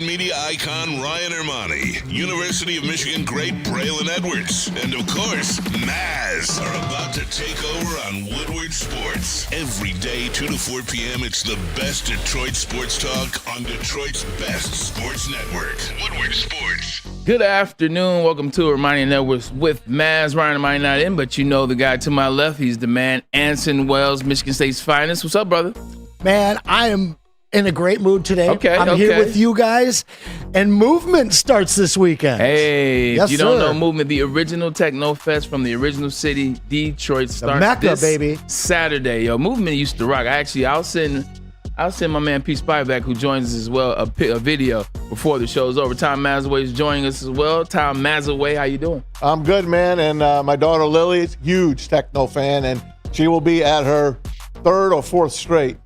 Media icon Ryan Ermanni, University of Michigan great Braylon Edwards, and of course, Maz are about to take over on Woodward Sports. Every day, 2 to 4 p.m., it's the best Detroit sports talk on Detroit's best sports network, Woodward Sports. Good afternoon. Welcome to Ermanni Edwards with Maz. Ryan Ermanni not in, but you know the guy to my left. He's the man, Anson Wells, Michigan State's finest. What's up, brother? Man, I am in a great mood today. I'm here with you guys, and Movement starts this weekend. Hey, yes, if you don't know Movement, the original Techno Fest from the original city, Detroit, starts Mecca, this baby. Saturday. Yo, Movement used to rock. I'll send my man P Spyback, who joins us as well, a video before the show's over. Tom Mazaway is joining us as well. Tom Mazaway, how you doing? I'm good, man. And my daughter Lily is a huge techno fan, and she will be at her third or fourth straight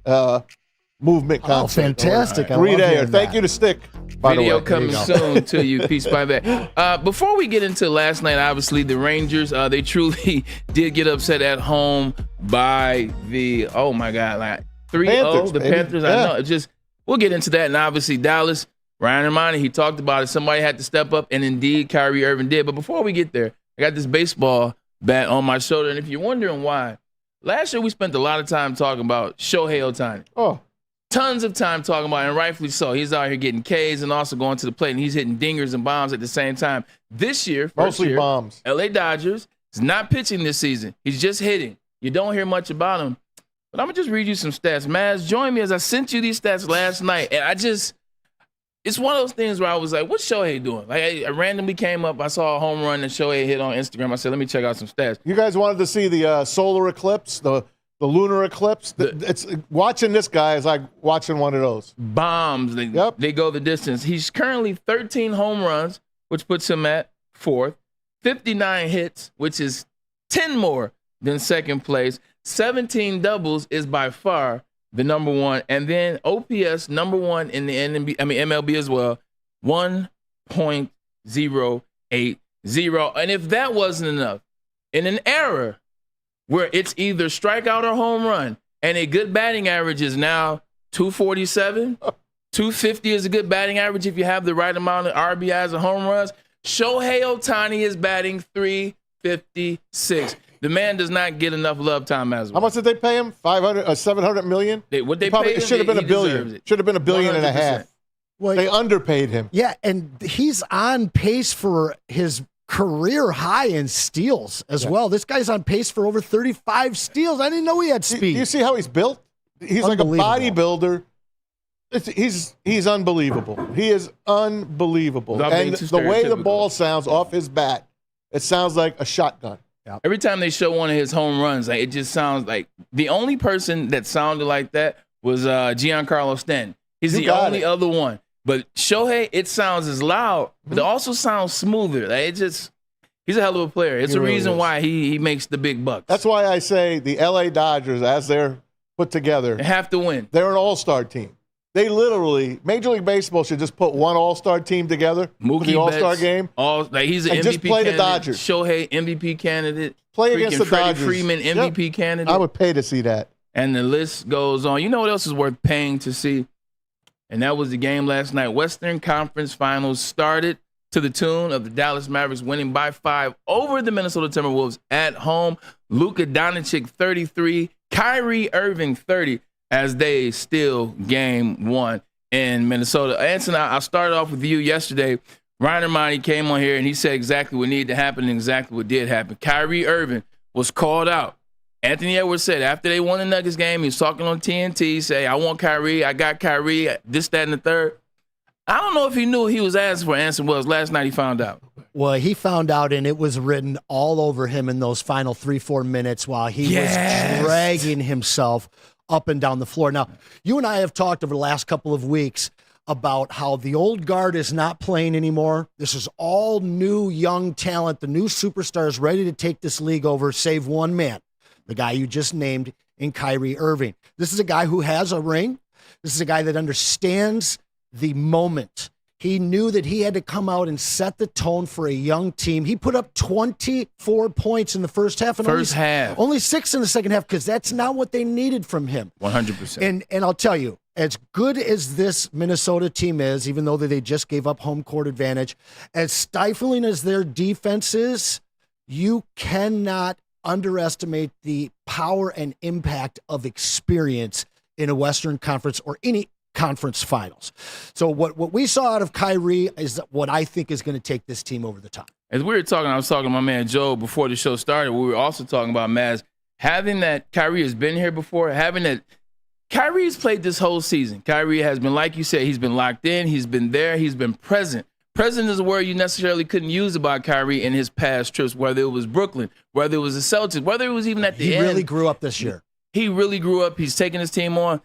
Movement concert. Oh, fantastic. Right. 3-day. Thank you to Stick, by Video the way. coming soon to you, P Spyback. Before we get into last night, obviously the Rangers, they truly did get upset at home by the, 3-0, the Panthers. Yeah. I know. It's just, we'll get into that. And obviously Dallas, Ryan Ermanni, he talked about it. Somebody had to step up, and indeed Kyrie Irving did. But before we get there, I got this baseball bat on my shoulder. And if you're wondering why, last year we spent a lot of time talking about Shohei Ohtani. Oh. Tons of time talking about it, and rightfully so. He's out here getting Ks and also going to the plate, and he's hitting dingers and bombs at the same time. This year, mostly bombs. LA Dodgers is not pitching this season. He's just hitting. You don't hear much about him. But I'm going to just read you some stats. Maz, join me as I sent you these stats last night, and it's one of those things where I was like, what's Shohei doing? Like, I randomly came up, I saw a home run that Shohei hit on Instagram. I said, let me check out some stats. You guys wanted to see the solar eclipse, the lunar eclipse? It's watching this guy is like watching one of those. Bombs. They go the distance. He's currently 13 home runs, which puts him at fourth. 59 hits, which is 10 more than second place. 17 doubles is by far the number one. And then OPS, number one in the MLB as well, 1.080. And if that wasn't enough, in an era where it's either strikeout or home run, and a good batting average is now 247. 250 is a good batting average if you have the right amount of RBIs and home runs. Shohei Ohtani is batting 356. The man does not get enough love time as well. How much did they pay him? 700 million? Pay him? It should have been $1 billion. Should have been $1.5 billion. Well, they underpaid him. Yeah, and he's on pace for his career high in steals as well. This guy's on pace for over 35 steals. I didn't know he had speed. Do you see how he's built? He's like a bodybuilder. He's unbelievable. He is unbelievable. And the way the ball sounds off his bat, it sounds like a shotgun. Yep. Every time they show one of his home runs, it just sounds like the only person that sounded like that was Giancarlo Stanton. He's the only other one. But Shohei, it sounds as loud, but it also sounds smoother. He's a hell of a player. It's a reason why he makes the big bucks. That's why I say the LA Dodgers, as they're put together, they have to win. They're an all-star team. They literally, Major League Baseball should just put one all-star team together for the all-star game. He's an MVP just play candidate. The Dodgers. Shohei, MVP candidate. Play against the Freddie Dodgers. Freeman, MVP candidate. I would pay to see that. And the list goes on. You know what else is worth paying to see? And that was the game last night. Western Conference Finals started to the tune of the Dallas Mavericks winning by 5 over the Minnesota Timberwolves at home. Luka Doncic 33, Kyrie Irving 30 as they steal game one in Minnesota. Anson, I started off with you yesterday. Ryan Ermanni came on here and he said exactly what needed to happen and exactly what did happen. Kyrie Irving was called out. Anthony Edwards said after they won the Nuggets game, he was talking on TNT, say, I want Kyrie, I got Kyrie, this, that, and the third. I don't know if he knew he was asking for Anson Wells. Last night he found out. Well, he found out, and it was written all over him in those final 3-4 minutes while he was dragging himself up and down the floor. Now, you and I have talked over the last couple of weeks about how the old guard is not playing anymore. This is all new, young talent. The new superstars ready to take this league over, save one man. The guy you just named in Kyrie Irving. This is a guy who has a ring. This is a guy that understands the moment. He knew that he had to come out and set the tone for a young team. He put up 24 points in the first half. And only 6 in the second half because that's not what they needed from him. 100%. And I'll tell you, as good as this Minnesota team is, even though they just gave up home court advantage, as stifling as their defense is, you cannot underestimate the power and impact of experience in a Western Conference or any conference finals. So what we saw out of Kyrie is what I think is going to take this team over the top. As we were talking, I was talking to my man Joe before the show started. We were also talking about Maz, having that Kyrie has been here before, having that Kyrie's played this whole season. Kyrie has been, like you said, he's been locked in, he's been there, he's been present. Present is a word you necessarily couldn't use about Kyrie in his past trips, whether it was Brooklyn, whether it was the Celtics, whether it was even at the end. He really grew up this year. He really grew up. He's taking his team on.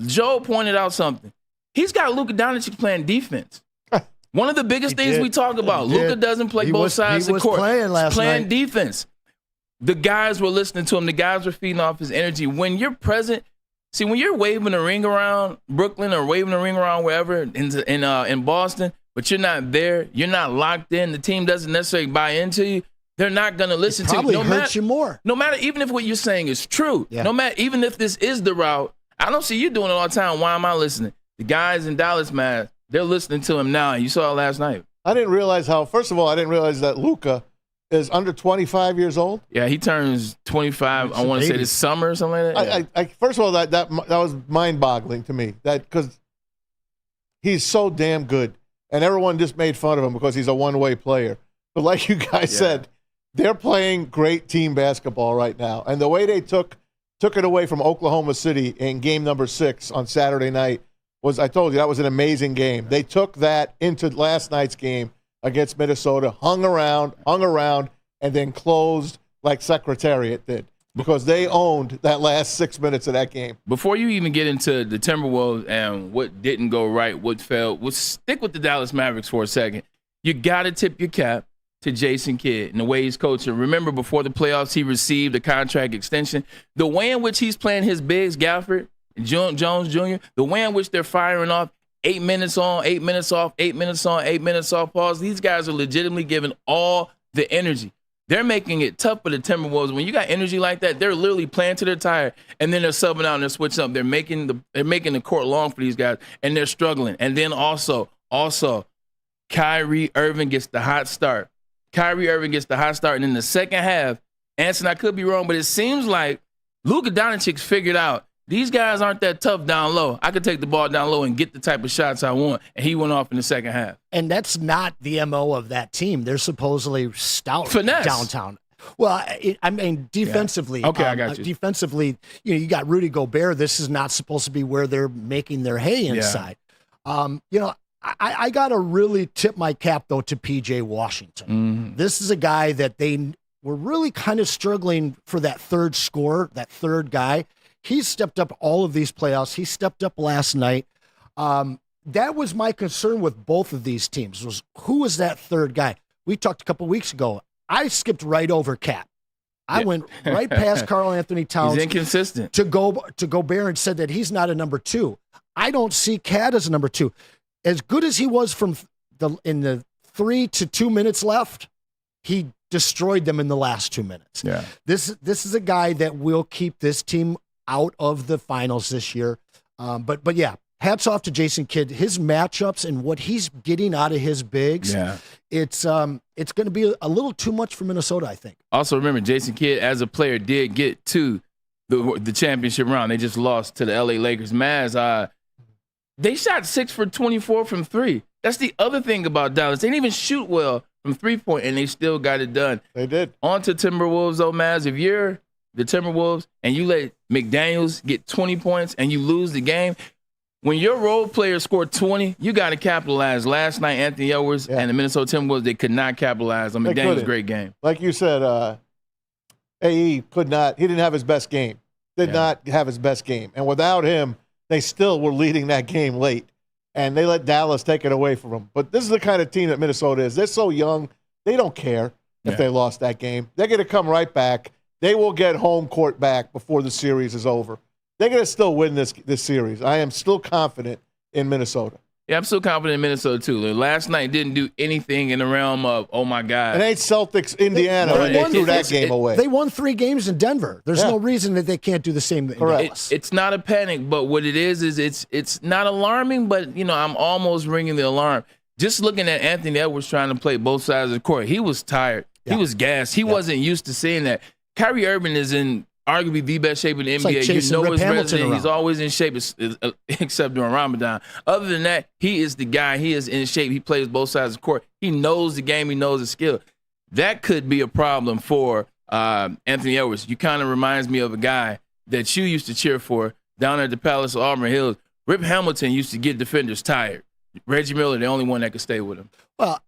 Joe pointed out something. He's got Luka Doncic playing defense. One of the biggest things we talk about. Luka doesn't play both sides of the court. He's playing defense. The guys were listening to him. The guys were feeding off his energy. When you're present, see, when you're waving a ring around Brooklyn or waving a ring around wherever in Boston, but you're not there, you're not locked in, the team doesn't necessarily buy into you, they're not going to listen to you. Probably hurts you more. No matter, even if what you're saying is true, no matter, even if this is the route, I don't see you doing it all the time. Why am I listening? The guys in Dallas, man, they're listening to him now. You saw it last night. I didn't realize first of all, I didn't realize that Luka is under 25 years old. Yeah, he turns 25, I want to say this summer or something like that. First of all, that was mind-boggling to me, that because he's so damn good, and everyone just made fun of him because he's a one-way player. But like you guys said, they're playing great team basketball right now. And the way they took it away from Oklahoma City in game number 6 on Saturday night I told you, that was an amazing game. They took that into last night's game against Minnesota, hung around, and then closed like Secretariat did because they owned that last 6 minutes of that game. Before you even get into the Timberwolves and what didn't go right, what failed, we'll stick with the Dallas Mavericks for a second. You got to tip your cap to Jason Kidd and the way he's coaching. Remember, before the playoffs, he received a contract extension. The way in which he's playing his bigs, Gafford, Jones Jr., the way in which they're firing off 8 minutes on, 8 minutes off, 8 minutes on, 8 minutes off, pause. These guys are legitimately giving all the energy. They're making it tough for the Timberwolves. When you got energy like that, they're literally playing to their tire, and then they're subbing out and they're switching up. They're making the court long for these guys, and they're struggling. And then also, Kyrie Irving gets the hot start. And in the second half, Anson, I could be wrong, but it seems like Luka Doncic figured out these guys aren't that tough down low. I could take the ball down low and get the type of shots I want, and he went off in the second half. And that's not the MO of that team. They're supposedly stout downtown. Well, I mean, defensively. Yeah. Okay, I got you. Defensively, you got Rudy Gobert. This is not supposed to be where they're making their hay inside. Yeah. I got to really tip my cap, though, to P.J. Washington. Mm-hmm. This is a guy that they were really kind of struggling for that third scorer, that third guy. He's stepped up all of these playoffs. He stepped up last night. That was my concern with both of these teams, was who was that third guy? We talked a couple weeks ago. I skipped right over Cat. I went right past Karl Anthony Towns. He's inconsistent. To Gobert and said that he's not a number 2. I don't see Cat as a number 2. As good as he was in the 3 to 2 minutes left, he destroyed them in the last 2 minutes. Yeah. This is a guy that will keep this team out of the finals this year. But yeah, hats off to Jason Kidd. His matchups and what he's getting out of his bigs, it's going to be a little too much for Minnesota, I think. Also, remember, Jason Kidd, as a player, did get to the championship round. They just lost to the L.A. Lakers. Maz, they shot 6 for 24 from 3. That's the other thing about Dallas. They didn't even shoot well from 3-point, and they still got it done. They did. On to Timberwolves, though, Maz. If you're the Timberwolves and you let McDaniels get 20 points and you lose the game, when your role player scored 20, you got to capitalize. Last night, Anthony Edwards and the Minnesota Timberwolves, they could not capitalize on McDaniels' great game. Like you said, AE could not. He didn't have his best game. Did not have his best game. And without him, they still were leading that game late. And they let Dallas take it away from them. But this is the kind of team that Minnesota is. They're so young, they don't care if they lost that game. They're going to come right back. They will get home court back before the series is over. They're going to still win this series. I am still confident in Minnesota. Yeah, I'm still confident in Minnesota, too. Last night didn't do anything in the realm of, oh, my God. It ain't Celtics, Indiana. They threw that game away. They won 3 games in Denver. There's no reason that they can't do the same in Dallas. It's not a panic, but what it is it's not alarming, but, I'm almost ringing the alarm. Just looking at Anthony Edwards trying to play both sides of the court, he was tired. Yeah. He was gassed. He wasn't used to seeing that. Kyrie Irving is in arguably the best shape in the NBA. Like his resident. Around. He's always in shape, except during Ramadan. Other than that, he is the guy. He is in shape. He plays both sides of the court. He knows the game. He knows the skill. That could be a problem for Anthony Edwards. You kind of reminds me of a guy that you used to cheer for down at the Palace of Auburn Hills. Rip Hamilton used to get defenders tired. Reggie Miller, the only one that could stay with him. Well,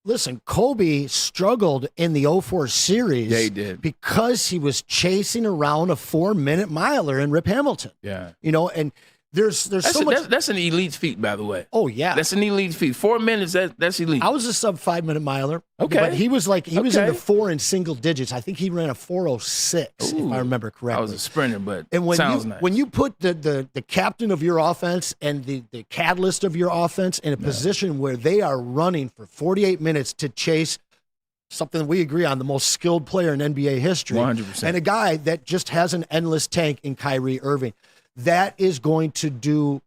listen, Kobe struggled in the 04 series. Yeah, he did. Because he was chasing around a 4-minute miler in Rip Hamilton. Yeah. And there's so much. That's an elite feat, by the way. Oh, yeah. That's an elite feat. 4 minutes, that's elite. I was a sub 5-minute miler. Okay. But he was in the 4 in single digits. I think he ran a 4.06, if I remember correctly. I was a sprinter, but sounds nice. When you put the captain of your offense and the catalyst of your offense in a position where they are running for 48 minutes to chase something we agree on, the most skilled player in NBA history, 100%. and a guy that just has an endless tank in Kyrie Irving, that is going to do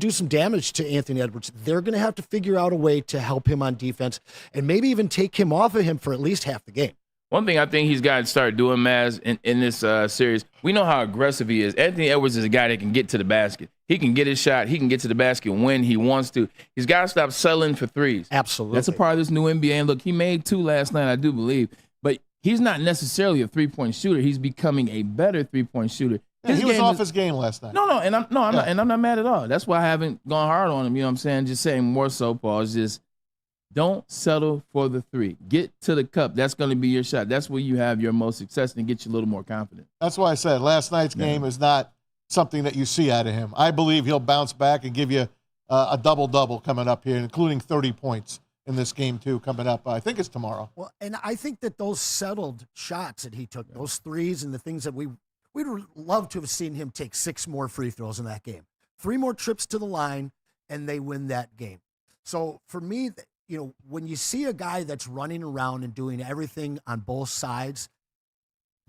some damage to Anthony Edwards. They're going to have to figure out a way to help him on defense and maybe even take him off of him for at least half the game. One thing I think he's got to start doing, Maz, in this series, we know how aggressive he is. Anthony Edwards is a guy that can get to the basket. He can get his shot. He can get to the basket when he wants to. He's got to stop settling for threes. Absolutely. That's a part of this new NBA. And look, he made 2 last night, I do believe. But he's not necessarily a three-point shooter. He's becoming a better three-point shooter. He was off his game last night. I'm not mad at all. That's why I haven't gone hard on him. You know what I'm saying? Just saying more so, Paul. It's just don't settle for the 3. Get to the cup. That's going to be your shot. That's where you have your most success and get you a little more confident. That's why I said last night's game is not something that you see out of him. I believe he'll bounce back and give you a double-double coming up here, including 30 points in this game, too, coming up. I think it's tomorrow. Well, and I think that those settled shots that he took, those threes and the things that we'd love to have seen him take 6 more free throws in that game. 3 more trips to the line, and they win that game. So for me, when you see a guy that's running around and doing everything on both sides,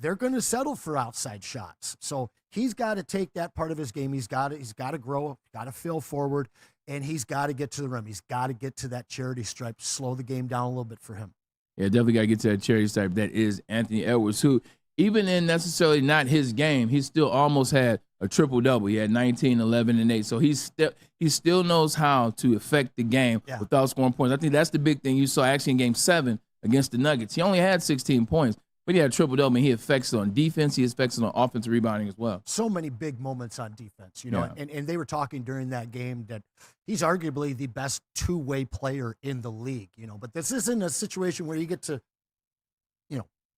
they're going to settle for outside shots. So he's got to take that part of his game. He's got to grow, got to fill forward, and he's got to get to the rim. He's got to get to that charity stripe, slow the game down a little bit for him. Yeah, definitely got to get to that charity stripe. That is Anthony Edwards, who, even in necessarily not his game, he still almost had a triple-double. He had 19, 11, and 8. So he still knows how to affect the game without scoring points. I think that's the big thing you saw actually in Game 7 against the Nuggets. He only had 16 points, but he had a triple-double, and he affects it on defense. He affects it on offensive rebounding as well. So many big moments on defense, and they were talking during that game that he's arguably the best two-way player in the league, but this isn't a situation where you get to,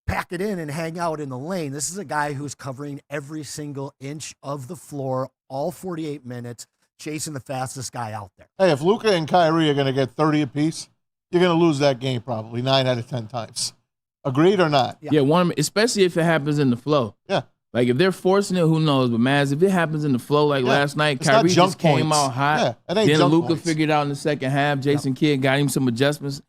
pack it in and hang out in the lane. This is a guy who's covering every single inch of the floor, all 48 minutes, chasing the fastest guy out there. Hey, if Luka and Kyrie are going to get 30 apiece, you're going to lose that game probably 9 out of 10 times. Agreed or not? Yeah, especially if it happens in the flow. Yeah. Like, if they're forcing it, who knows? But, Maz, if it happens in the flow like last night, Kyrie just came out hot. Then Luka figured out in the second half. Jason Kidd got him some adjustments.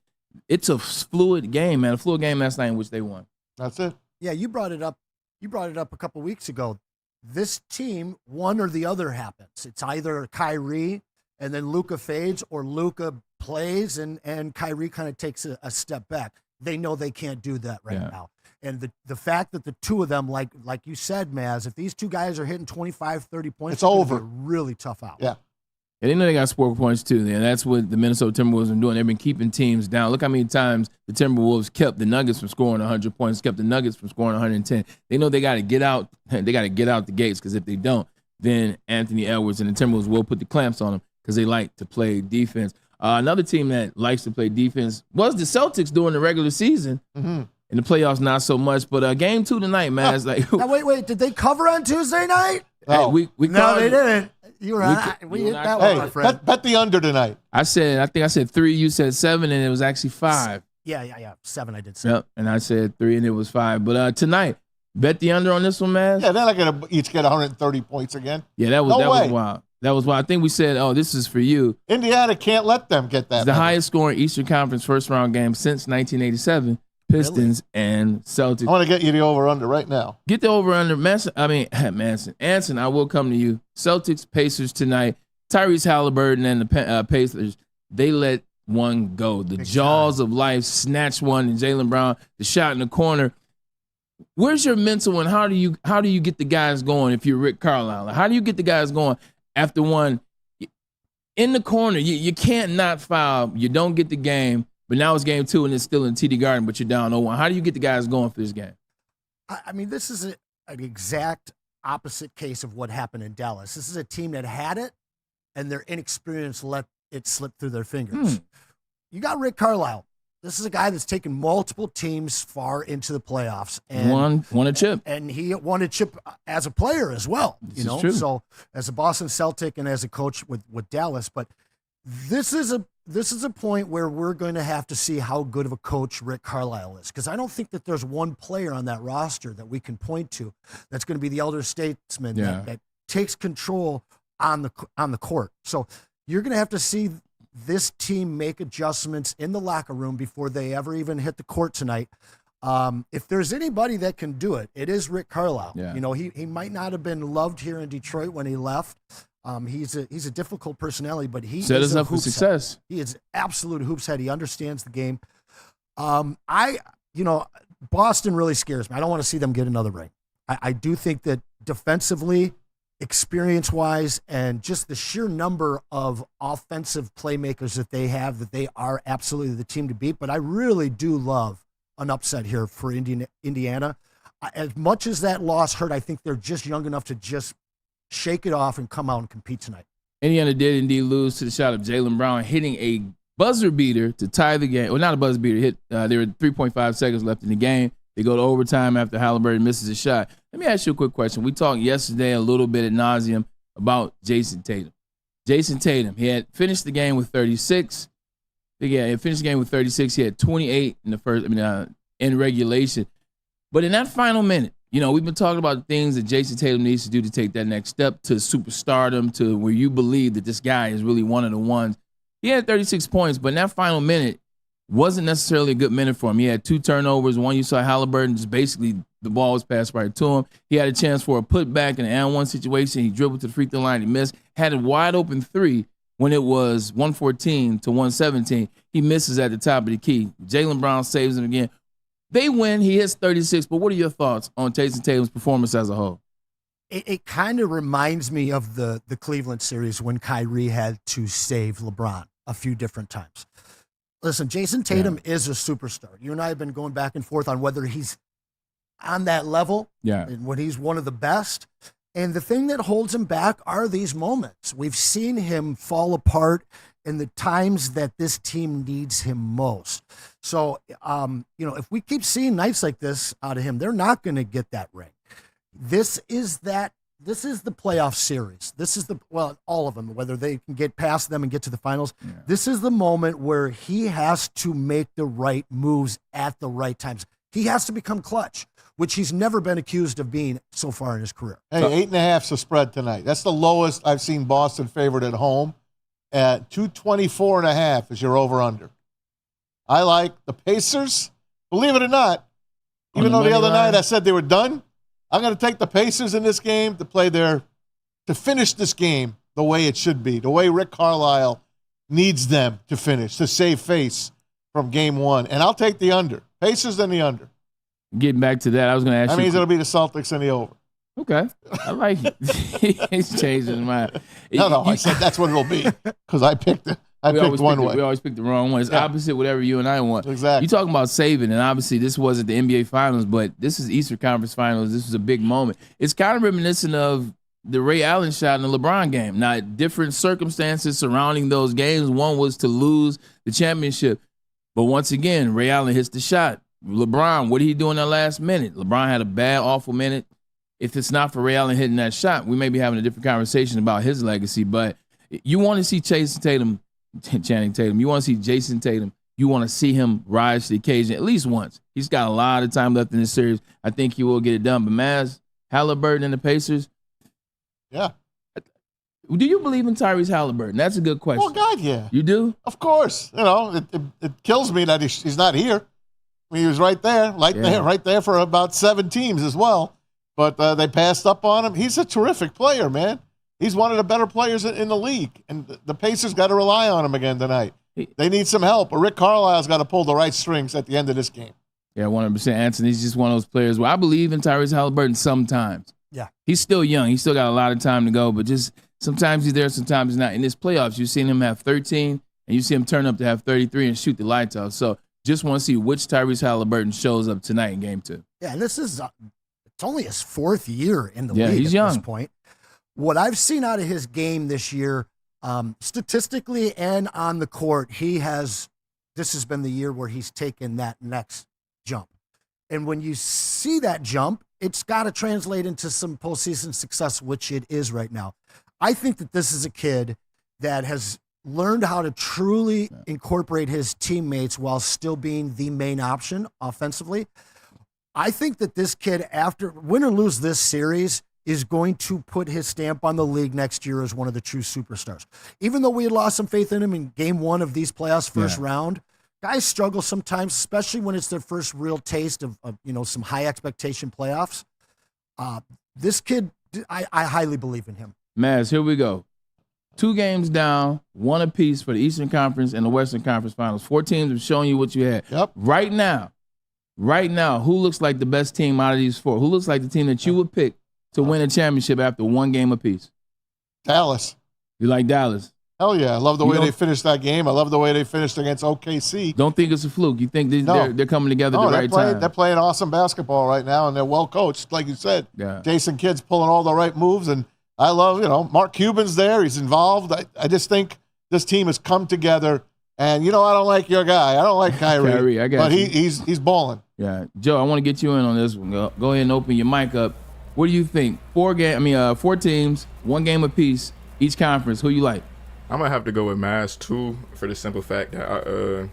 It's a fluid game, man. A fluid game last night in which they won. That's it. Yeah, you brought it up. You brought it up a couple weeks ago. This team, one or the other happens. It's either Kyrie and then Luka fades, or Luka plays and Kyrie kind of takes a step back. They know they can't do that right now. And the fact that the two of them, like you said, Maz, if these two guys are hitting 25, 30 points, it's over. Really tough out. Yeah. And they know they got score points too, and that's what the Minnesota Timberwolves are doing. They've been keeping teams down. Look how many times the Timberwolves kept the Nuggets from scoring 100 points, kept the Nuggets from scoring 110. They know they got to get out. They got to get out the gates, because if they don't, then Anthony Edwards and the Timberwolves will put the clamps on them, because they like to play defense. Another team that likes to play defense was the Celtics during the regular season. Mm-hmm. In the playoffs, not so much. But Game 2 tonight, man. It's like, now, wait. Did they cover on Tuesday night? No, we no, they didn't. You were we hit that one, my friend. Bet the under tonight. I think I said 3. You said 7, and it was actually 5. Yeah. 7. I did 7. Yep, and I said 3, and it was 5. But tonight, bet the under on this one, man. Yeah, they're not going to each get 130 points again. Yeah, that was wild. That was why I think we said, "Oh, this is for you." Indiana can't let them get that. It's the highest scoring Eastern Conference first round game since 1987. Pistons and Celtics. I want to get you the over-under right now. Get the over-under. Anson, I will come to you. Celtics, Pacers tonight. Tyrese Halliburton and the Pacers, they let one go. The jaws of life snatched one, and Jaylen Brown, the shot in the corner. Where's your mental and how do you get the guys going if you're Rick Carlisle? How do you get the guys going after one in the corner? You can't not foul. You don't get the game. But now it's game 2 and it's still in TD Garden, but you're down 0-1. How do you get the guys going for this game? I mean, this is an exact opposite case of what happened in Dallas. This is a team that had it, and their inexperience let it slip through their fingers. You got Rick Carlisle. This is a guy that's taken multiple teams far into the playoffs. And won a chip. And he won a chip as a player as well. This is true. So as a Boston Celtic and as a coach with Dallas. But this is a point where we're going to have to see how good of a coach Rick Carlisle is, because I don't think that there's one player on that roster that we can point to that's going to be the elder statesman that takes control on the court. So you're going to have to see this team make adjustments in the locker room before they ever even hit the court tonight. If there's anybody that can do it, it is Rick Carlisle. Yeah. He might not have been loved here in Detroit when he left. He's a difficult personality, but he set us up for success. He is absolute hoops head. He understands the game. Boston really scares me. I don't want to see them get another ring. I do think that defensively, experience-wise, and just the sheer number of offensive playmakers that they have, that they are absolutely the team to beat. But I really do love an upset here for Indiana. As much as that loss hurt, I think they're just young enough to just shake it off and come out and compete tonight. Indiana did indeed lose to the shot of Jaylen Brown hitting a buzzer beater to tie the game. Well, not a buzzer beater. There were 3.5 seconds left in the game. They go to overtime after Halliburton misses a shot. Let me ask you a quick question. We talked yesterday a little bit ad nauseum about Jason Tatum. Jason Tatum, he had finished the game with 36. Yeah, he finished the game with 36. He had 28 in the first. In regulation. But in that final minute, we've been talking about the things that Jason Tatum needs to do to take that next step to superstardom, to where you believe that this guy is really one of the ones. He had 36 points, but in that final minute wasn't necessarily a good minute for him. He had 2 turnovers. One, you saw Halliburton, just basically the ball was passed right to him. He had a chance for a putback in an and 1 situation. He dribbled to the free throw line. He missed. Had a wide open 3 when it was 114 to 117. He misses at the top of the key. Jaylen Brown saves him again. They win. He hits 36. But what are your thoughts on Jason Tatum's performance as a whole? It kind of reminds me of the Cleveland series when Kyrie had to save LeBron a few different times. Listen, Jason Tatum is a superstar. You and I have been going back and forth on whether he's on that level and when he's one of the best. And the thing that holds him back are these moments. We've seen him fall apart in the times that this team needs him most. So, if we keep seeing nights like this out of him, they're not going to get that ring. This is the playoff series. This is all of them, whether they can get past them and get to the finals. Yeah. This is the moment where he has to make the right moves at the right times. He has to become clutch, which he's never been accused of being so far in his career. Hey, 8.5's the spread tonight. That's the lowest I've seen Boston favored at home. At 224.5 is your over-under. I like the Pacers. Believe it or not, even though the other night I said they were done, I'm going to take the Pacers in this game to finish this game the way it should be, the way Rick Carlisle needs them to finish, to save face from game 1. And I'll take the under. Pacers and the under. Getting back to that, I was going to ask you. That means it'll be the Celtics and the over. Okay. I like it. He's changing his mind. No, I said that's what it'll be because I picked it. I picked one way. We always pick the wrong one. It's opposite whatever you and I want. Exactly. You talking about saving, and obviously this wasn't the NBA Finals, but this is Eastern Conference Finals. This was a big moment. It's kind of reminiscent of the Ray Allen shot in the LeBron game. Now, different circumstances surrounding those games. One was to lose the championship. But once again, Ray Allen hits the shot. LeBron, what did he do in that last minute? LeBron had a bad, awful minute. If it's not for Ray Allen hitting that shot, we may be having a different conversation about his legacy. But you want to see Channing Tatum. You want to see Jason Tatum. You want to see him rise to the occasion at least once. He's got a lot of time left in this series. I think he will get it done. But Maz, Halliburton and the Pacers. Yeah. Do you believe in Tyrese Halliburton? That's a good question. Well, God, yeah. You do? Of course. You know, it kills me that he's not here. I mean, he was right there, right there for about 7 teams as well. But they passed up on him. He's a terrific player, man. He's one of the better players in the league. And the Pacers got to rely on him again tonight. They need some help. But Rick Carlisle's got to pull the right strings at the end of this game. Yeah, 100%. Anson, he's just one of those players where I believe in Tyrese Halliburton sometimes. Yeah. He's still young. He's still got a lot of time to go, but just sometimes he's there, sometimes he's not. In this playoffs, you've seen him have 13, and you see him turn up to have 33 and shoot the lights out. So just want to see which Tyrese Halliburton shows up tonight in Game 2. Yeah, and this is it's only his 4th year in the league he's at young. this point. What I've seen out of his game this year, statistically and on the court, this has been the year where he's taken that next jump. And when you see that jump, it's got to translate into some postseason success, which it is right now. I think that this is a kid that has learned how to truly incorporate his teammates while still being the main option offensively. I think that this kid, after win or lose this series, is going to put his stamp on the league next year as one of the true superstars. Even though we had lost some faith in him in Game 1 of these playoffs, first round, guys struggle sometimes, especially when it's their first real taste of some high expectation playoffs. This kid, I highly believe in him. Maz, here we go. 2 games down, 1 apiece for the Eastern Conference and the Western Conference Finals. 4 teams have shown you what you had. Yep. Right now, who looks like the best team out of these 4? Who looks like the team that you would pick to win a championship after 1 game apiece? Dallas. You like Dallas? Hell yeah. I love the way they finished that game. I love the way they finised against OKC. Don't think it's a fluke. You think they're coming together at the right time? They're playing awesome basketball right now, and they're well coached, like you said. Yeah. Jason Kidd's pulling all the right moves, and I love, Mark Cuban's there. He's involved. I just think this team has come together, and, I don't like your guy. I don't like Kyrie. Kyrie, I got but he's balling. Yeah. Joe, I want to get you in on this one. Go ahead and open your mic up. What do you think? 4 teams, 1 game apiece, each conference. Who you like? I'm going to have to go with Maz, too, for the simple fact that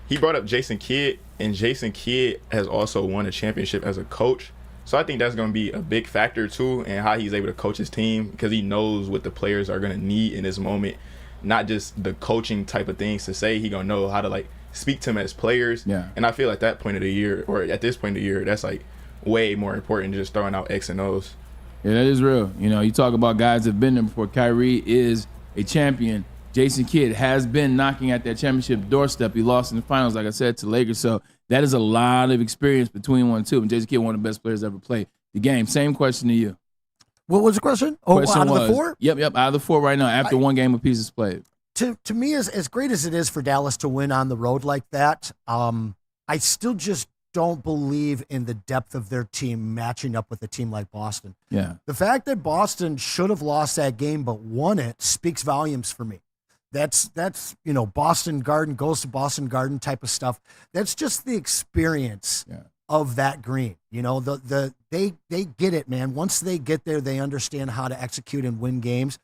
he brought up Jason Kidd, and Jason Kidd has also won a championship as a coach. So I think that's going to be a big factor, too, in how he's able to coach his team, because he knows what the players are going to need in this moment, not just the coaching type of things to say. He's going to know how to, speak to them as players. Yeah. And I feel like that point of the year, or at this point of the year, that's, way more important than just throwing out X and O's. Yeah, that is real. You talk about guys that have been there before. Kyrie is a champion. Jason Kidd has been knocking at that championship doorstep. He lost in the finals, like I said, to Lakers. So that is a lot of experience between 1 and 2. And Jason Kidd, one of the best players ever played the game. Same question to you. What was the question? Out of the 4? Yep. Out of the 4 right now, after 1 game apiece is played. To me, as great as it is for Dallas to win on the road like that, I still just don't believe in the depth of their team matching up with a team like Boston. Yeah. The fact that Boston should have lost that game but won it speaks volumes for me. That's Boston Garden goes to Boston Garden type of stuff. That's just the experience of that green. They get it, man. Once they get there, they understand how to execute and win games.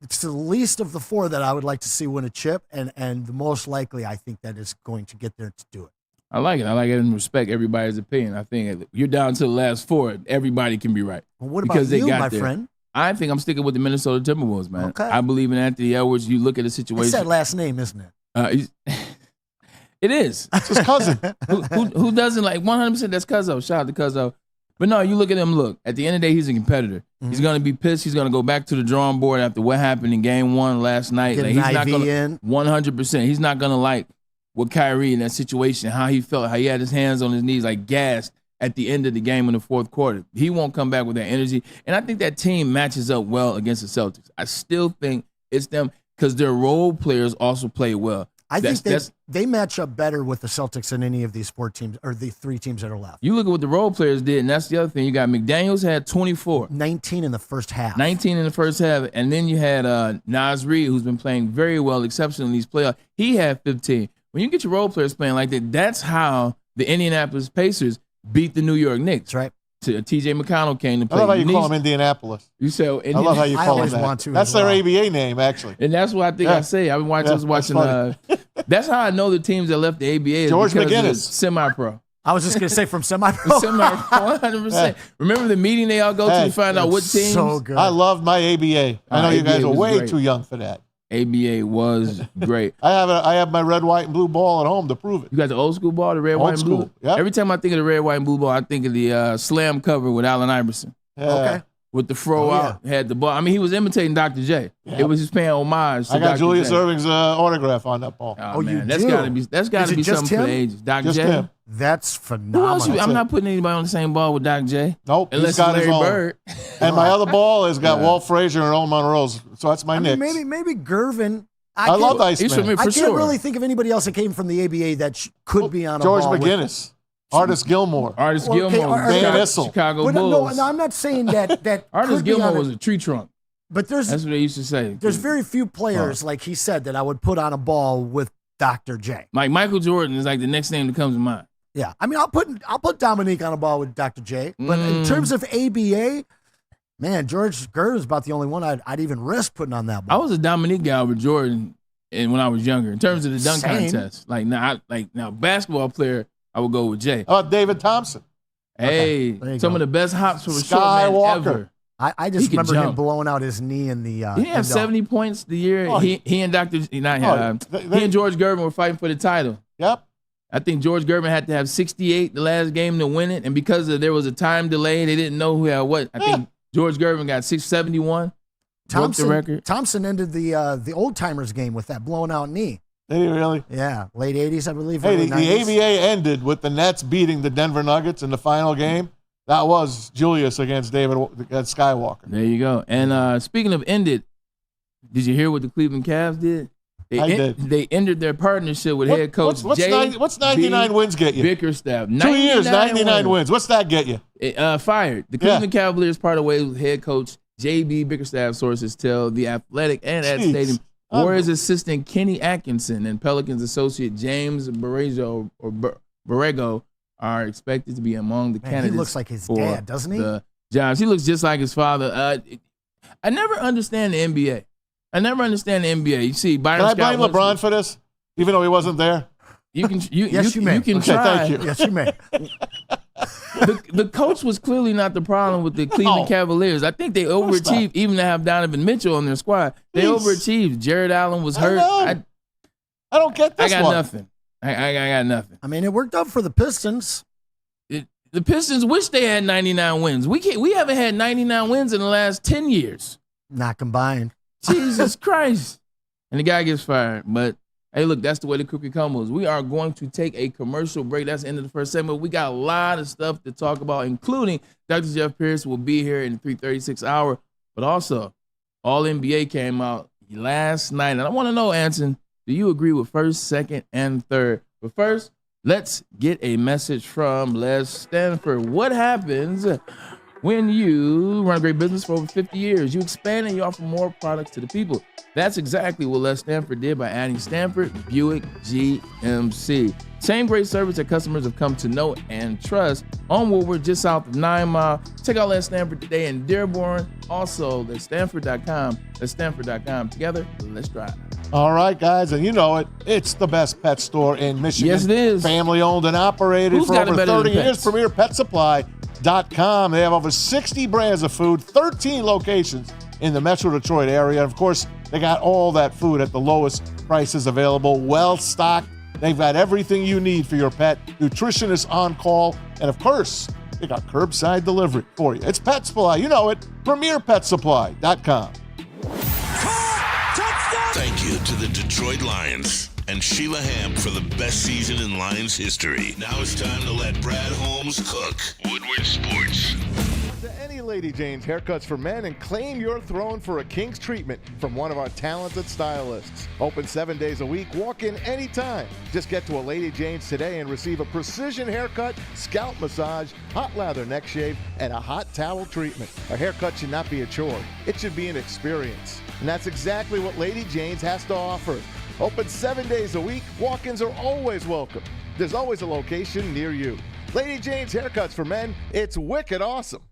It's the least of the 4 that I would like to see win a chip, and the most likely I think that is going to get there to do it. I like it. And respect everybody's opinion. I think you're down to the last 4. Everybody can be right. Well, what about you, my friend? I think I'm sticking with the Minnesota Timberwolves, man. Okay. I believe in Anthony Edwards. You look at the situation. It's that last name, isn't it? It is. It's his cousin. who doesn't 100%? That's Cuzzo. Shout out to Cuzzo. But no, you look at him. Look, at the end of the day, he's a competitor. Mm-hmm. He's going to be pissed. He's going to go back to the drawing board after what happened in Game 1 last night. Get he's an not IV gonna, in. 100%. He's not going to like with Kyrie in that situation, how he felt, how he had his hands on his knees, gassed at the end of the game in the 4th quarter. He won't come back with that energy. And I think that team matches up well against the Celtics. I still think it's them because their role players also play well. I think they match up better with the Celtics than any of these 4 teams or the 3 teams that are left. You look at what the role players did, and that's the other thing. You got McDaniels had 24. 19 in the first half. 19 in the first half. And then you had Naz Reid, who's been playing very well, exceptionally in these playoffs. He had 15. When you get your role players playing like that, that's how the Indianapolis Pacers beat the New York Knicks. That's right. T.J. McConnell came to play. I love how you call him Indianapolis. You say, I love how you call him that. That's their ABA name, actually. And that's what I think I say. I've been watching. That's how I know the teams that left the ABA is George because McGinnis. of semi-pro. I was just going to say from semi-pro. 100%. Remember the meeting they all go to find out what teams? So good. I love my ABA. I know you guys are way too young for that. ABA was great. I have my red, white, and blue ball at home to prove it. You got the old school ball, the red, white, and blue? Yep. Every time I think of the red, white, and blue ball, I think of the slam cover with Allen Iverson. Yeah. Okay. With the fro out, had the ball. I mean, he was imitating Dr. J. Yep. It was just paying homage to I got Dr. Julius J. Irving's autograph on that ball. Oh man, you that's do? gotta be just something for him? the ages. Dr. Just J. him. That's Who phenomenal. else? I'm not putting anybody on the same ball with Dr. J. Nope, Unless he's got it's his Larry own. Bird. And my other ball has got Walt Frazier and Earl Monroe's. So that's my Knicks. Maybe Gervin. I love Iceman. He's from me I for can't sure. really think of anybody else that came from the ABA that could be on a George ball with- McGinnis, Artis Gilmore, Artis Well, okay, Gilmore, Van Issel. Chicago But no, Bulls. I'm not saying that Artis could be on Gilmore a- was a tree trunk. But That's what they used to say. there's very few players, like he said, that I would put on a ball with Dr. J. Like Michael Jordan is like the next name that comes to mind. Yeah, I mean, I'll put Dominique on a ball with Dr. J. But in terms of ABA, man, George Gervin is about the only one I'd even risk putting on that I ball. was a Dominique guy over Jordan, and when I was younger, in terms of the dunk Same. contest, now basketball player, I would go with Jay. How about David Thompson? Hey, there you some go. of the best hops for a short man Skywalker. ever. I just He could remember him jump. blowing out his knee in the. He didn't have in the- 70 points the year. Oh, he and Dr. Not him. they- He and George Gervin were fighting for the title. Yep. I think George Gervin had to have 68 the last game to win it, and because there was a time delay, they didn't know who had what. I think George Gervin got 671. Broke the record. Thompson ended the old timers game with that blown out knee. Did he really? Yeah, late 80s, I believe. Hey, early the 90s. ABA ended with the Nets beating the Denver Nuggets in the final game. That was Julius against Skywalker. There you go. And speaking of ended, did you hear what the Cleveland Cavs did? I did. They ended their partnership with head coach what's Jay 99 wins get you? Bickerstaff. 2 years, 99 wins. What's that get you? Fired. The Cleveland Cavaliers parted ways with head coach J.B. Bickerstaff, sources tell The Athletic and at Stadium. Warriors assistant Kenny Atkinson and Pelicans associate James Borrego are expected to be among the candidates. He looks like his for dad, doesn't he? The jobs. He looks just like his father. I never understand the NBA. You see, Byron Can I Scott blame LeBron for this, even though he wasn't there? You can. Yes, you may. You can Okay, try. thank you. Yes, you may. The coach was clearly not the problem with the Cleveland Cavaliers. I think they overachieved, even to have Donovan Mitchell on their squad. They overachieved. Jared Allen was hurt. I don't get this I got one. nothing. I got nothing. I mean, it worked out for the Pistons. The Pistons wish they had 99 wins. We haven't had 99 wins in the last 10 years. Not combined. Jesus Christ. And the guy gets fired. But, hey, look, that's the way the cookie crumbles. We are going to take a commercial break. That's the end of the first segment. We got a lot of stuff to talk about, including Dr. Jeff Pierce will be here in the 3:36 hour. But also, All NBA came out last night. And I want to know, Anson, do you agree with first, second, and third? But first, let's get a message from Les Stanford. What happens when you run a great business for over 50 years? You expand and you offer more products to the people. That's exactly what Les Stanford did by adding Stanford Buick GMC. Same great service that customers have come to know and trust on Woodward, just south of 9 Mile. Check out Les Stanford today in Dearborn. Also, that's Stanford.com. That's Stanford.com. Together, let's drive. All right, guys, and you know it. It's the best pet store in Michigan. Yes, it is. Family owned and operated Who's for got it over better 30 than years. Pets? PremierPetSupply.com. They have over 60 brands of food, 13 locations in the Metro Detroit area. And of course, they got all that food at the lowest prices available, well stocked. They've got everything you need for your pet. Nutritionists on call. And of course, they got curbside delivery for you. It's Pet Supply. You know it. PremierPetSupply.com. Thank you to the Detroit Lions and Sheila Ham for the best season in Lions history. Now it's time to let Brad Holmes cook. Woodward Sports. To any Lady Jane's Haircuts for Men and claim your throne for a king's treatment from one of our talented stylists. Open 7 days a week. Walk in anytime. Just get to a Lady Jane's today and receive a precision haircut, scalp massage, hot lather neck shave, and a hot towel treatment. A haircut should not be a chore. It should be an experience. And that's exactly what Lady Jane's has to offer. Open 7 days a week. Walk-ins are always welcome. There's always a location near you. Lady Jane's Haircuts for Men. It's wicked awesome.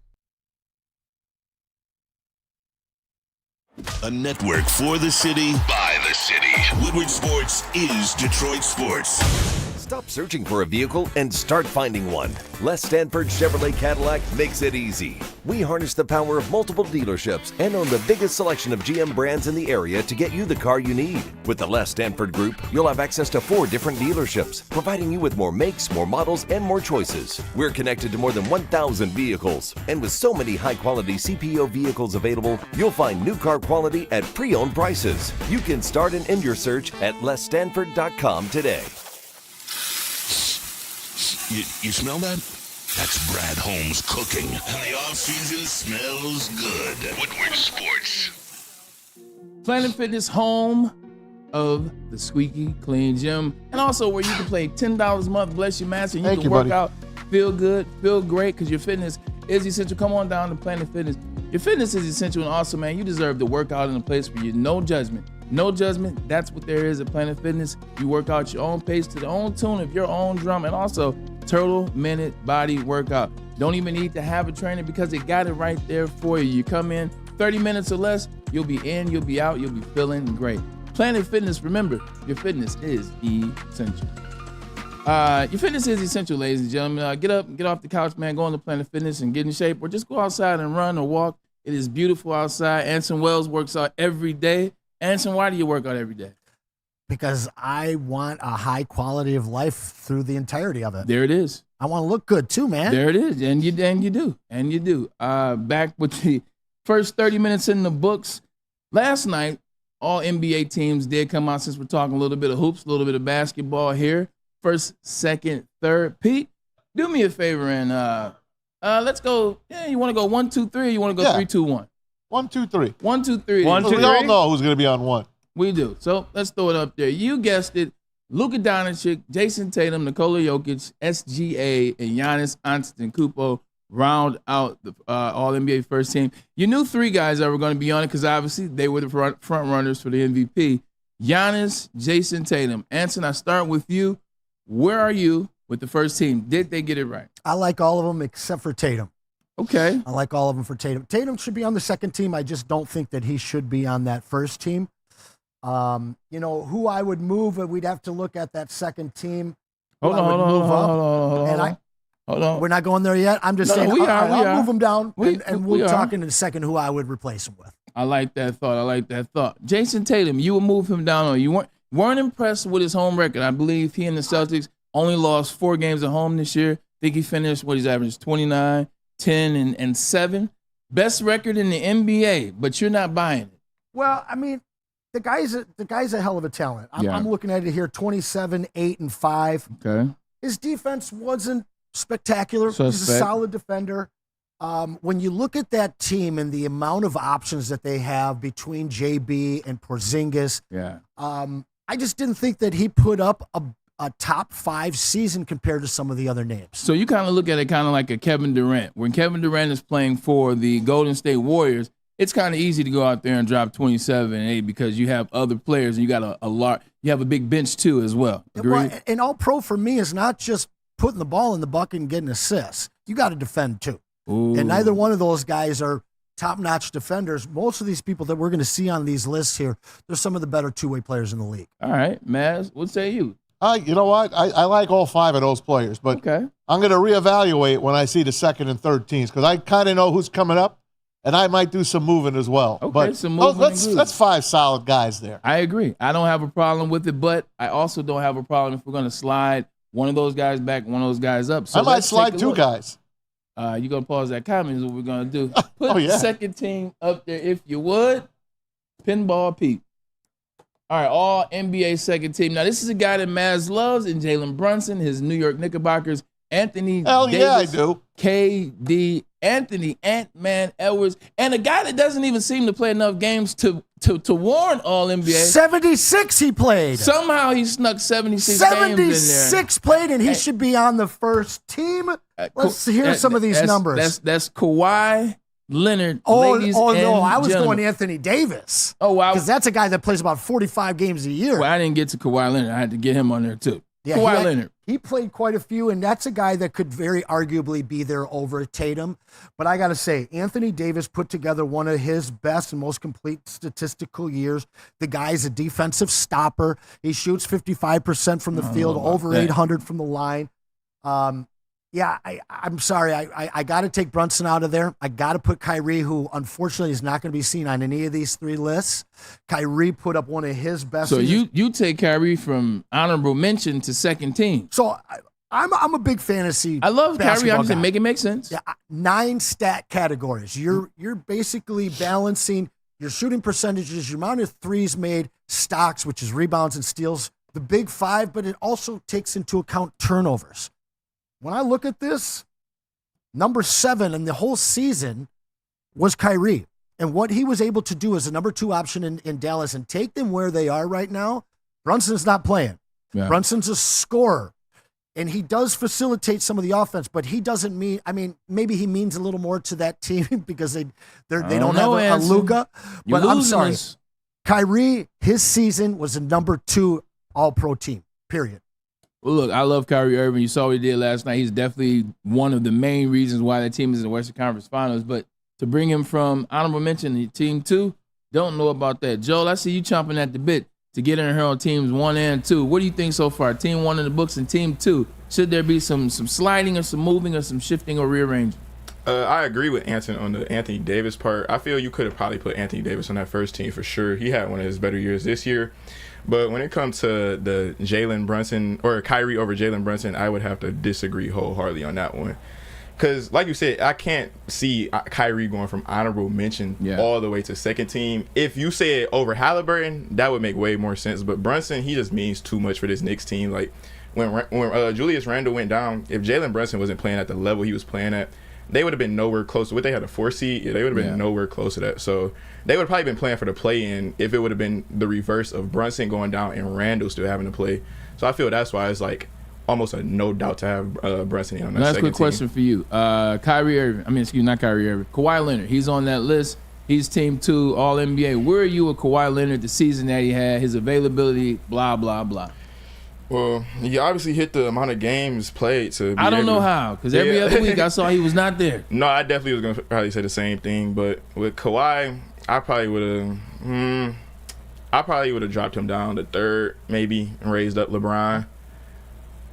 A network for the city, by the city. Woodward Sports is Detroit Sports. Stop searching for a vehicle and start finding one. Les Stanford Chevrolet Cadillac makes it easy. We harness the power of multiple dealerships and own the biggest selection of GM brands in the area to get you the car you need. With the Les Stanford Group, you'll have access to 4 different dealerships, providing you with more makes, more models, and more choices. We're connected to more than 1,000 vehicles. And with so many high-quality CPO vehicles available, you'll find new car quality at pre-owned prices. You can start and end your search at lesstanford.com today. You smell that? That's Brad Holmes cooking. And the off-season smells good. Woodward Sports. Planet Fitness, home of the squeaky clean gym, and also where you can play $10 a month, bless your master, and you can work out, feel good, feel great, because your fitness is essential. Come on down to Planet Fitness. Your fitness is essential, and also, man, you deserve to work out in a place where you no judgment. No judgment, that's what there is at Planet Fitness. You work out your own pace to the own tune of your own drum, and also total minute body workout. Don't even need to have a trainer because they got it right there for you. You come in 30 minutes or less, you'll be in, you'll be out, you'll be feeling great. Planet Fitness, remember, your fitness is essential. Your fitness is essential, ladies and gentlemen. Get up, get off the couch, man. Go on to Planet Fitness and get in shape, or just go outside and run or walk. It is beautiful outside. Anson Wells works out every day. Anson, why do you work out every day? Because I want a high quality of life through the entirety of it. There it is. I want to look good too, man. There it is, and you do. Back with the first 30 minutes in the books. Last night, all NBA teams did come out, since we're talking a little bit of hoops, a little bit of basketball here. First, second, third. Pete, do me a favor and let's go. Yeah, you want to go 1, 2, 3, or you want to go 3, 2, 1? 1, 2, 3. 1, 2, 3. 1, 2, 3. We all know who's going to be on 1. We do. So let's throw it up there. You guessed it. Luka Doncic, Jason Tatum, Nikola Jokic, SGA, and Giannis Antetokounmpo round out the All-NBA first team. You knew 3 guys that were going to be on it because obviously they were the front runners for the MVP. Giannis, Jason Tatum. Anson, I start with you. Where are you with the first team? Did they get it right? I like all of them except for Tatum. Okay. I like all of them for Tatum. Tatum should be on the second team. I just don't think that he should be on that first team. Who I would move, we'd have to look at that second team. Hold on. We're not going there yet. I'm just saying I'll move them down, and we'll talk in a second who I would replace him with. I like that thought. Jason Tatum, you would move him down, or you weren't impressed with his home record. I believe he and the Celtics only lost 4 games at home this year. I think he finished he's averaged 29, 10, and 7. Best record in the NBA, but you're not buying it. Well, I mean, the guy's a hell of a talent. I'm looking at it here, 27, 8, and 5. Okay. His defense wasn't spectacular. He's a solid defender. When you look at that team and the amount of options that they have between JB and Porzingis, I just didn't think that he put up a top 5 season compared to some of the other names. So you kind of look at it kind of like a Kevin Durant. When Kevin Durant is playing for the Golden State Warriors, it's kind of easy to go out there and drop 27 and 8 because you have other players and you got you have a big bench too as well. Well, and all pro for me is not just putting the ball in the bucket and getting assists. You got to defend too. Ooh. And neither one of those guys are top-notch defenders. Most of these people that we're going to see on these lists here, they're some of the better two-way players in the league. All right, Maz, what say you? You know what? I like all 5 of those players, but I'm going to reevaluate when I see the second and third teams because I kind of know who's coming up, and I might do some moving as well. Okay, but some moving. That's 5 solid guys there. I agree. I don't have a problem with it, but I also don't have a problem if we're going to slide one of those guys back, one of those guys up. So I might slide 2 guys. You're going to pause that comment is what we're going to do. Put the second team up there if you would. Pinball Pete. All right, all NBA second team. Now, this is a guy that Maz loves in Jalen Brunson, his New York Knickerbockers, Anthony Davis. Yeah, I do. KD, Anthony Ant-Man Edwards, and a guy that doesn't even seem to play enough games to warrant all NBA. 76 he played. Somehow he snuck 76 games in there. 76 played, and he should be on the first team. Let's hear some of these numbers. That's Kawhi Leonard. No, I was going Anthony Davis. Oh, wow. Because that's a guy that plays about 45 games a year. Well, I didn't get to Kawhi Leonard. I had to get him on there, too. Yeah, Kawhi Leonard. he played quite a few, and that's a guy that could very arguably be there over Tatum. But I got to say, Anthony Davis put together one of his best and most complete statistical years. The guy's a defensive stopper. He shoots 55% from the field, over 800 from the line. Yeah, I'm sorry. I got to take Brunson out of there. I got to put Kyrie, who unfortunately is not going to be seen on any of these three lists. Kyrie put up one of his best. So you take Kyrie from honorable mention to second team. So I'm a big fantasy. I love Kyrie. I'm just saying, make it make sense. Yeah, 9 stat categories. You're basically balancing your shooting percentages, your amount of threes made, stocks, which is rebounds and steals, the big 5, but it also takes into account turnovers. When I look at this, number 7 in the whole season was Kyrie. And what he was able to do as a number 2 option in Dallas and take them where they are right now, Brunson's not playing. Yeah. Brunson's a scorer. And he does facilitate some of the offense, but he doesn't mean, maybe he means a little more to that team because they don't have a Luka. But I'm sorry. Kyrie, his season was a number 2 all-pro team, period. Well, look, I love Kyrie Irving. You saw what he did last night. He's definitely one of the main reasons why that team is in the Western Conference Finals. But to bring him from honorable mention to team 2, don't know about that. Joel, I see you chomping at the bit to get in here on teams 1 and 2. What do you think so far? Team 1 in the books and team 2. Should there be some sliding or some moving or some shifting or rearranging? I agree with Anson on the Anthony Davis part. I feel you could have probably put Anthony Davis on that first team for sure. He had one of his better years this year. But when it comes to the Jalen Brunson or Kyrie over Jalen Brunson, I would have to disagree wholeheartedly on that one. Because, like you said, I can't see Kyrie going from honorable mention all the way to second team. If you say it over Halliburton, that would make way more sense. But Brunson, he just means too much for this Knicks team. Like, when Julius Randle went down, if Jalen Brunson wasn't playing at the level he was playing at, they would have been nowhere close to what they had a 4 seed. Yeah, they would have been nowhere close to that. So they would have probably been playing for the play-in if it would have been the reverse of Brunson going down and Randle still having to play. So I feel that's why it's like almost a no doubt to have Brunson on that Last second quick question for you. Not Kyrie Irving. Kawhi Leonard. He's on that list. He's team 2 All-NBA. Where are you with Kawhi Leonard, the season that he had, his availability, blah, blah, blah? Well, he obviously hit the amount of games played to be I don't know how, because every other week I saw he was not there. No, I definitely was going to probably say the same thing. But with Kawhi, I probably would have dropped him down to 3rd, maybe, and raised up LeBron.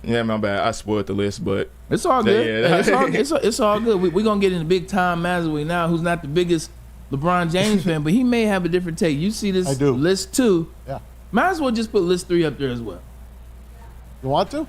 Yeah, my bad. I spoiled the list, but it's all good. It's all good. We're going to get into big time Mazaway now, who's not the biggest LeBron James fan, but he may have a different take. You see this list 2. Yeah. Might as well just put list 3 up there as well. You want to?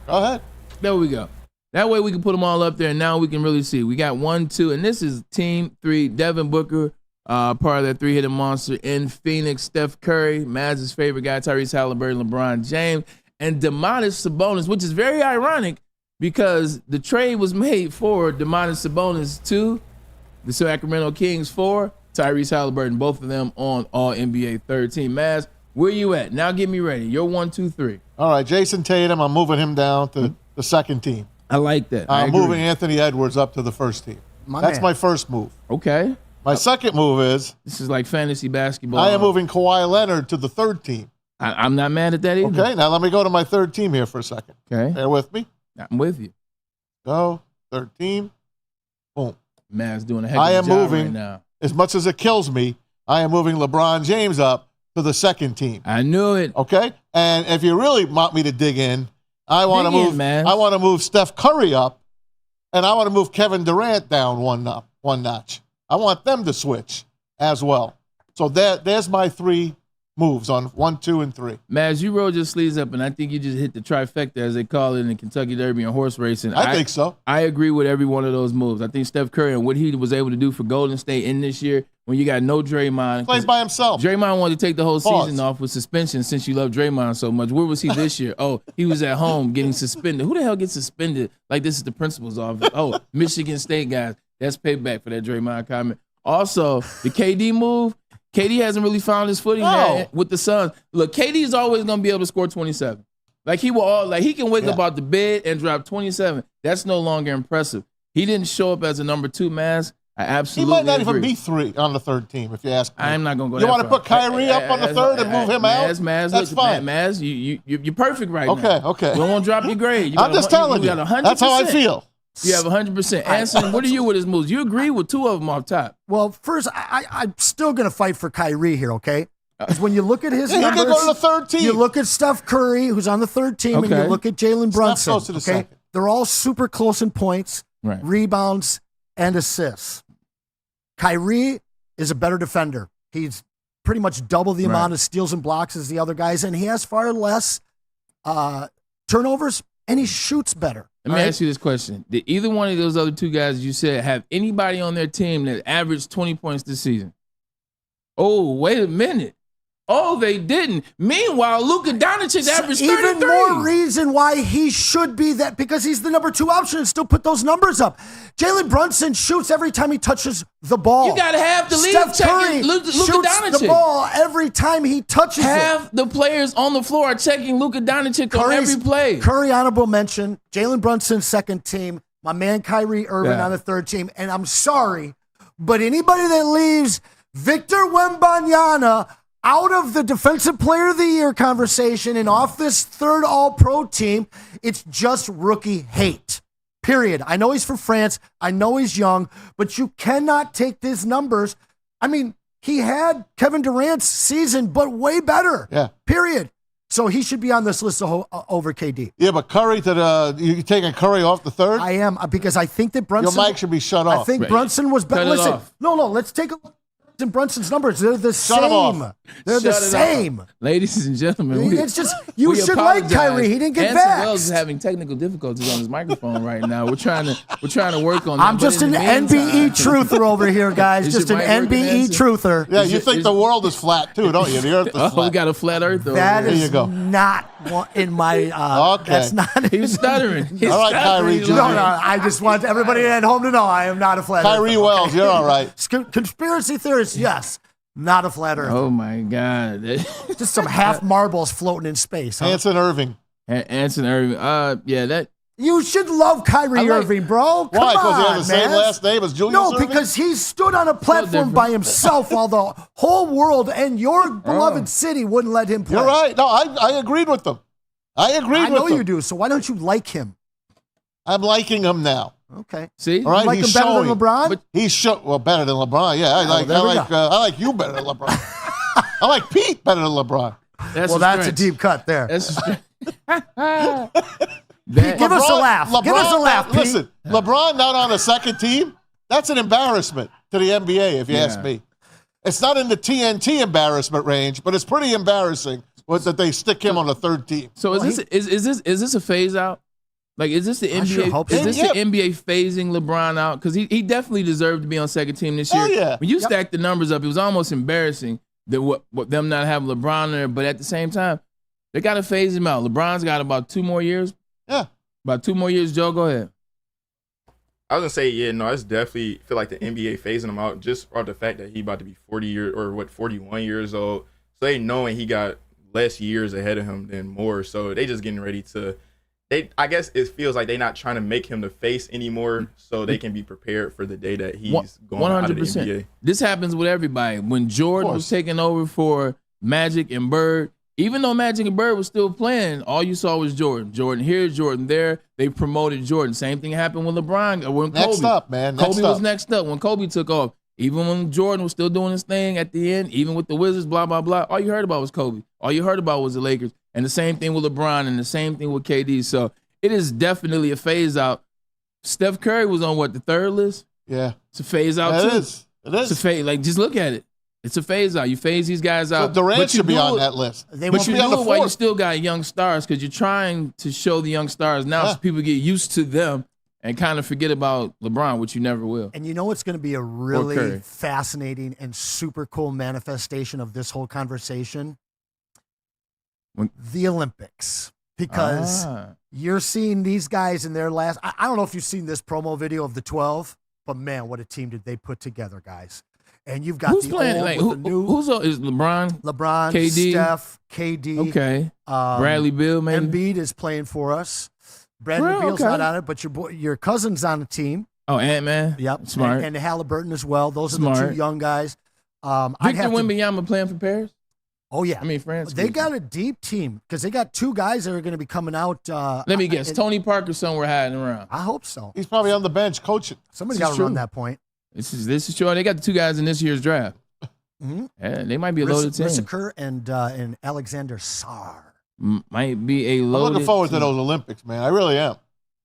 Go ahead. There we go. That way we can put them all up there, and now we can really see. We got 1, 2, and this is team 3. Devin Booker, part of that 3-hitting monster in Phoenix. Steph Curry, Maz's favorite guy, Tyrese Halliburton, LeBron James, and Domantas Sabonis, which is very ironic because the trade was made for Domantas Sabonis to the Sacramento Kings for Tyrese Halliburton, both of them on All-NBA 3rd team. Maz, where you at? Now get me ready. You're 1, 2, 3. All right, Jason Tatum, I'm moving him down to the second team. I like that. I'm moving Anthony Edwards up to the first team. That's my first move. Okay. My second move is... This is like fantasy basketball. I am moving Kawhi Leonard to the 3rd team. I'm not mad at that either. Okay, now let me go to my 3rd team here for a second. Okay. Bear with me. I'm with you. Go, 3rd team. Boom. Man's doing a heck of a job right now. As much as it kills me, I am moving LeBron James up to the 2nd team. I knew it. Okay? And if you really want me to dig in, I want to move Steph Curry up, and I want to move Kevin Durant down one notch. I want them to switch as well. So there's my 3 moves on 1, 2, and 3. Maz, you rolled your sleeves up, and I think you just hit the trifecta, as they call it in the Kentucky Derby and horse racing. I think so. I agree with every one of those moves. I think Steph Curry and what he was able to do for Golden State in this year, when you got no Draymond. Plays by himself. Draymond wanted to take the whole season off with suspension since you love Draymond so much. Where was he this year? Oh, he was at home getting suspended. Who the hell gets suspended? Like, this is the principal's office. Oh, Michigan State guys. That's payback for that Draymond comment. Also, the KD move, KD hasn't really found his footing with the Suns. Look, KD is always going to be able to score 27. Like, he can wake up out the bed and drop 27. That's no longer impressive. He didn't show up as a number 2, Maz. I absolutely He might not agree. even be 3 on the third team, if you ask me. I'm not going to go You that want to far. put Kyrie up on the third and move him out? Maz, That's look, fine. Maz, you're perfect right now. Okay. We don't want to drop your grade. I'm just telling you. got 100%. That's how I feel. You have 100%. Anson, what are you with his moves? You agree with 2 of them off top. Well, first, I'm still going to fight for Kyrie here, okay? Because when you look at his He numbers, can go to the third team. you look at Steph Curry, who's on the third team, and you look at Jalen Brunson. goes to the second. They're all super close in points, rebounds, and assists. Kyrie is a better defender. He's pretty much double the amount of steals and blocks as the other guys, and he has far less turnovers, and he shoots better. Let me ask you this question. Did either one of those other 2 guys you said have anybody on their team that averaged 20 points this season? Oh, wait a minute. Oh, they didn't. Meanwhile, Luka Doncic averaged 33. Even more reason why he should be that, because he's the number 2 option and still put those numbers up. Jalen Brunson shoots every time he touches the ball. You got to have the lead Steph Curry checking Luka shoots Doncic. the ball every time he touches Half the players on the floor are checking Luka Doncic on every play. Curry, honorable mention. Jalen Brunson, second team. My man Kyrie Irving on the third team. And I'm sorry, but anybody that leaves Victor Wembanyama out of the Defensive Player of the Year conversation and off this third All-Pro team, it's just rookie hate. Period. I know he's from France. I know he's young, but you cannot take these numbers. I mean, he had Kevin Durant's season, but way better. Yeah. Period. So he should be on this list over KD. Yeah, but Curry, you taking Curry off the third? I am, because I think that Brunson. Your mic should be shut off. I think Brunson was better. Listen, no, let's take a look at Brunson's numbers. They're the same. They're the same. Ladies and gentlemen, it's just, you should like Kyrie. He didn't get Anson back. Wells is having technical difficulties on his microphone right now. We're trying to work on that. I'm just an NBA truther over here, guys. Just an NBA truther. Yeah, you think the world is flat too, don't you? The earth is flat. We got a flat earth over That there. is not in my. Okay. That's not. He was stuttering. All right, Kyrie. No, I just want everybody at home to know I am not a flat Kyrie earther. Wells, you're all right. Conspiracy theorists, yes. Not a flat earther. Oh my God! Just some half marbles floating in space. Huh? Anson Irving. Anson Irving. That. You should love Kyrie Irving, bro. Come Why? Because he on, has the same man. last name as Julius No, Irving? because he stood on a platform by himself while the whole world and your beloved city wouldn't let him play. You're right. No, I agreed with them. I know you do. So why don't you like him? I'm liking him now. Okay. See, all right, you like him better than LeBron? But he's better than LeBron. Yeah, I like you better than LeBron. I like Pete better than LeBron. That's a deep cut there. That's Give us a laugh. Give us a laugh, Pete. Listen, LeBron not on the second team, that's an embarrassment to the NBA, if you ask me. It's not in the TNT embarrassment range, but it's pretty embarrassing that they stick him on the third team. So is this a phase out? Like, is this the NBA? Sure hope so. Is this the NBA phasing LeBron out? Because he definitely deserved to be on second team this year. Oh, yeah. When you stack the numbers up, it was almost embarrassing that what them not having LeBron there. But at the same time, they got to phase him out. LeBron's got about 2 more years. Yeah, about 2 more years. Joe, go ahead. I was gonna say, I just definitely feel like the NBA phasing him out just off the fact that he about to be 41 years old. So they knowing he got less years ahead of him than more. So they just getting ready to. I guess it feels like they're not trying to make him the face anymore, so they can be prepared for the day that he's going out of the NBA. This happens with everybody. When Jordan was taking over for Magic and Bird, even though Magic and Bird was still playing, all you saw was Jordan. Jordan here, Jordan there. They promoted Jordan. Same thing happened with LeBron. When Kobe. Next up, man. Kobe was next up when Kobe took off. Even when Jordan was still doing his thing at the end, even with the Wizards, blah, blah, blah, all you heard about was Kobe. All you heard about was the Lakers. And the same thing with LeBron and the same thing with KD. So it is definitely a phase out. Steph Curry was on the third list? Yeah. It's a phase out too. It is. It's a phase. Like, just look at it. It's a phase out. You phase these guys out. So Durant should be on that list. But you do it while you still got young stars, because you're trying to show the young stars now so people get used to them and kind of forget about LeBron, which you never will. And you know what's going to be a really fascinating and super cool manifestation of this whole conversation? The Olympics. Because you're seeing these guys in their last... I don't know if you've seen this promo video of the 12, but man, what a team did they put together, guys. And you've got who's playing? Like, who's is LeBron? LeBron, KD, Steph, KD. Okay. Bradley Beal, maybe. Embiid is playing for us. Bradley Beal's not on it, but your cousin's on the team. Oh, Ant-Man? Yep. Smart. And Halliburton as well. Those Smart. are the two young guys. Victor Wembanyama playing for Paris? Oh, yeah. I mean, France. They got a deep team because they got two guys that are going to be coming out. Let me guess. Tony Parker somewhere hiding around. I hope so. He's probably on the bench coaching. Somebody got to run that point. This is true. They got the two guys in this year's draft. Mm-hmm. Yeah, they might be a loaded team. Rissaker and Alexander Sarr. Might be a loaded I'm looking forward team. to those Olympics, man. I really am.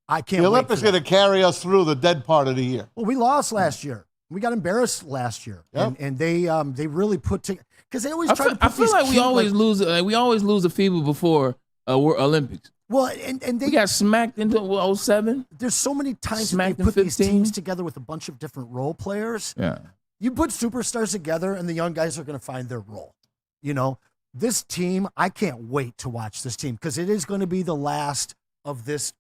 I can't The wait Olympics going to carry us through the dead part of the year. Well, we lost last year. We got embarrassed last year. Yep. And they really put together. Because they always try to put I feel like we always lose. We always lose a FIBA before Olympics. Well, and they we got smacked into 07. There's so many times that Smacked they in put these 15. teams together with a bunch of different role players. Yeah. You put superstars together, and the young guys are going to find their role. You know, this team, I can't wait to watch this team because it is going to be the last of this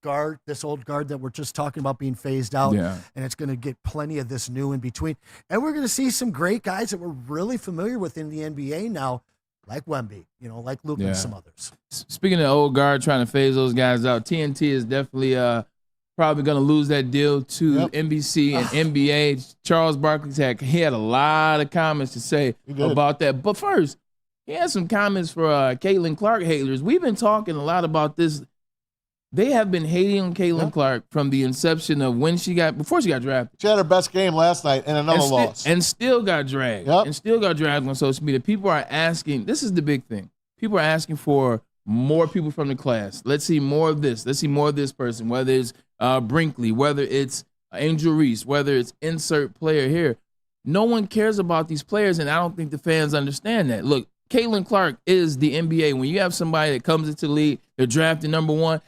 old guard that we're just talking about being phased out. Yeah. And it's going to get plenty of this new in between. And we're going to see some great guys that we're really familiar with in the NBA now, like Wemby, like Luka and some others. Speaking of old guard trying to phase those guys out, TNT is definitely probably going to lose that deal to NBC and NBA. Charles Barkley had a lot of comments to say about that. But first, he had some comments for Caitlin Clark haters. We've been talking a lot about this. They have been hating on Caitlin Clark from the inception of before she got drafted. She had her best game last night and another loss. And still got dragged. Yep. And still got dragged on social media. People are asking, this is the big thing. People are asking for more people from the class. Let's see more of this. Let's see more of this person, whether it's Brinkley, whether it's Angel Reese, whether it's insert player here. No one cares about these players, and I don't think the fans understand that. Look, Caitlin Clark is the NBA. When you have somebody that comes into the league, they're drafted number one,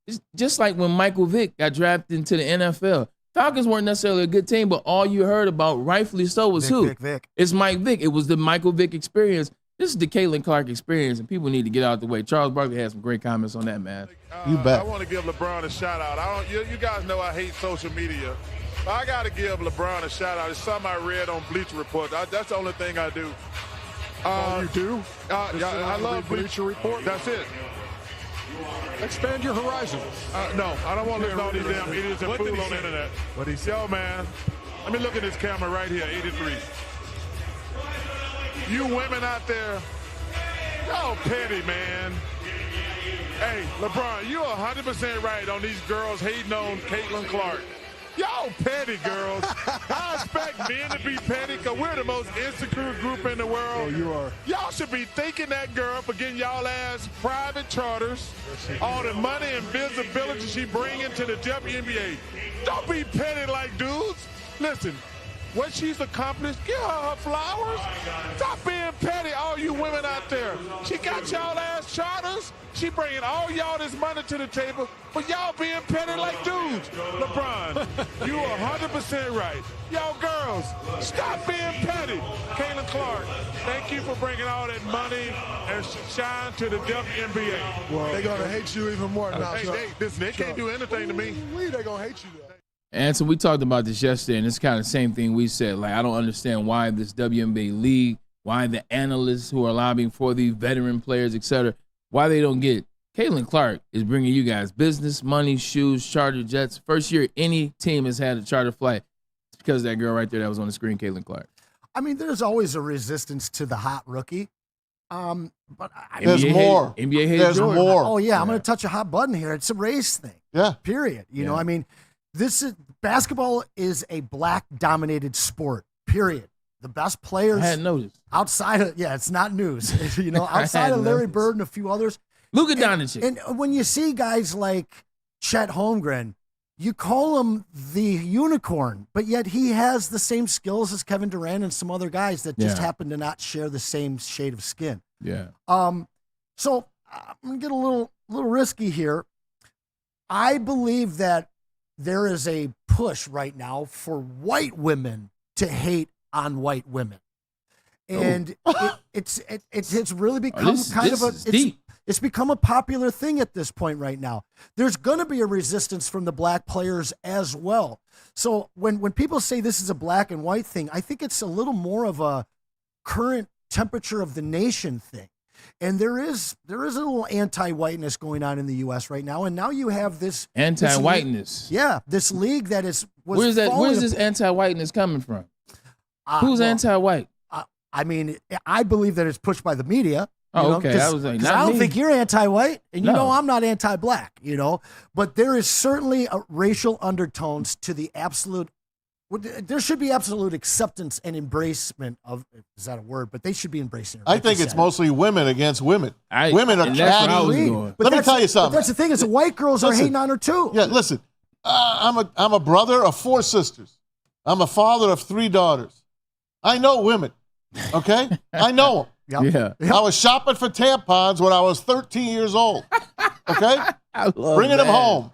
it's just like when Michael Vick got drafted into the NFL. Falcons weren't necessarily a good team, but all you heard about, rightfully so, was Vic. It's Mike Vick. It was the Michael Vick experience. This is the Caitlin Clark experience, and people need to get out the way. Charles Barkley had some great comments on that, man. You bet. I want to give LeBron a shout-out. You guys know I hate social media. But I got to give LeBron a shout-out. It's something I read on Bleacher Report. That's the only thing I do. You do? I love Bleacher Report. That's it. Expand your horizons. No, I don't want to listen to all these damn idiots and fools on the internet. What he said? Yo, man, let me look at this camera right here, 83. You women out there, y'all petty, man. Hey, LeBron, you're 100% right on these girls hating on Caitlin Clark. Y'all petty, girls. I expect men to be petty because we're the most insecure group in the world. Oh, you are. Y'all should be thanking that girl for getting y'all ass private charters, all the money and visibility she bringing to the WNBA. Don't be petty like dudes. Listen, what she's accomplished, give her flowers. Stop being petty, all you women out there. She got y'all ass charters. She bringing all y'all this money to the table, but y'all being petty like dudes. LeBron, you are 100% right. Y'all girls, stop being petty. Caitlin Clark, thank you for bringing all that money and shine to the WNBA. Well, they're going to hate you even more now. Hey, they can't do anything to me. They're going to hate you. And so we talked about this yesterday, and it's kind of the same thing we said. Like, I don't understand why this WNBA league, why the analysts who are lobbying for the veteran players, et cetera, why they don't get it. Caitlin Clark is bringing you guys business, money, shoes, charter jets. First year any team has had a charter flight. It's because of that girl right there that was on the screen, Caitlin Clark. I mean, there's always a resistance to the hot rookie. But there's more. NBA hates There's Jordan. more. Oh, yeah, I'm going to touch a hot button here. It's a race thing. Yeah. Period. You know, I mean, basketball is a black-dominated sport, period. The best players. I hadn't noticed. Outside of, it's not news. Outside of Larry Bird and a few others. Luka Doncic. And when you see guys like Chet Holmgren, you call him the unicorn, but yet he has the same skills as Kevin Durant and some other guys that just happen to not share the same shade of skin. Yeah. So I'm gonna get a little risky here. I believe that there is a push right now for white women to hate on white women, and it's really become it's become a popular thing at this point right now. There's going to be a resistance from the black players as well. So when people say this is a black and white thing, I think it's a little more of a current temperature of the nation thing. And there is a little anti-whiteness going on in the U.S. right now. And now you have this anti-whiteness. This league that is. Where's this anti-whiteness coming from? Who's anti-white? I mean, I believe that it's pushed by the media. Okay. I was like, I don't think you're anti-white, and you know I'm not anti-black. But there is certainly racial undertones to the absolute. There should be absolute acceptance and embracement of. Is that a word? But they should be embracing it. I think it's mostly women against women. Women are catty. Let me tell you something. But that's the thing is, the white girls are hating on her too. Yeah, listen. I'm a brother of 4 sisters. I'm a father of 3 daughters. I know women. Okay, I know them. Yep. Yeah. I was shopping for tampons when I was 13 years old. Okay? Bringing them home.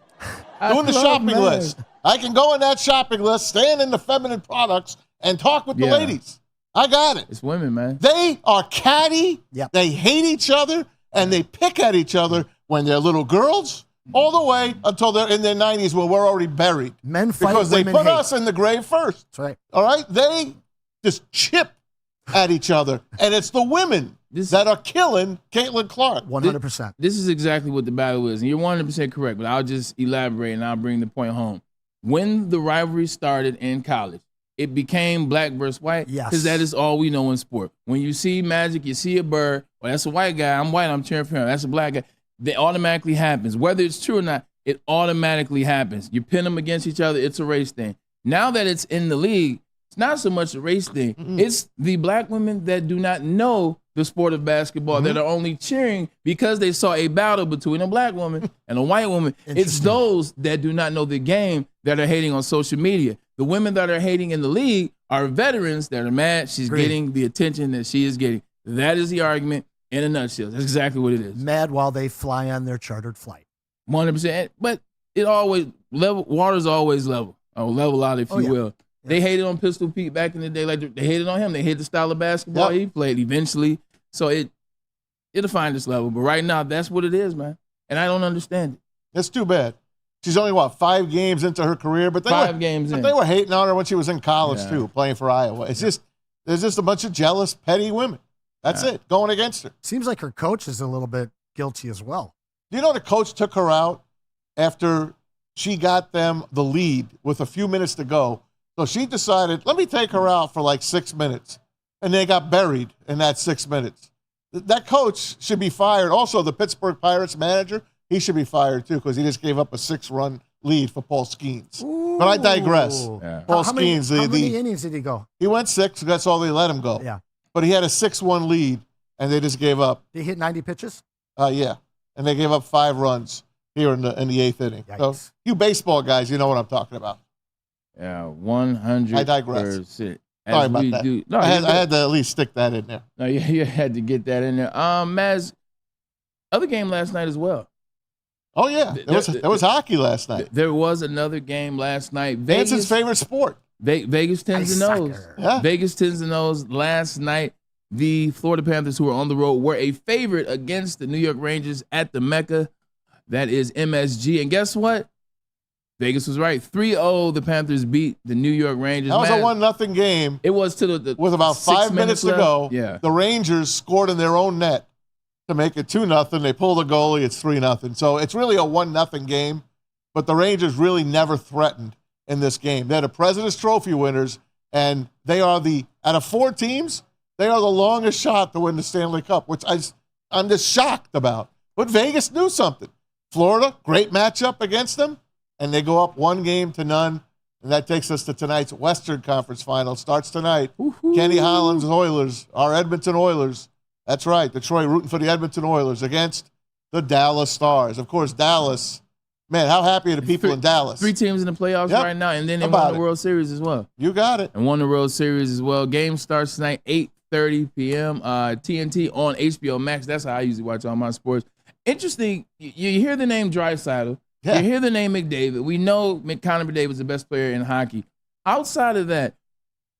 Doing the shopping list. I can go in that shopping list, stand in the feminine products, and talk with the ladies. I got it. It's women, man. They are catty. Yep. They hate each other, and they pick at each other when they're little girls all the way until they're in their 90s when we're already buried. Men fight, because they women put hate. us in the grave first. That's right. All right? They just chip at each other, and it's the women that are killing Caitlin Clark. 100%. This is exactly what the battle is, and you're 100% correct, but I'll just elaborate and I'll bring the point home. When the rivalry started in college, it became black versus white because that is all we know in sport. When you see Magic, you see a Bird, well, that's a white guy, I'm white, I'm cheering for him, that's a black guy. It automatically happens. Whether it's true or not, it automatically happens. You pin them against each other, it's a race thing. Now that it's in the league, it's not so much a race thing. It's the black women that do not know the sport of basketball that are only cheering because they saw a battle between a black woman and a white woman. It's those that do not know the game that are hating on social media. The women that are hating in the league are veterans that are mad she's getting the attention that she is getting. That is the argument in a nutshell. That's exactly what it is. Mad while they fly on their chartered flight. 100%. But it always water's always level. Or level out, if you will. They hated on Pistol Pete back in the day. Like they hated on him. They hated the style of basketball he played eventually. So it'll find this level. But right now, that's what it is, man. And I don't understand it. That's too bad. She's only, 5 games into her career? But they were hating on her when she was in college, too, playing for Iowa. It's just, there's just a bunch of jealous, petty women. That's it, going against her. Seems like her coach is a little bit guilty as well. Do you know the coach took her out after she got them the lead with a few minutes to go? So she decided, let me take her out for like 6 minutes. And they got buried in that 6 minutes. That coach should be fired. Also, the Pittsburgh Pirates manager, he should be fired too because he just gave up a 6-run lead for Paul Skeens. Ooh. But I digress. Yeah. Paul Skeens. How many innings did he go? He went 6. That's all they let him go. Yeah. But he had a 6-1 lead, and they just gave up. Did he hit 90 pitches? Yeah. And they gave up 5 runs here in the 8th inning. Yikes. So you baseball guys, you know what I'm talking about. Yeah, 100%. I digress. Sorry about that. No, I had to at least stick that in there. No, you had to get that in there. Maz, other game last night as well. Oh, yeah. There was hockey last night. There was another game last night. Anson's favorite sport. Vegas tends to know. Yeah. Vegas tends to know. Last night, the Florida Panthers, who were on the road, were a favorite against the New York Rangers at the Mecca. That is MSG. And guess what? Vegas was right. 3-0, the Panthers beat the New York Rangers. That was a 1-0 game. It was to the with about 5 minutes to go. Yeah. The Rangers scored in their own net to make it 2-0. They pull the goalie. It's 3-0. So it's really a 1-0 game. But the Rangers really never threatened in this game. They're the President's Trophy winners, and they are out of 4 teams, they are the longest shot to win the Stanley Cup, which I'm just shocked about. But Vegas knew something. Florida, great matchup against them, and they go up 1-0, and that takes us to tonight's Western Conference Final. Starts tonight. Woo-hoo. Kenny Holland's Oilers, our Edmonton Oilers. That's right, Detroit rooting for the Edmonton Oilers against the Dallas Stars. Of course, Dallas. Man, how happy are the people in Dallas? 3 teams in the playoffs right now, and then they won the World Series as well. You got it. And won the World Series as well. Game starts tonight, 8:30 p.m. TNT on HBO Max. That's how I usually watch all my sports. Interesting, you hear the name Draisaitl. You hear the name McDavid. We know Connor McDavid is the best player in hockey. Outside of that,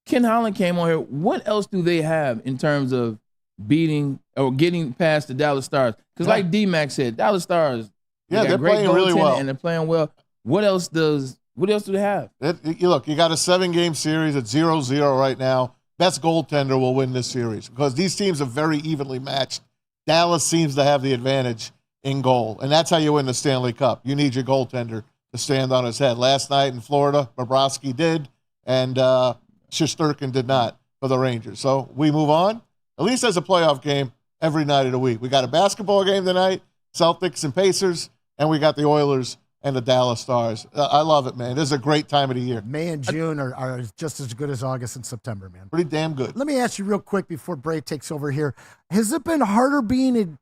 Ken Holland came on here. What else do they have in terms of beating or getting past the Dallas Stars? Because like D-Mac said, Dallas Stars, they're playing really well. And they're playing well. What else do they have? Look, you got a 7-game series at 0-0 right now. Best goaltender will win this series because these teams are very evenly matched. Dallas seems to have the advantage in goal, and that's how you win the Stanley Cup. You need your goaltender to stand on his head. Last night in Florida, Bobrovsky did, and Shesterkin did not for the Rangers. So we move on. At least there's a playoff game every night of the week. We got a basketball game tonight, Celtics and Pacers, and we got the Oilers and the Dallas Stars. I love it, man. This is a great time of the year. May and June are just as good as August and September, man. Pretty damn good. Let me ask you real quick before Bray takes over here. Has it been harder being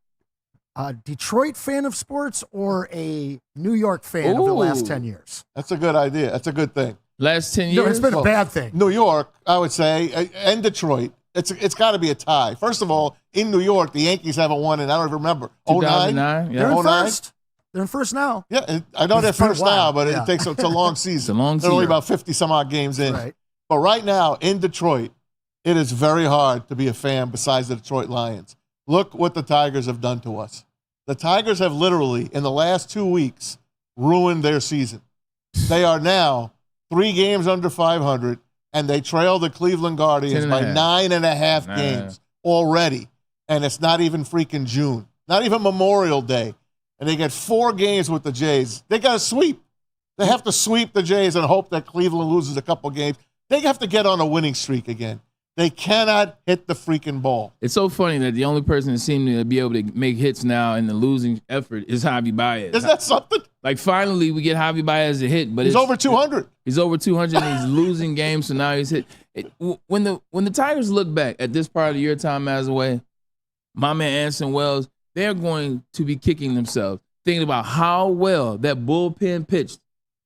a Detroit fan of sports or a New York fan over the last 10 years? That's a good idea. That's a good thing. Last 10 years? No, it's been a bad thing. New York, I would say, and Detroit. It's got to be a tie. First of all, in New York, the Yankees haven't won in, I don't even remember, 2009? They're in 09? first. They're in first now. Yeah, I know they're first now, but it's a long season. It's a long season. They're only about 50-some-odd games in. Right. But right now, in Detroit, it is very hard to be a fan besides the Detroit Lions. Look what the Tigers have done to us. The Tigers have literally, in the last 2 weeks, ruined their season. They are now 3 games under 500, and they trail the Cleveland Guardians by 9.5 games already. And it's not even freaking June, not even Memorial Day. And they get 4 games with the Jays. They got to sweep. They have to sweep the Jays and hope that Cleveland loses a couple games. They have to get on a winning streak again. They cannot hit the freaking ball. It's so funny that the only person that seemed to be able to make hits now in the losing effort is Javi Baez. Isn't that something? Like, finally, we get Javi Baez a hit, but he's over 200. He's over 200, and he's losing games, so now he's hit. When the Tigers look back at this part of the year, Tom Mazaway, my man Anson Wells, they're going to be kicking themselves, thinking about how well that bullpen pitched,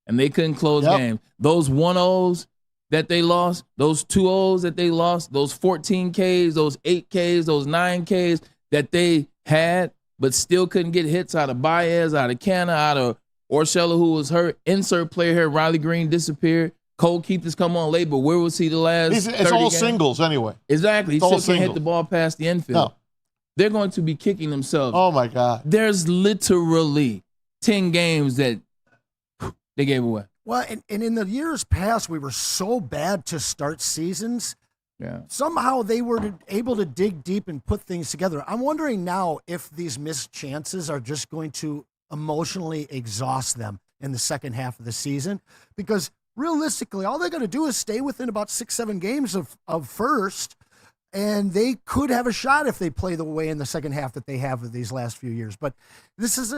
and they couldn't close games. Those 1-0s that they lost, those 2-0s that they lost, those 14 Ks, those 8 Ks, those 9 Ks that they had, but still couldn't get hits out of Baez, out of Canna, out of Urshela, who was hurt. Insert player here, Riley Green disappeared. Cole Keith has come on late, but where was he the last 30 It's all games? Singles anyway. Exactly. He It's still can't hit the ball past the infield. No. They're going to be kicking themselves. Oh, my God. There's literally 10 games that they gave away. Well, and in the years past, we were so bad to start seasons. Yeah. Somehow they were able to dig deep and put things together. I'm wondering now if these missed chances are just going to emotionally exhaust them in the second half of the season. Because realistically, all they're going to do is stay within about 6-7 games of first, and they could have a shot if they play the way in the second half that they have of these last few years. But this is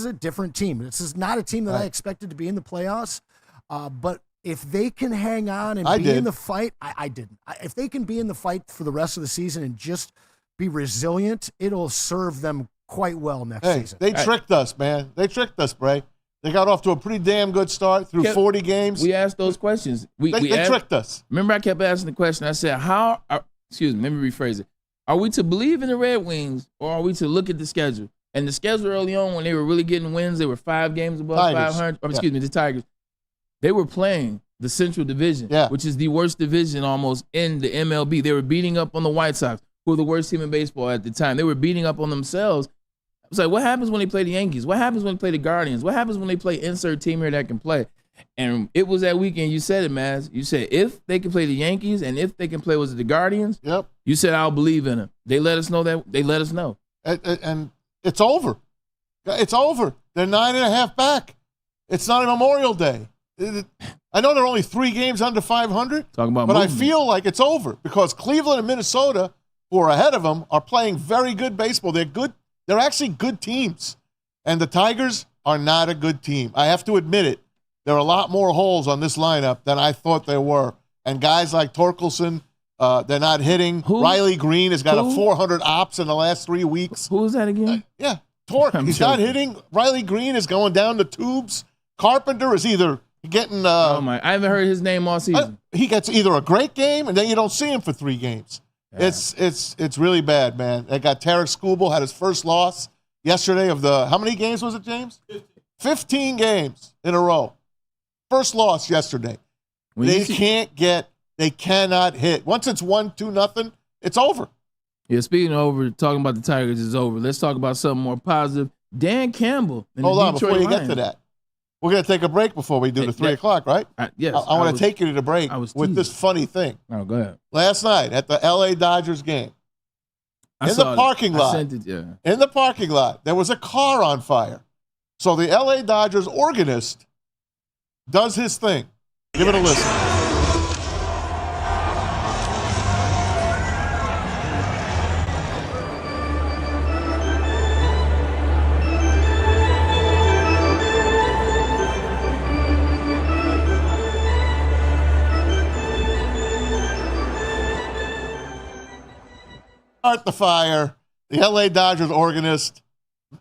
a different team. This is not a team that I expected to be in the playoffs. But if they can hang on and be in the fight, I didn't. If they can be in the fight for the rest of the season and just be resilient, it'll serve them quite well next season. They tricked us, man. They tricked us, Bray. They got off to a pretty damn good start through 40 games. We asked those questions. They tricked us. Remember, I kept asking the question. I said, excuse me, let me rephrase it. Are we to believe in the Red Wings, or are we to look at the schedule? And the schedule early on, when they were really getting wins, they were 5 games above 500. Excuse me, the Tigers. They were playing the Central Division, which is the worst division almost in the MLB. They were beating up on the White Sox, who were the worst team in baseball at the time. They were beating up on themselves. I was like, what happens when they play the Yankees? What happens when they play the Guardians? What happens when they play insert team here that can play? And it was that weekend. You said it, Maz. You said if they can play the Yankees and if they can play, was it the Guardians? Yep. You said, I'll believe in them. They let us know that. They let us know. And it's over. It's over. They're 9.5 back. It's not a Memorial Day. I know they're only 3 games under 500, but I feel like it's over because Cleveland and Minnesota, who are ahead of them, are playing very good baseball. They're good. They're actually good teams. And the Tigers are not a good team. I have to admit it. There are a lot more holes on this lineup than I thought there were. And guys like Torkelson, they're not hitting. Who? Riley Green has got a 400 ops in the last 3 weeks. Who is that again? Torque. He's not hitting. Riley Green is going down the tubes. Carpenter is either getting I haven't heard his name all season. He gets either a great game and then you don't see him for 3 games. Yeah. It's really bad, man. They got Tarek Skubal had his first loss yesterday of the how many games was it, James? 15 games in a row. First loss yesterday. They cannot hit. Once it's 1-2-0, it's over. Yeah, speaking of over, talking about the Tigers is over. Let's talk about something more positive. Dan Campbell. Hold on, before you get to that. We're going to take a break before we do the 3 o'clock, right? Yes. I want to take you to the break with this funny thing. Oh, go ahead. Last night at the L.A. Dodgers game, In the parking lot. In the parking lot, there was a car on fire. So the LA Dodgers organist does his thing. Give it a listen. Start the fire. The LA Dodgers organist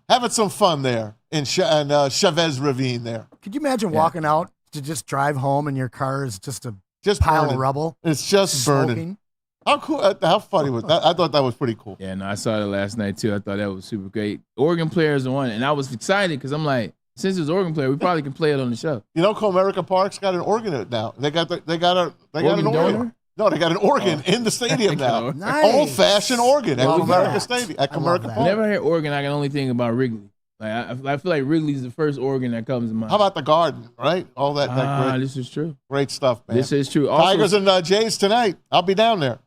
having some fun there in Chavez Ravine there. Could you imagine walking out to just drive home and your car is just a pile burning. Of rubble? It's just burning. How cool! How funny was that? I thought that was pretty cool. Yeah, no, I saw it last night too. I thought that was super great. Oregon players won, and I was excited because I'm like, since it's Oregon player, we probably can play it on the show. You know, Comerica Park's got an organ now. They got an organ. No, they got an organ in the stadium now. Nice. Old-fashioned organ at Comerica Stadium. At Comerica Park. Whenever I hear organ, I can only think about Wrigley. Like I feel like Wrigley's the first organ that comes to mind. How about the Garden, right? All that great. This is true. Great stuff, man. This is true. Also, Tigers and Jays tonight. I'll be down there.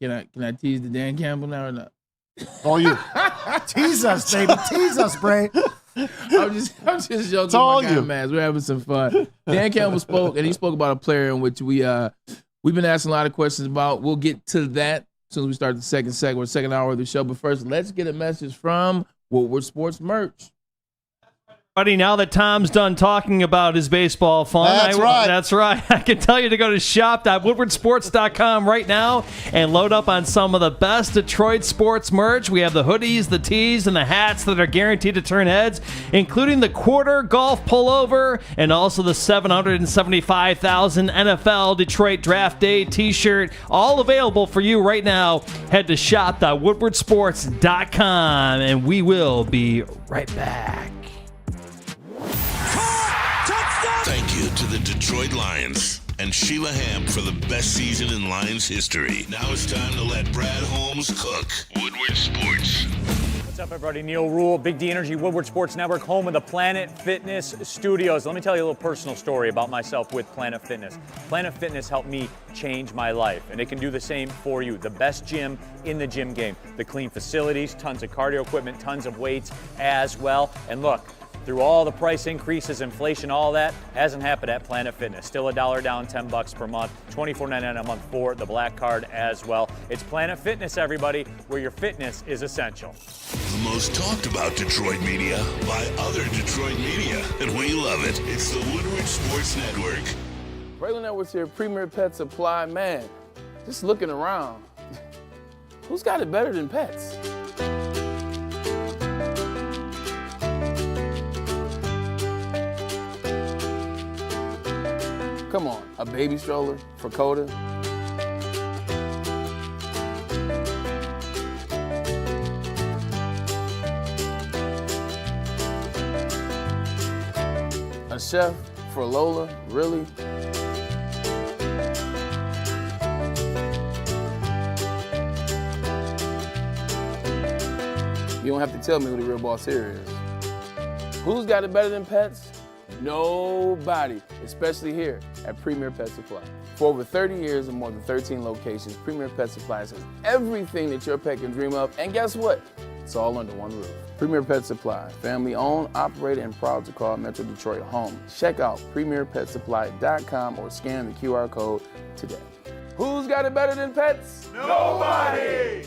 Can I tease the Dan Campbell now or not? All you. Tease us, baby. Tease us, Bray. I'm just joking. It's all you. Maz. We're having some fun. Dan Campbell spoke, and he spoke about a player in which we've been asking a lot of questions about. We'll get to that as soon as we start the second hour of the show. But first, let's get a message from Woodward Sports Merch. Buddy, now that Tom's done talking about his baseball fun, that's right. I can tell you to go to shop.woodwardsports.com right now and load up on some of the best Detroit sports merch. We have the hoodies, the tees, and the hats that are guaranteed to turn heads, including the quarter golf pullover and also the 775,000 NFL Detroit Draft Day t-shirt. All available for you right now. Head to shop.woodwardsports.com and we will be right back. Thank you to the Detroit Lions and Sheila Ham for the best season in Lions history. Now it's time to let Brad Holmes cook. Woodward Sports. What's up, everybody? Neil Rule, Big D Energy, Woodward Sports Network, home of the Planet Fitness Studios. Let me tell you a little personal story about myself with Planet Fitness. Planet Fitness helped me change my life, and it can do the same for you. The best gym in the gym game. The clean facilities, tons of cardio equipment, tons of weights as well. And look, through all the price increases, inflation, all that hasn't happened at Planet Fitness. Still $1 down, $10 per month, $24.99 a month for the Black Card as well. It's Planet Fitness, everybody, where your fitness is essential. The most talked about Detroit media by other Detroit media, and we love it. It's the Woodward Sports Network. Braylon Edwards here, Premier Pet Supply. Man, just looking around, who's got it better than pets? Come on, a baby stroller for Coda. A chef for Lola, really? You don't have to tell me who the real boss here is. Who's got it better than pets? Nobody, especially here at Premier Pet Supply. For over 30 years and more than 13 locations, Premier Pet Supply has everything that your pet can dream of, and guess what? It's all under one roof. Premier Pet Supply, family owned, operated, and proud to call Metro Detroit home. Check out premierpetsupply.com or scan the QR code today. Who's got it better than pets? Nobody!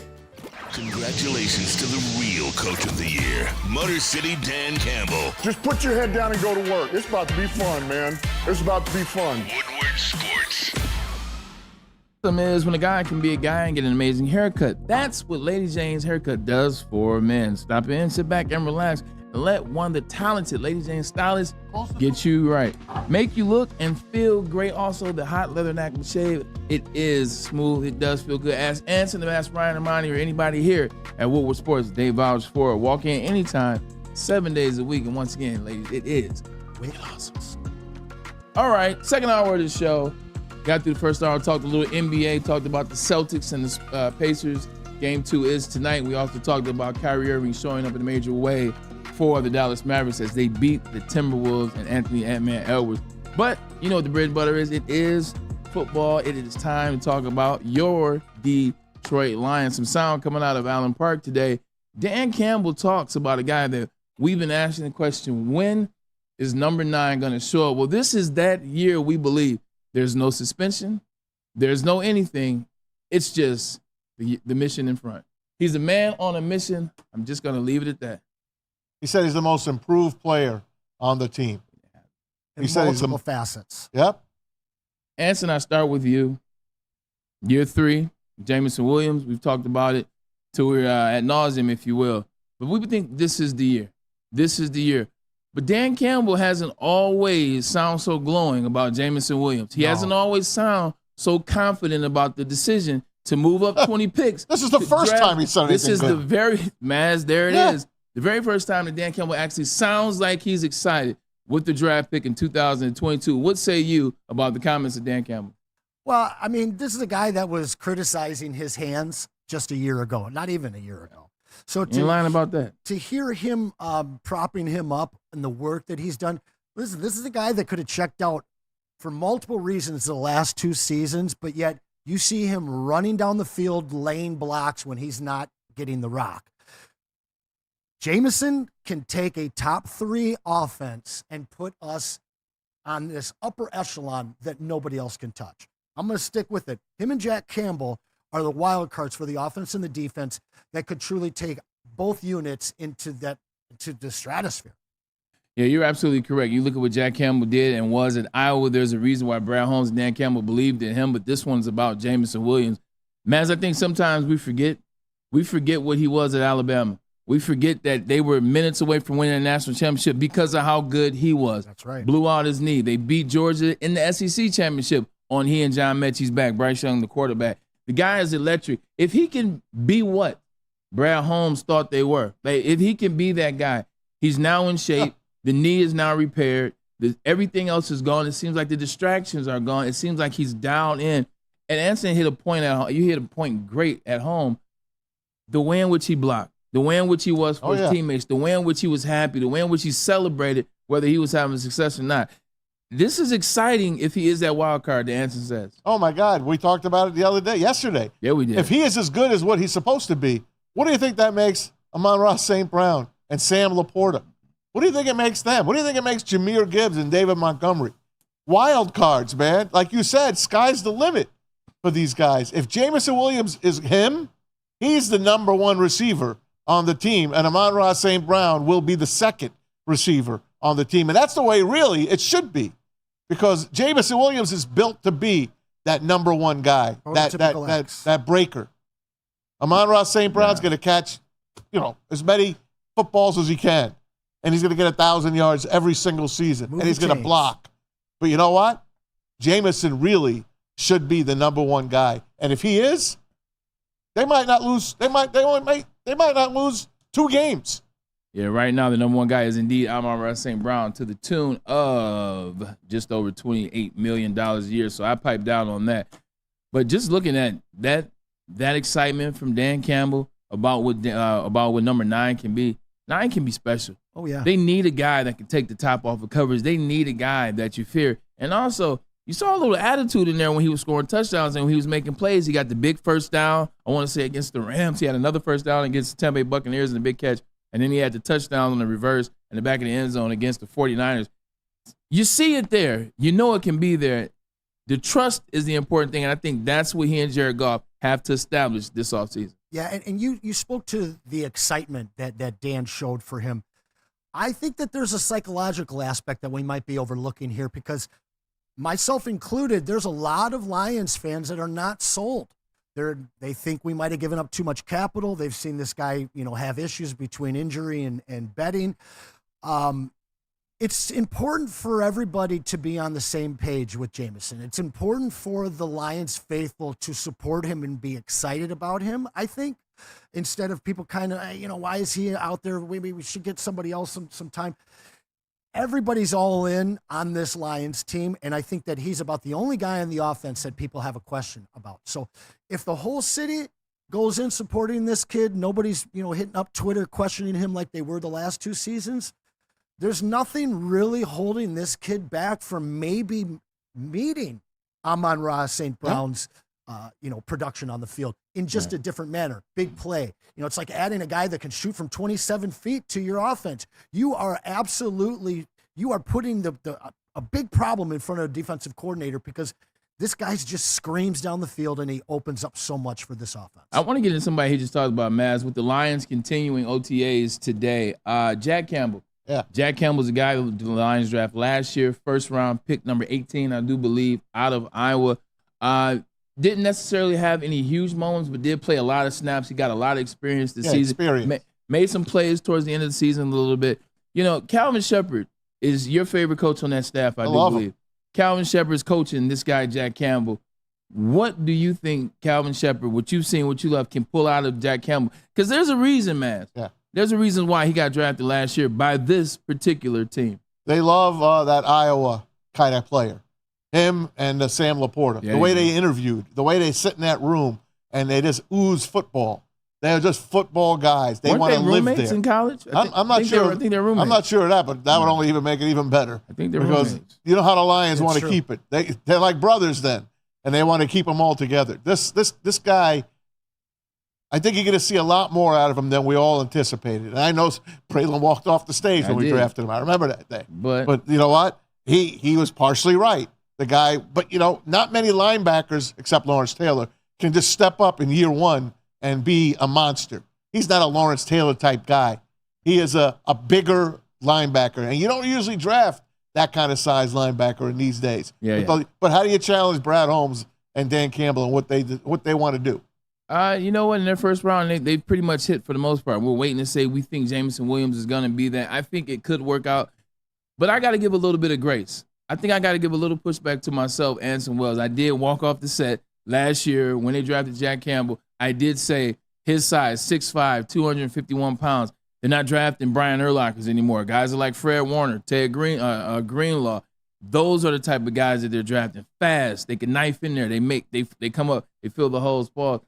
Congratulations to the real Coach of the Year, Motor City Dan Campbell. Just put your head down and go to work. It's about to be fun, man. It's about to be fun. Woodward Sports. Is when a guy can be a guy and get an amazing haircut. That's what Lady Jane's Haircut does for men. Stop in, sit back, and relax, and let one of the talented Lady Jane stylists get you right. Make you look and feel great. Also, the hot leather neck shave, it is smooth. It does feel good. Ask Anson, ask Ryan, Ermanni, or anybody here at Woodward Sports. They vouch for it. Walk in anytime, 7 days a week. And once again, ladies, it is weight loss. All right, second hour of the show. Got through the first hour, talked a little NBA, talked about the Celtics and the Pacers. Game 2 is tonight. We also talked about Kyrie Irving showing up in a major way for the Dallas Mavericks as they beat the Timberwolves and Anthony Ant-Man Edwards. But you know what the bread and butter is? It is football. It is time to talk about your Detroit Detroit Lions. Some sound coming out of Allen Park today. Dan Campbell talks about a guy that we've been asking the question, when is number 9 going to show up? Well, this is that year we believe. There's no suspension. There's no anything. It's just the mission in front. He's a man on a mission. I'm just going to leave it at that. He said he's the most improved player on the team. He said multiple facets. Yep. Anson, I start with you. Year 3, Jameson Williams. We've talked about it till we're ad nauseum, if you will. But we think this is the year. This is the year. But Dan Campbell hasn't always sound so glowing about Jameson Williams. He hasn't always sound so confident about the decision to move up 20 picks. This is the first time he said anything This is good. the very, Maz, there it is. The very first time that Dan Campbell actually sounds like he's excited with the draft pick in 2022. What say you about the comments of Dan Campbell? Well, I mean, this is a guy that was criticizing his hands just a year ago, not even a year ago. So You ain't lying about that. To hear him propping him up and the work that he's done, listen, this is a guy that could have checked out for multiple reasons the last 2 seasons, but yet you see him running down the field, laying blocks when he's not getting the rock. Jameson can take a top 3 offense and put us on this upper echelon that nobody else can touch. I'm going to stick with it. Him and Jack Campbell are the wild cards for the offense and the defense that could truly take both units into the stratosphere. Yeah, you're absolutely correct. You look at what Jack Campbell did and was at Iowa. There's a reason why Brad Holmes and Dan Campbell believed in him, but this one's about Jameson Williams. Maz, I think sometimes we forget what he was at Alabama. We forget that they were minutes away from winning a national championship because of how good he was. That's right. Blew out his knee. They beat Georgia in the SEC championship on he and John Mechie's back. Bryce Young, the quarterback. The guy is electric. If he can be what Brad Holmes thought they were, if he can be that guy, he's now in shape. The knee is now repaired. Everything else is gone. It seems like the distractions are gone. It seems like he's dialed in. And Anson hit a point at home. You hit a point great at home. The way in which he blocked, the way in which he was for his teammates, the way in which he was happy, the way in which he celebrated whether he was having success or not. This is exciting if he is that wild card that Anson says. Oh, my God. We talked about it yesterday. Yeah, we did. If he is as good as what he's supposed to be, what do you think that makes Amon-Ra St. Brown and Sam Laporta? What do you think it makes them? What do you think it makes Jahmyr Gibbs and David Montgomery? Wild cards, man. Like you said, sky's the limit for these guys. If Jameson Williams is him, he's the number 1 receiver on the team, and Amon-Ra St. Brown will be the 2nd receiver on the team. And that's the way, really, it should be. Because Jameson Williams is built to be that number 1 guy, that breaker. Amon-Ra St. Brown's going to catch, as many footballs as he can. And he's going to get 1,000 yards every single season. And he's going to block. But you know what? Jameson really should be the number 1 guy. And if he is, they might not lose. They might not lose 2 games. Yeah, right now the number 1 guy is indeed Amon-Ra St. Brown to the tune of just over $28 million a year. So I piped down on that. But just looking at that excitement from Dan Campbell about what number 9 can be. 9 can be special. Oh, yeah. They need a guy that can take the top off of coverage. They need a guy that you fear. And also, you saw a little attitude in there when he was scoring touchdowns and when he was making plays. He got the big first down, I want to say, against the Rams. He had another first down against the Tampa Bay Buccaneers and a big catch. And then he had the touchdown on the reverse in the back of the end zone against the 49ers. You see it there. You know it can be there. The trust is the important thing, and I think that's what he and Jared Goff have to establish this offseason. Yeah, and you spoke to the excitement that Dan showed for him. I think that there's a psychological aspect that we might be overlooking here because, myself included, there's a lot of Lions fans that are not sold. They think we might have given up too much capital. They've seen this guy, have issues between injury and betting. It's important for everybody to be on the same page with Jameson. It's important for the Lions faithful to support him and be excited about him, I think, instead of people kind of, why is he out there? Maybe we should get somebody else some time. Everybody's all in on this Lions team, and I think that he's about the only guy on the offense that people have a question about. So if the whole city goes in supporting this kid, nobody's, hitting up Twitter questioning him like they were the last 2 seasons, there's nothing really holding this kid back from maybe meeting Amon-Ra St. Brown's, production on the field. in just a different manner. Big play. You know, it's like adding a guy that can shoot from 27 feet to your offense. You are putting a big problem in front of a defensive coordinator because this guy just screams down the field and he opens up so much for this offense. I want to get into somebody he just talked about, Maz, with the Lions continuing OTAs today. Jack Campbell. Yeah. Jack Campbell's a guy who the Lions draft last year, first round pick number 18, I do believe, out of Iowa. Didn't necessarily have any huge moments, but did play a lot of snaps. He got a lot of experience this season. Made some plays towards the end of the season a little bit. You know, Calvin Shepard is your favorite coach on that staff, I do believe. Him. Calvin Shepard's coaching this guy, Jack Campbell. What do you think Calvin Shepard, what you've seen, what you love, can pull out of Jack Campbell? Because there's a reason, man. Yeah. There's a reason why he got drafted last year by this particular team. They love that Iowa kind of player. Him and Sam Laporta. The way they interviewed, the way they sit in that room, and they just ooze football. They're just football guys. They want to live there. Roommates in college? I'm not sure. I think they're roommates. I'm not sure of that, but that would only even make it even better. I think they're because roommates. You know how the Lions want to keep it. They're like brothers then, and they want to keep them all together. This guy, I think you're going to see a lot more out of him than we all anticipated. And I know Braylon walked off the stage when we drafted him. I remember that day. But you know what? He was partially right. The guy, but, you know, not many linebackers, except Lawrence Taylor, can just step up in year one and be a monster. He's not a Lawrence Taylor type guy. He is a bigger linebacker. And you don't usually draft that kind of size linebacker in these days. But how do you challenge Brad Holmes and Dan Campbell and what they want to do? You know what? In their first round, they pretty much hit for the most part. We're waiting to say we think Jameson Williams is going to be that. I think it could work out. But I got to give a little bit of grace. I think I got to give a little pushback to myself, Anson Wells. I did walk off the set last year when they drafted Jack Campbell. I did say his size, 6'5", 251 pounds. They're not drafting Brian Urlachers anymore. Guys are like Fred Warner, Ted Greenlaw. Those are the type of guys that they're drafting. Fast. They can knife in there. They come up. They fill the holes. But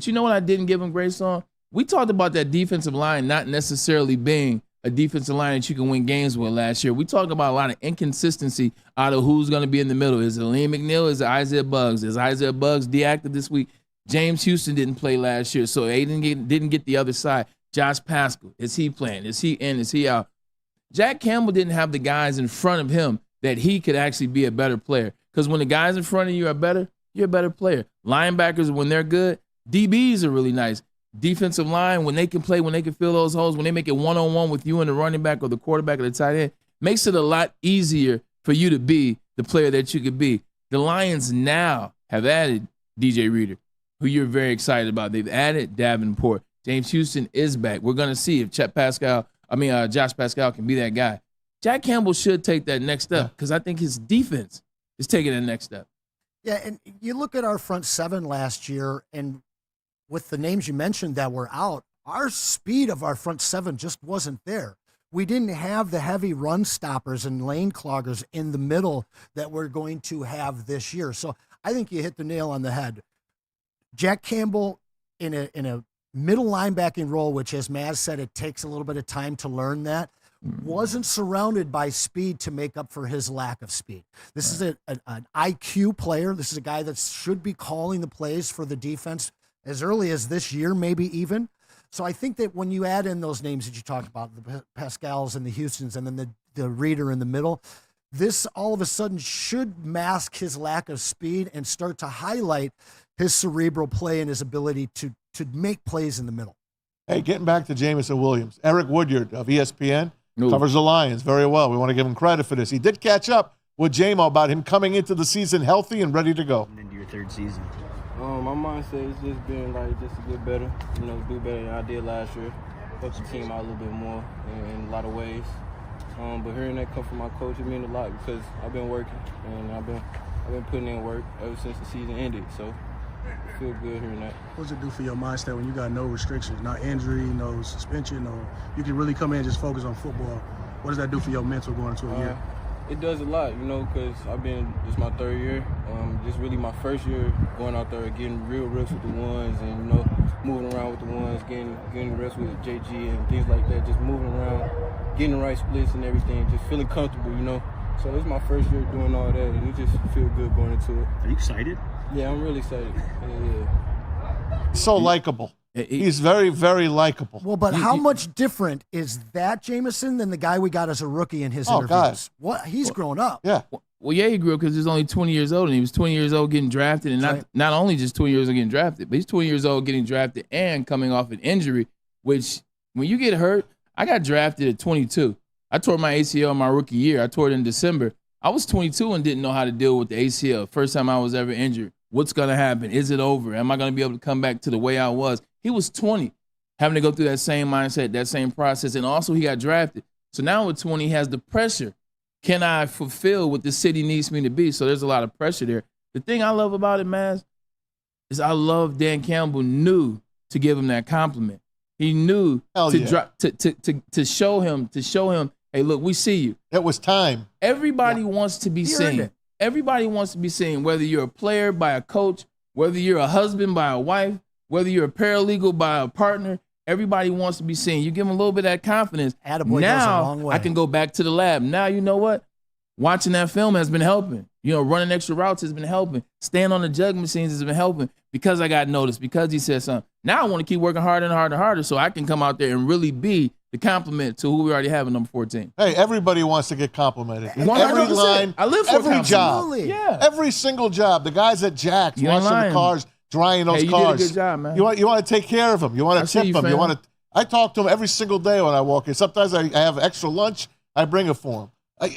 you know what I didn't give them grace on? We talked about that defensive line not necessarily being a defensive line that you can win games with last year. We talked about a lot of inconsistency out of who's going to be in the middle. Is it Liam McNeil? Is it Isaiah Buggs? Is Isaiah Buggs deactivated this week? James Houston didn't play last year, so they didn't get the other side. Josh Pascal, is he playing? Is he in? Is he out? Jack Campbell didn't have the guys in front of him that he could actually be a better player. Because when the guys in front of you are better, you're a better player. Linebackers, when they're good, DBs are really nice. Defensive line, when they can play, when they can fill those holes, when they make it one-on-one with you and the running back or the quarterback or the tight end, makes it a lot easier for you to be the player that you could be. The Lions now have added DJ Reader, who you're very excited about. They've added Davenport. James Houston is back. We're going to see if Josh Pascal can be that guy. Jack Campbell should take that next step because I think his defense is taking that next step. Yeah, and you look at our front seven last year, and with the names you mentioned that were out, our speed of our front seven just wasn't there. We didn't have the heavy run stoppers and lane cloggers in the middle that we're going to have this year. So I think you hit the nail on the head. Jack Campbell in a middle linebacking role, which, as Maz said, it takes a little bit of time to learn that, wasn't surrounded by speed to make up for his lack of speed. This is an IQ player. This is a guy that should be calling the plays for the defense as early as this year, maybe even. So I think that when you add in those names that you talked about, the Pascals and the Houstons and then the Reader in the middle, this all of a sudden should mask his lack of speed and start to highlight his cerebral play and his ability to make plays in the middle. Hey, getting back to Jameson Williams, Eric Woodyard of ESPN covers the Lions very well. We want to give him credit for this. He did catch up with J-Mo about him coming into the season healthy and ready to go. Into your third season. My mindset is just being just to get better, do better than I did last year. Help the team out a little bit more in a lot of ways. But hearing that come from my coach, it means a lot because I've been working and I've been putting in work ever since the season ended. So I feel good hearing that. What does it do for your mindset when you got no restrictions, not injury, no suspension, or you can really come in and just focus on football? What does that do for your mental going into a year? It does a lot, because it's my third year. Just really my first year going out there, getting real reps with the ones and, moving around with the ones, getting reps with JG and things like that, just moving around, getting the right splits and everything, just feeling comfortable, So this is my first year doing all that, and it just feels good going into it. Are you excited? Yeah, I'm really excited. Yeah. So likable. He's very, very likable. Well, but how much different is that Jameson than the guy we got as a rookie in his interviews? God. What? He's grown up. Yeah. Well, yeah, he grew up because he's only 20 years old, and he was 20 years old getting drafted, and not only just 20 years old getting drafted, but he's 20 years old getting drafted and coming off an injury, which when you get hurt, I got drafted at 22. I tore my ACL my rookie year. I tore it in December. I was 22 and didn't know how to deal with the ACL. First time I was ever injured. What's going to happen? Is it over? Am I going to be able to come back to the way I was? He was 20, having to go through that same mindset, that same process, and also he got drafted. So now with 20, he has the pressure. Can I fulfill what the city needs me to be? So there's a lot of pressure there. The thing I love about it, Maz, is I love Dan Campbell knew to give him that compliment. He knew to show him, hey, look, we see you. It was time. Everybody wants to be seen. Everybody wants to be seen, whether you're a player by a coach, whether you're a husband by a wife, whether you're a paralegal by a partner. Everybody wants to be seen. You give them a little bit of that confidence. Attaboy goes a long way. I can go back to the lab. Now, you know what? Watching that film has been helping. Running extra routes has been helping. Staying on the jug machines has been helping because I got noticed, because he said something. Now I want to keep working harder and harder and harder so I can come out there and really be the compliment to who we already have at number 14. Hey, everybody wants to get complimented. 100%. Every line, I live for every job. Yeah. Every single job. The guys at Jack's washing the cars, drying those cars. Did a good job, man. You want to take care of them. You want to tip them. You want to. I talk to them every single day when I walk in. Sometimes I have extra lunch. I bring it for them.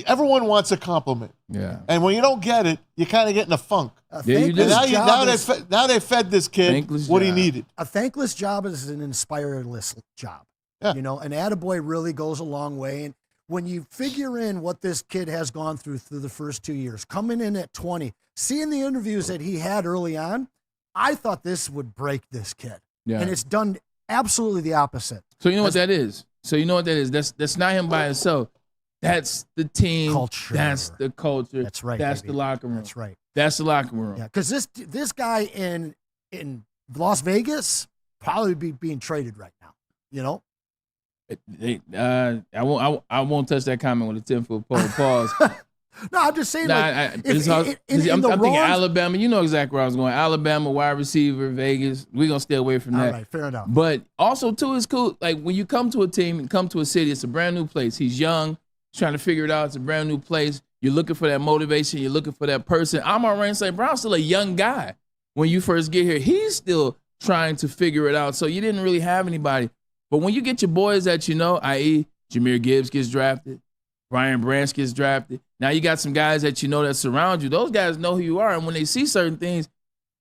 Everyone wants a compliment. Yeah. And when you don't get it, you kind of get in a funk. Now they fed this kid what he needed. A thankless job is an inspireless job. Yeah. An attaboy really goes a long way. And when you figure in what this kid has gone through the first 2 years, coming in at 20, seeing the interviews that he had early on, I thought this would break this kid. Yeah. And it's done absolutely the opposite. So you know what that is? That's not him by himself. That's the team. Culture. That's the culture. That's right. That's baby. the locker room. That's right. That's the locker room. Yeah, because this guy in Las Vegas probably be being traded right now. I won't touch that comment with a 10-foot pole. Pause. No, I'm just saying. I'm thinking Alabama. You know exactly where I was going. Alabama, wide receiver, Vegas. We're going to stay away from that. All right, fair enough. But also, too, it's cool. Like, when you come to a team and come to a city, it's a brand new place. He's young. He's trying to figure it out. It's a brand new place. You're looking for that motivation. You're looking for that person. Amon-Ra and St. Brown's still a young guy when you first get here. He's still trying to figure it out. So you didn't really have anybody. But when you get your boys that i.e. Jahmyr Gibbs gets drafted, Brian Branch gets drafted. Now you got some guys that that surround you. Those guys know who you are. And when they see certain things,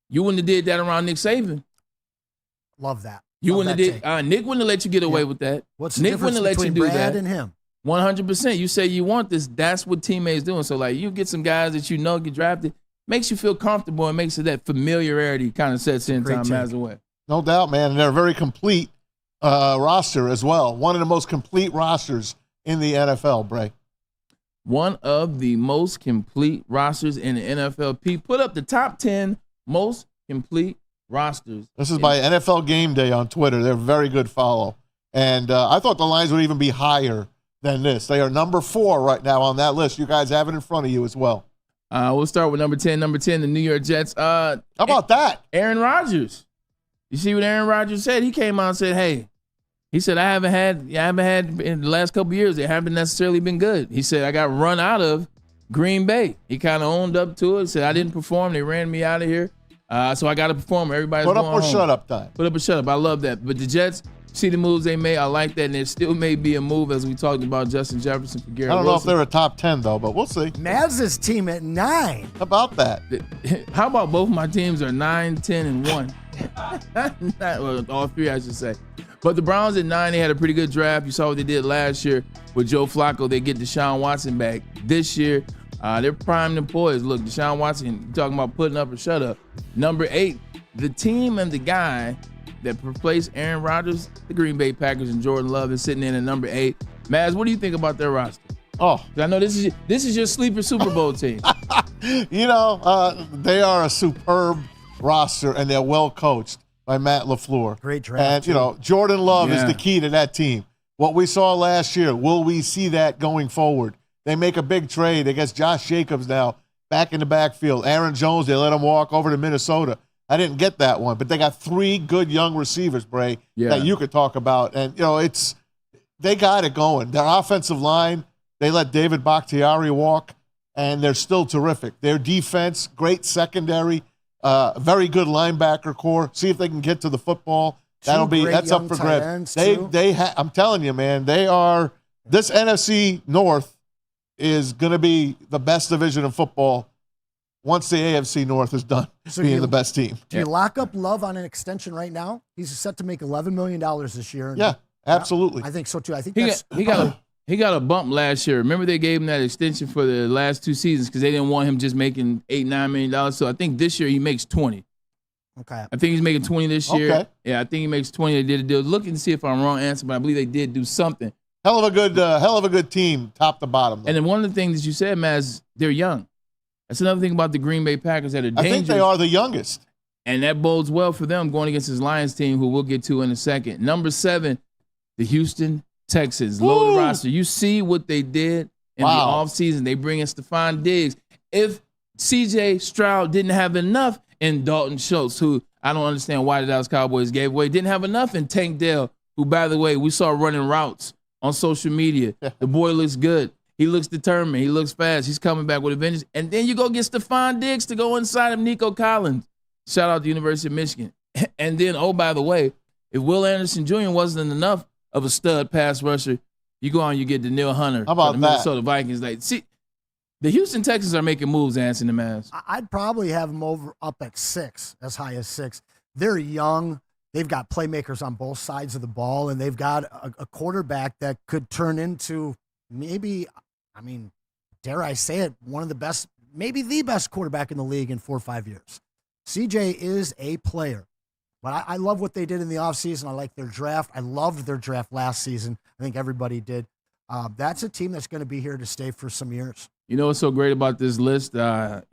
you wouldn't have did that around Nick Saban. Love that. You wouldn't have did. Nick wouldn't have let you get away with that. What's the Nick difference wouldn't have let you between do Brad that. and him? 100%. You say you want this. That's what teammates doing. So, like, you get some guys that get drafted, makes you feel comfortable and makes it that familiarity kind of sets in time as away. No doubt, man. And they're a very complete roster as well. One of the most complete rosters in the NFL, Bray. One of the most complete rosters in the NFL. Pete, put up the top 10 most complete rosters. This is by NFL Game Day on Twitter. They're a very good follow. And I thought the Lions would even be higher than this. They are number 4 right now on that list. You guys have it in front of you as well. We'll start with number 10. Number 10, the New York Jets. How about that? Aaron Rodgers. You see what Aaron Rodgers said? He came out and said, hey, he said, I haven't had in the last couple of years, they haven't necessarily been good. He said, I got run out of Green Bay. He kind of owned up to it. Said, I didn't perform. They ran me out of here. So I got to perform. Everybody's Put going up or home. shut up time. Put up or shut up. I love that. But the Jets, see the moves they made. I like that. And there still may be a move, as we talked about Justin Jefferson for Garrett I don't know Wilson. if they're a top 10, though, but we'll see. Maz's team at 9. How about that? How about both my teams are 9, 10, and 1? Well, all 3, I should say. But the Browns at 9, they had a pretty good draft. You saw what they did last year with Joe Flacco. They get Deshaun Watson back this year. They're primed and poised. Look, Deshaun Watson, talking about putting up or shut up. Number 8, the team and the guy that replaced Aaron Rodgers, the Green Bay Packers, and Jordan Love is sitting in at number 8. Maz, what do you think about their roster? Oh, I know this is your sleeper Super Bowl team. They are a superb roster, and they're well coached by Matt LaFleur. Great draft. And, Jordan Love is the key to that team. What we saw last year, will we see that going forward? They make a big trade against Josh Jacobs now, back in the backfield. Aaron Jones, they let him walk over to Minnesota. I didn't get that one, but they got 3 good young receivers, Bray, that you could talk about. And, they got it going. Their offensive line, they let David Bakhtiari walk, and they're still terrific. Their defense, great secondary, very good linebacker core. See if they can get to the football. That's up for grabs. I'm telling you, man, this NFC North is going to be the best division of football once the AFC North is done being the best team. Do you lock up Love on an extension right now? He's set to make $11 million this year. Yeah, absolutely. I think so too. I think he got a bump last year. Remember they gave him that extension for the last 2 seasons because they didn't want him just making $8-9 million. So I think this year he makes 20. Okay. I think he's making 20 this year. Okay. Yeah, I think he makes 20. They did a deal. Looking to see if I'm wrong, Anson, but I believe they did do something. Hell of a good team, top to bottom. Though. And then one of the things that you said, Maz, they're young. That's another thing about the Green Bay Packers that are dangerous. I think they are the youngest. And that bodes well for them going against this Lions team, who we'll get to in a second. Number 7, the Houston Texans. Loaded roster. You see what they did in the offseason. They bring in Stephon Diggs. If C.J. Stroud didn't have enough in Dalton Schultz, who I don't understand why the Dallas Cowboys gave away, didn't have enough in Tank Dell, who, by the way, we saw running routes on social media. The boy looks good. He looks determined. He looks fast. He's coming back with a vengeance. And then you go get Stephon Diggs to go inside of Nico Collins. Shout out to the University of Michigan. And then, oh, by the way, if Will Anderson Jr. wasn't enough of a stud pass rusher, you go on, you get Danielle Hunter How about from the Minnesota Vikings. See, the Houston Texans are making moves, Anson and Maz. I'd probably have them up at 6, as high as 6. They're young. They've got playmakers on both sides of the ball, and they've got a quarterback that could turn into maybe, dare I say it, one of the best, maybe the best quarterback in the league in 4 or 5 years. CJ is a player, but I love what they did in the offseason. I like their draft. I loved their draft last season. I think everybody did. That's a team that's going to be here to stay for some years. You know what's so great about this list? I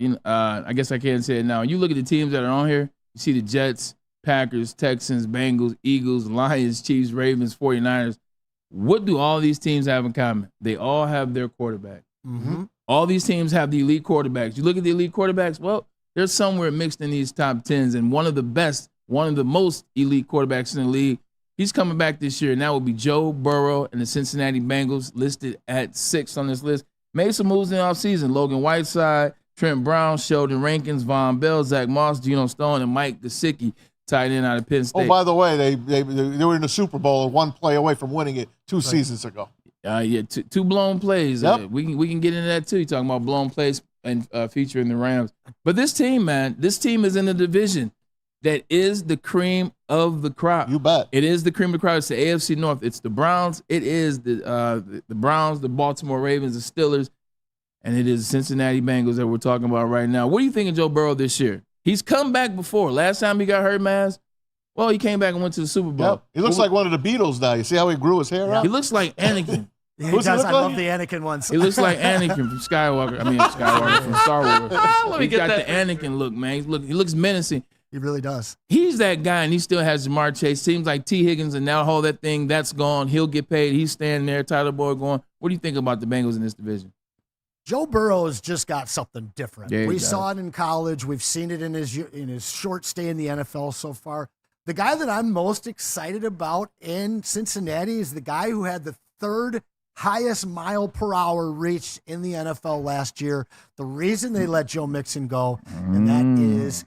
guess I can't say it now. You look at the teams that are on here, you see the Jets, Packers, Texans, Bengals, Eagles, Lions, Chiefs, Ravens, 49ers. What do all these teams have in common? They all have their quarterback. Mm-hmm. All these teams have the elite quarterbacks. You look at the elite quarterbacks, well, they're somewhere mixed in these top 10s, and one of the most elite quarterbacks in the league, he's coming back this year, and that will be Joe Burrow and the Cincinnati Bengals, listed at 6 on this list. Made some moves in the offseason. Logan Whiteside, Trent Brown, Sheldon Rankins, Von Bell, Zach Moss, Geno Stone, and Mike Gesicki, tight end out of Penn State. Oh, by the way, they were in the Super Bowl and 1 play away from winning it 2 seasons ago. Two blown plays. Yep. We can get into that too. You're talking about blown plays and featuring the Rams. But this team, man, this team is in a division that is the cream of the crop. You bet. It is the cream of the crop. It's the AFC North. It's the Browns. It is the Browns, the Baltimore Ravens, the Steelers, and it is the Cincinnati Bengals that we're talking about right now. What do you think of Joe Burrow this year? He's come back before. Last time he got hurt, Maz, well, he came back and went to the Super Bowl. Yep. He looks like one of the Beatles now. You see how he grew his hair out? He looks like Anakin. He does. I love the Anakin ones. He looks like Anakin from Skywalker. Skywalker from Star Wars. He's got the Anakin look, man. He looks menacing. He really does. He's that guy, and he still has Jamar Chase. Seems like T. Higgins, and now hold that thing, that's gone. He'll get paid. He's standing there, Tyler Boyd going. What do you think about the Bengals in this division? Joe Burrow has just got something different. Yeah, we saw it in college. We've seen it in his short stay in the NFL so far. The guy that I'm most excited about in Cincinnati is the guy who had the 3rd highest mile per hour reached in the NFL last year. The reason they let Joe Mixon go, and that is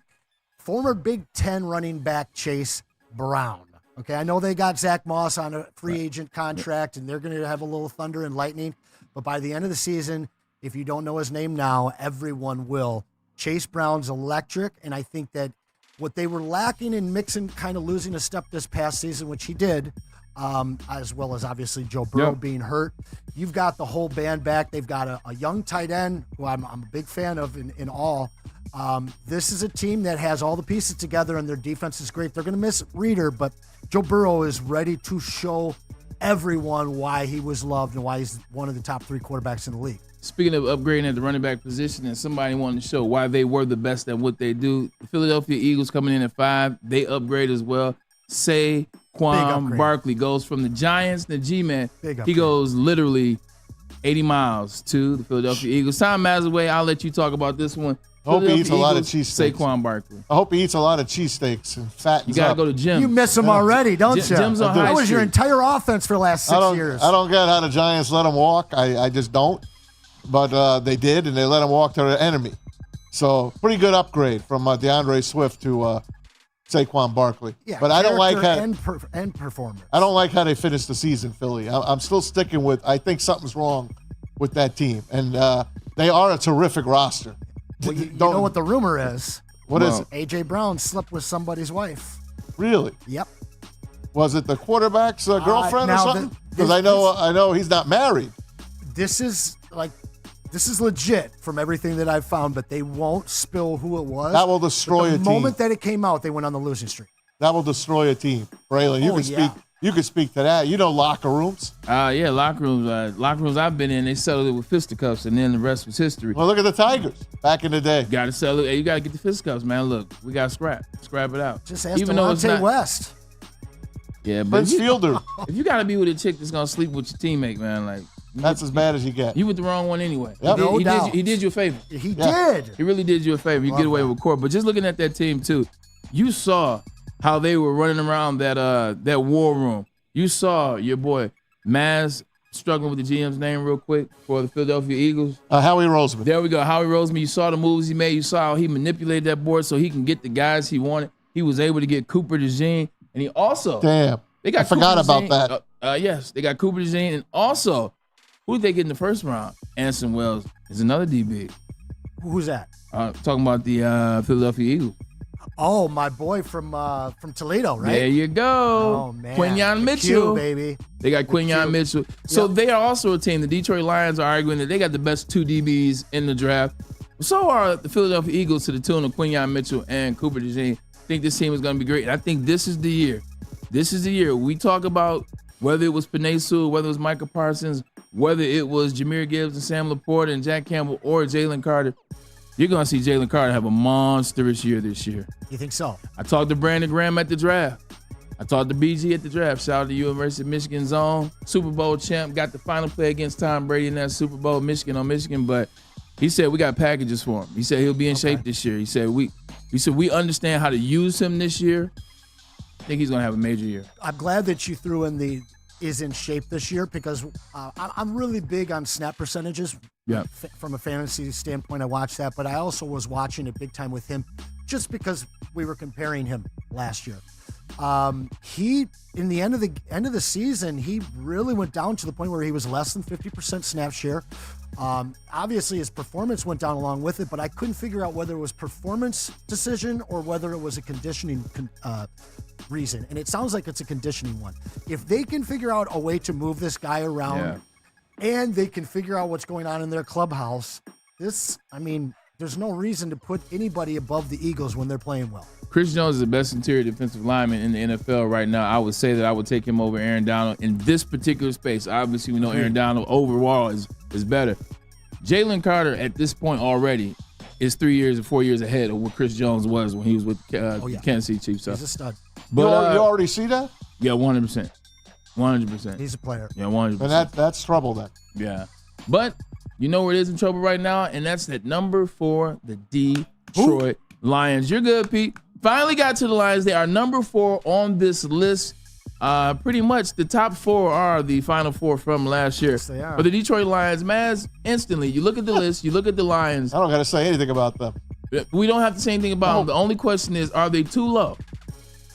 former Big Ten running back Chase Brown. Okay, I know they got Zach Moss on a free agent contract, and they're going to have a little thunder and lightning, but by the end of the season, if you don't know his name now, everyone will. Chase Brown's electric, and I think that what they were lacking in Mixon kind of losing a step this past season, which he did, as well as obviously Joe Burrow being hurt. You've got the whole band back. They've got a young tight end who I'm a big fan of in all. This is a team that has all the pieces together, and their defense is great. They're going to miss Reader, but Joe Burrow is ready to show everyone why he was loved and why he's one of the top 3 quarterbacks in the league. Speaking of upgrading at the running back position, and somebody wanted to show why they were the best at what they do, the Philadelphia Eagles coming in at 5, they upgrade as well. Saquon Barkley goes from the Giants to G-Man. He goes literally 80 miles to the Philadelphia Eagles. Time Mazaway, I'll let you talk about this one. I hope he eats a lot of cheesesteaks. Saquon Barkley. I hope he eats a lot of cheesesteaks and fattens You got to up. go to gym. You miss him already, don't you? Jim's on High That was your Street. entire offense for the last 6 years. I don't get how the Giants let him walk. I just don't. But they did, and they let him walk to their enemy. So pretty good upgrade from DeAndre Swift to Saquon Barkley. Yeah, but I don't like how and performance. I don't like how they finished the season, Philly. I'm still sticking with. I think something's wrong with that team, and they are a terrific roster. Well, you know what the rumor is? What is it? A.J. Brown slept with somebody's wife. Really? Yep. Was it the quarterback's girlfriend or now something? Because I know he's not married. This is legit from everything that I've found, but they won't spill who it was. That will destroy a team. The moment that it came out, they went on the losing streak. That will destroy a team. Braylon, you can speak. You can speak to that. You know locker rooms. Yeah, locker rooms. Locker rooms I've been in, they settled it with fisticuffs, and then the rest was history. Well, look at the Tigers back in the day. Got to settle it. Hey, you got to get the fisticuffs, man. Look, we got to scrap it out. Just ask Delonte West. Yeah, but Prince Fielder. If you got to be with a chick that's gonna sleep with your teammate, man, like that's as bad as you get. You with the wrong one anyway. Yep. He did you a favor. He did. He really did you a favor. You get away with court. But just looking at that team too, you saw how they were running around that war room. You saw your boy Maz struggling with the GM's name real quick for the Philadelphia Eagles. Howie Roseman. There we go. Howie Roseman. You saw the moves he made. You saw how he manipulated that board so he can get the guys he wanted. He was able to get Cooper DeJean, and he also I forgot about that. Yes, they got Cooper DeJean, and also who did they get in the first round? Anson Wells is another DB. Who's that? Talking about the Philadelphia Eagles. Oh, my boy from Toledo, right? There you go. Oh, man. Quinyon Mitchell. Q, baby. They got Quinyon Mitchell. So they are also a team. The Detroit Lions are arguing that they got the best two DBs in the draft. So are the Philadelphia Eagles to the tune of Quinyon Mitchell and Cooper DeJean. I think this team is going to be great. And I think this is the year. This is the year. We talk about whether it was Penei Sewell, whether it was Micah Parsons, whether it was Jahmyr Gibbs and Sam Laporta and Jack Campbell or Jalen Carter. You're going to see Jalen Carter have a monstrous year this year. You think so? I talked to Brandon Graham at the draft. I talked to BG at the draft. Shout out to University of Michigan's own Super Bowl champ. Got the final play against Tom Brady in that Super Bowl, Michigan on Michigan. But he said we got packages for him. He said he'll be in shape this year. He said we understand how to use him this year. I think he's going to have a major year. I'm glad that you threw in the is in shape this year because I'm really big on snap percentages. Yeah. From a fantasy standpoint, I watched that, but I also was watching it big time with him just because we were comparing him last year. He, in the end of the season, he really went down to the point where he was less than 50% snap share. Obviously, his performance went down along with it, but I couldn't figure out whether it was performance decision or whether it was a conditioning reason. And it sounds like it's a conditioning one. If they can figure out a way to move this guy around and they can figure out what's going on in their clubhouse, there's no reason to put anybody above the Eagles when they're playing well. Chris Jones is the best interior defensive lineman in the NFL right now. I would say that I would take him over Aaron Donald in this particular space. Obviously, we know Aaron Donald overall is better. Jalen Carter at this point already is 3 years or 4 years ahead of what Chris Jones was when he was with the Kansas City Chiefs. So. He's a stud. But, you already see that? Yeah, 100%. 100%. He's a player. Yeah, 100%. And that's trouble then. Yeah. But you know where it is in trouble right now, and that's at number 4, the Detroit Lions. You're good, Pete. Finally got to the Lions. They are number 4 on this list. Pretty much the top 4 are the final 4 from last year. Yes, they are. But the Detroit Lions, Maz, instantly, you look at the list, you look at the Lions. I don't got to say anything about them. We don't have to say anything about them. The only question is, are they too low?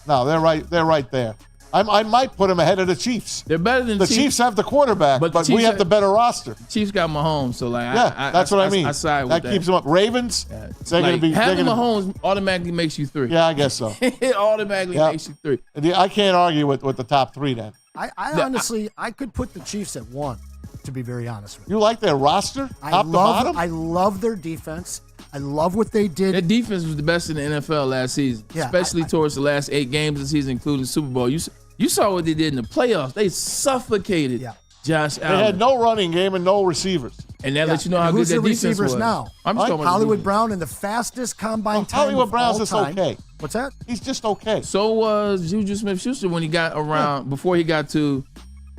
No, they're right. They're right there. I might put them ahead of the Chiefs. They're better than the Chiefs. Have the quarterback, but we have the better roster. Chiefs got Mahomes, so that's what I mean. I side with that keeps them up. Ravens, they're going to be. Having Mahomes automatically makes you 3. Yeah, I guess so. It automatically makes you 3. I can't argue with the top 3 then. I honestly, I could put the Chiefs at 1. To be very honest with you, you like their roster, top to bottom. I love their defense. I love what they did. Their defense was the best in the NFL last season, especially towards the last 8 games of the season, including the Super Bowl. You saw what they did in the playoffs. They suffocated Josh Allen. They had no running game and no receivers. And that lets you know how good their defense was. Who's the receivers now? I'm just talking about Hollywood Brown in the fastest combine time Hollywood Brown's just okay. What's that? He's just okay. So was Juju Smith-Schuster when he got around, before he got to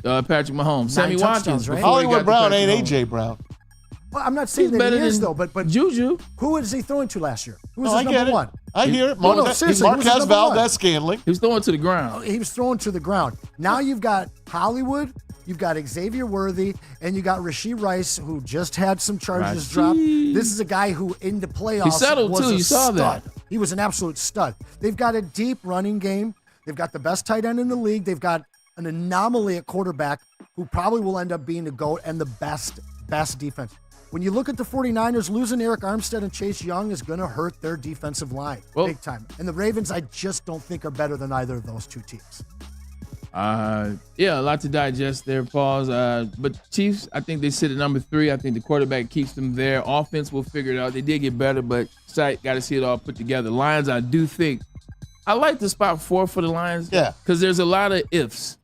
Patrick Mahomes. Sammy Watkins. Right? Hollywood Brown ain't A.J. Brown. Well, I'm not saying He's that he better is, than though, but Juju. who was he throwing to last year? Who was I his get number it. one? I hear it. Seriously, who was his Marquez number one? Valdez-Scantling. He was throwing to the ground. He was throwing to the ground. Now you've got Hollywood, you've got Xavier Worthy, and you got Rashee Rice, who just had some charges dropped. This is a guy who in the playoffs He settled, was too. a You saw stud. that. He was an absolute stud. They've got a deep running game. They've got the best tight end in the league. They've got an anomaly at quarterback who probably will end up being the GOAT and the best defense. When you look at the 49ers, losing Eric Armstead and Chase Young is going to hurt their defensive line big time. And the Ravens, I just don't think are better than either of those two teams. Yeah, a lot to digest there, Pauls. But Chiefs, I think they sit at number 3. I think the quarterback keeps them there. Offense will figure it out. They did get better, but got to see it all put together. Lions, I do think, I like the spot 4 for the Lions. Yeah. Because there's a lot of ifs.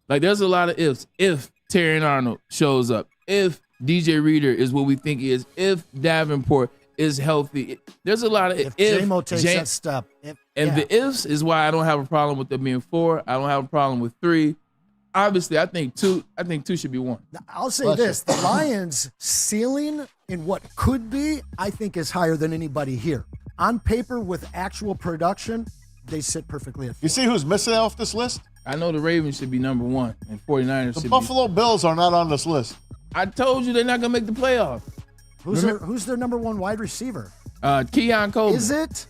Like, there's a lot of ifs. If Terry Arnold shows up, if DJ Reader is what we think he is, if Davenport is healthy, there's a lot of if J-Mo takes that step. The ifs is why I don't have a problem with them being 4. I don't have a problem with 3. Obviously, I think 2 should be 1. Now, I'll say this. The Lions' ceiling in what could be, I think, is higher than anybody here. On paper, with actual production, they sit perfectly at 4. You see who's missing off this list? I know the Ravens should be number 1 and 49ers should The Buffalo Bills are not on this list. I told you they're not going to make the playoffs. Who's their number 1 wide receiver? Keon Coleman. Is it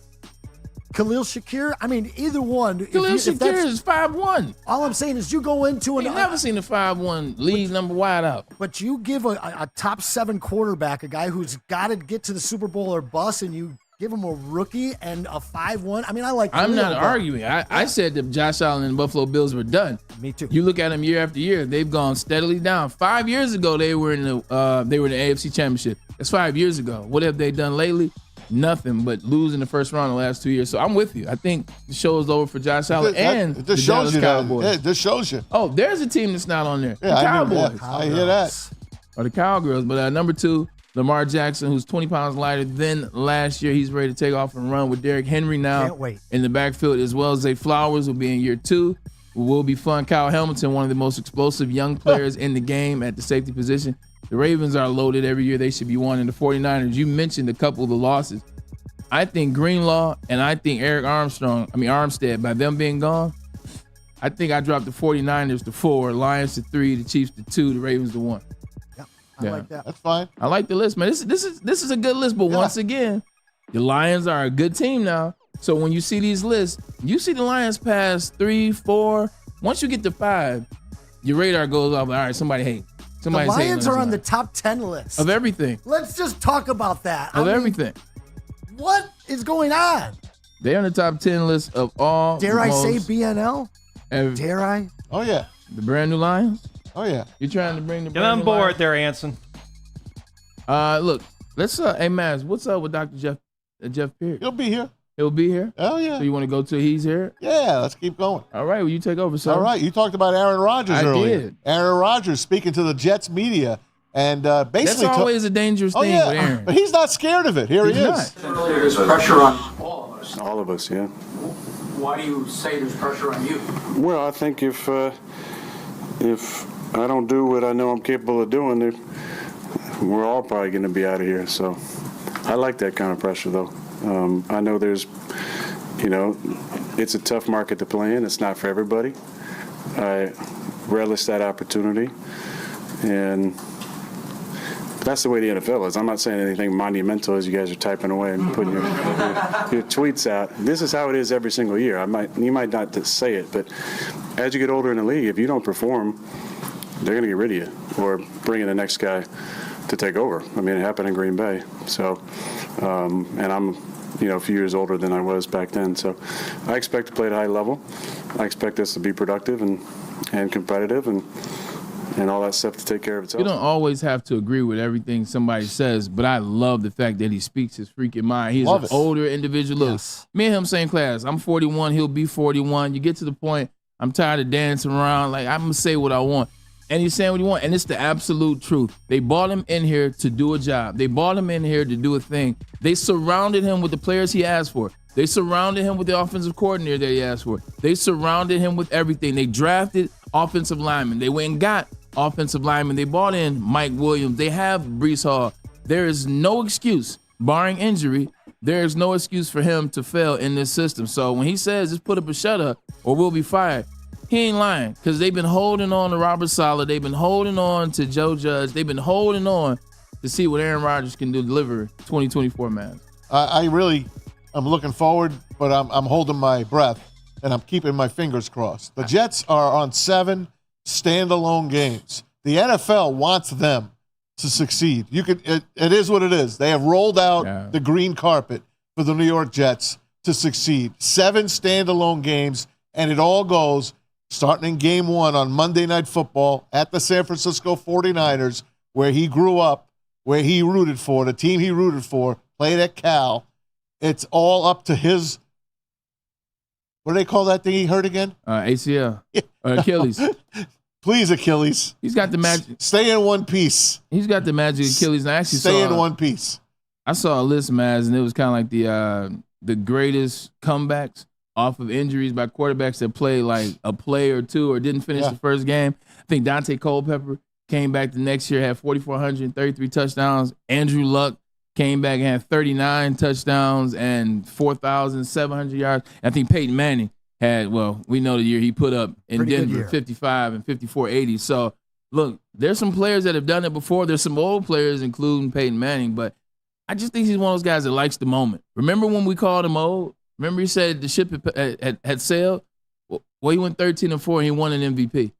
Khalil Shakir? I mean, either one. Khalil Shakir is 5'1". All I'm saying is you go into I've never seen a 5'1" lead number wide out. But you give a top 7 quarterback, a guy who's got to get to the Super Bowl or bust, and you give him a rookie and a 5'1". I mean, I like Khalil, I'm not arguing. I said that Josh Allen and the Buffalo Bills were done. Me too. You look at them year after year; they've gone steadily down. 5 years ago, they were in the AFC Championship. That's 5 years ago. What have they done lately? Nothing but lose in the first round the last 2 years. So I'm with you. I think the show is over for Josh Allen and the Dallas Cowboys. Yeah, this shows you. Oh, there's a team that's not on there. Yeah, the Cowboys. I hear that. Or the Cowgirls. But number 2, Lamar Jackson, who's 20 pounds lighter than last year. He's ready to take off and run with Derrick Henry now. Can't wait. In the backfield, as well as Zay Flowers will be in year 2. Will be fun. Kyle Hamilton, one of the most explosive young players in the game at the safety position. The Ravens are loaded every year. They should be 1. And the 49ers, you mentioned a couple of the losses. I think Greenlaw and I think Armstead, by them being gone, I think I dropped the 49ers to 4, Lions to 3, the Chiefs to 2, the Ravens to 1. I like that. That's fine. I like the list, man. This is a good list, but once again, the Lions are a good team now. So when you see these lists, you see the Lions pass 3, 4. Once you get to 5, your radar goes off. All right, somebody's hating. The Lions are on the top 10 list. Of everything. Let's just talk about that. Of everything. What is going on? They're on the top 10 list of all. Dare I say BNL? Dare I? Oh, yeah. The brand new Lions? Oh, yeah. You're trying to bring the Get brand on new board Lions? there, Anson. Look, let's hey Maz, what's up with Dr. Jeff Pierce? He'll be here. He'll be here? Oh, yeah. So you want to go till he's here? Yeah, let's keep going. All right, well, you take over, sir. All right, you talked about Aaron Rodgers earlier. Did. Aaron Rodgers speaking to the Jets media and basically. That's always a dangerous thing with Aaron. But he's not scared of it. Here he is. There's pressure on all of us. All of us, yeah. Why do you say there's pressure on you? Well, I think if I don't do what I know I'm capable of doing, we're all probably going to be out of here. So I like that kind of pressure, though. I know it's a tough market to play in. It's not for everybody. I relish that opportunity. And that's the way the NFL is. I'm not saying anything monumental as you guys are typing away and putting your tweets out. This is how it is every single year. You might not say it, but as you get older in the league, if you don't perform, they're going to get rid of you or bring in the next guy to take over. I mean, it happened in Green Bay. So, and I'm, a few years older than I was back then. So I expect to play at a high level. I expect us to be productive and competitive and all that stuff to take care of itself. You don't always have to agree with everything somebody says, but I love the fact that he speaks his freaking mind. He's an older individual. Yes. Me and him, same class. I'm 41. He'll be 41. You get to the point, I'm tired of dancing around. Like, I'm going to say what I want. And he's saying what he wants. And it's the absolute truth. They brought him in here to do a job. They brought him in here to do a thing. They surrounded him with the players he asked for. They surrounded him with the offensive coordinator that he asked for. They surrounded him with everything. They drafted offensive linemen. They went and got offensive linemen. They brought in Mike Williams. They have Breece Hall. There is no excuse, barring injury, there is no excuse for him to fail in this system. So when he says just put up a shutout or we'll be fired, he ain't lying, because they've been holding on to Robert Saleh. They've been holding on to Joe Judge. They've been holding on to see what Aaron Rodgers can deliver 2024, man. I'm looking forward, but I'm holding my breath, and I'm keeping my fingers crossed. The Jets are on 7 standalone games. The NFL wants them to succeed. It is what it is. They have rolled out the green carpet for the New York Jets to succeed. 7 standalone games, and it all goes starting in game 1 on Monday Night Football at the San Francisco 49ers, where he grew up, where he rooted for, the team he rooted for, played at Cal. It's all up to his, what do they call that thing he hurt again? ACL. Achilles. Please, Achilles. He's got the magic. Stay in one piece. He's got the magic Achilles. I actually Stay in one piece. I saw a list, Maz, and it was kind of like the greatest comebacks off of injuries by quarterbacks that played like a play or two or didn't finish the first game. I think Dante Culpepper came back the next year, had 4,433 touchdowns. Andrew Luck came back and had 39 touchdowns and 4,700 yards. I think Peyton Manning had, we know the year he put up in Denver, 55 and 54-80. So, look, there's some players that have done it before. There's some old players, including Peyton Manning, but I just think he's one of those guys that likes the moment. Remember when we called him old? Remember he said the ship had sailed? Well, he went 13-4 and he won an MVP.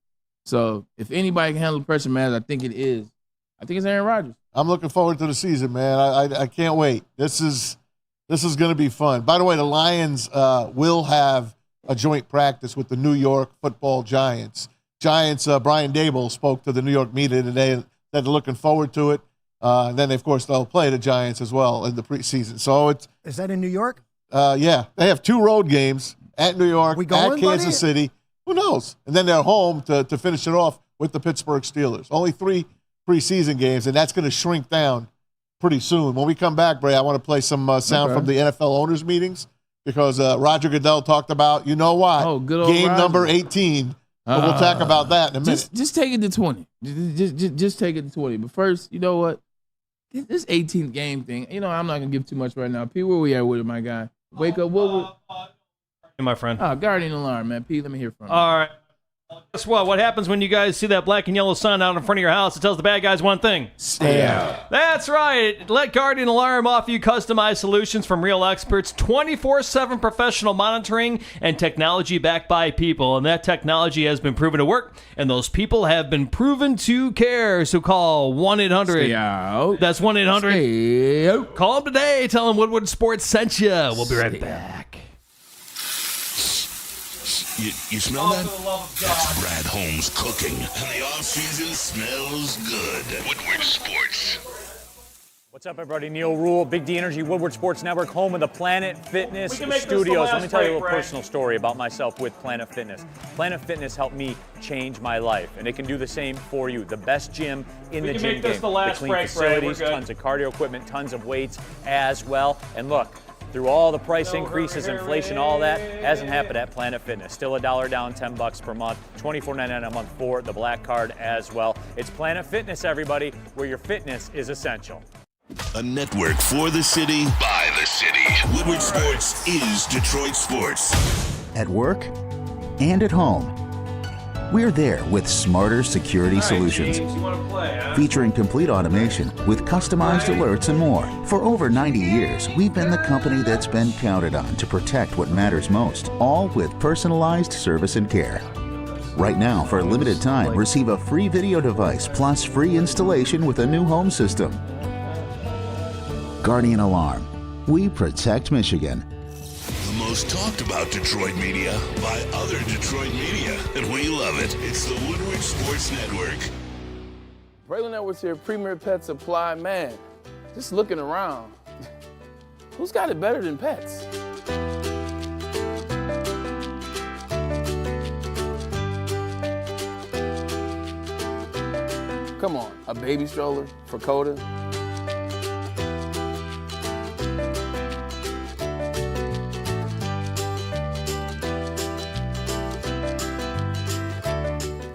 So if anybody can handle the pressure, man, I think it's Aaron Rodgers. I'm looking forward to the season, man. I can't wait. This is going to be fun. By the way, the Lions will have a joint practice with the New York Football Giants. Brian Dable spoke to the New York media today that they're looking forward to it. And then, of course, they'll play the Giants as well in the preseason. So is that in New York? Yeah, they have 2 road games at New York, at Kansas City. Who knows? And then they're home to finish it off with the Pittsburgh Steelers. Only 3 preseason games, and that's going to shrink down pretty soon. When we come back, Bray, I want to play some sound from the NFL owners' meetings because Roger Goodell talked about, you know why, game Roger. number 18. But we'll talk about that in a minute. Just take it to 20. Just take it to 20. But first, you know what? This 18th game thing, I'm not going to give too much right now. P, where we at with it, my guy? Wake up, Woodward. My friend. Guardian alarm, man. P, let me hear from you. All right. Guess what? What happens when you guys see that black and yellow sign out in front of your house? It tells the bad guys one thing. Stay out. That's right. Let Guardian Alarm offer you customized solutions from real experts, 24/7 professional monitoring, and technology backed by people. And that technology has been proven to work, and those people have been proven to care. So call 1-800. Stay out. That's 1-800. Stay out. Call them today. Tell them Woodward Sports sent you. We'll be right back. You smell that? That's Brad Holmes cooking. And the off-season smells good. Woodward Sports. What's up, everybody? Neil Rule, Big D Energy, Woodward Sports Network, home of the Planet Fitness Studios. Let me tell you a little personal story about myself with Planet Fitness. Planet Fitness helped me change my life, and it can do the same for you. The best gym in the gym game. The clean facilities, tons of cardio equipment, tons of weights as well. And look, through all the price increases, inflation, all that, hasn't happened at Planet Fitness. Still $1 down, $10 per month, $24.99 a month for the Black Card as well. It's Planet Fitness, everybody, where your fitness is essential. A network for the city, by the city. Woodward Sports is Detroit Sports. At work and at home, we're there with smarter security solutions. Featuring complete automation with customized alerts and more. For over 90 years, we've been the company that's been counted on to protect what matters most, all with personalized service and care. Right now, for a limited time, receive a free video device plus free installation with a new home system. Guardian Alarm. We protect Michigan. The most talked about Detroit media by other Detroit media, and we love it. It's the Woodward Sports Network. Braylon Edwards here, Premier Pet Supply. Man, just looking around, who's got it better than pets? Come on, a baby stroller for Coda?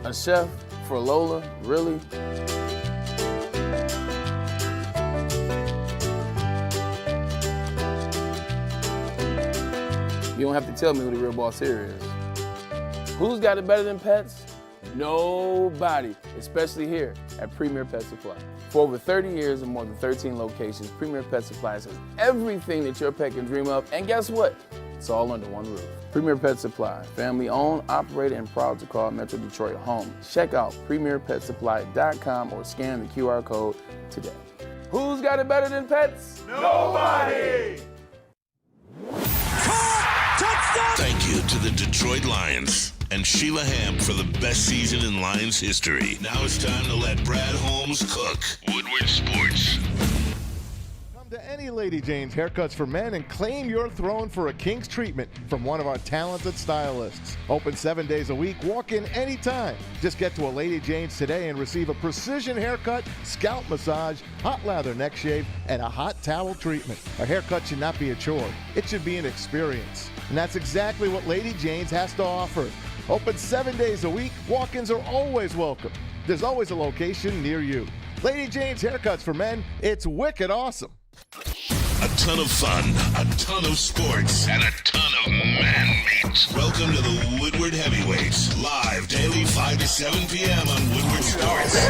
A chef for Lola? Really? You don't have to tell me who the real boss here is. Who's got it better than pets? Nobody, especially here at Premier Pet Supply. For over 30 years and more than 13 locations, Premier Pet Supplies has everything that your pet can dream of, and guess what? It's all under one roof. Premier Pet Supply, family owned, operated, and proud to call Metro Detroit home. Check out premierpetsupply.com or scan the QR code today. Who's got it better than pets? Nobody! Thank you to the Detroit Lions and Sheila Hamp for the best season in Lions history. Now it's time to let Brad Holmes cook. Woodward Sports. Come to any Lady Jane's Haircuts for Men and claim your throne for a king's treatment from one of our talented stylists. Open 7 days a week. Walk in anytime. Just get to a Lady Jane's today and receive a precision haircut, scalp massage, hot lather neck shave, and a hot towel treatment. A haircut should not be a chore. It should be an experience. And that's exactly what Lady Jane's has to offer. Open 7 days a week. Walk-ins are always welcome. There's always a location near you. Lady Jane's Haircuts for Men. It's wicked awesome. A ton of fun, a ton of sports, and a ton of man meat. Welcome to the Woodward Heavyweights, live daily 5 to 7 p.m. on Woodward Sports.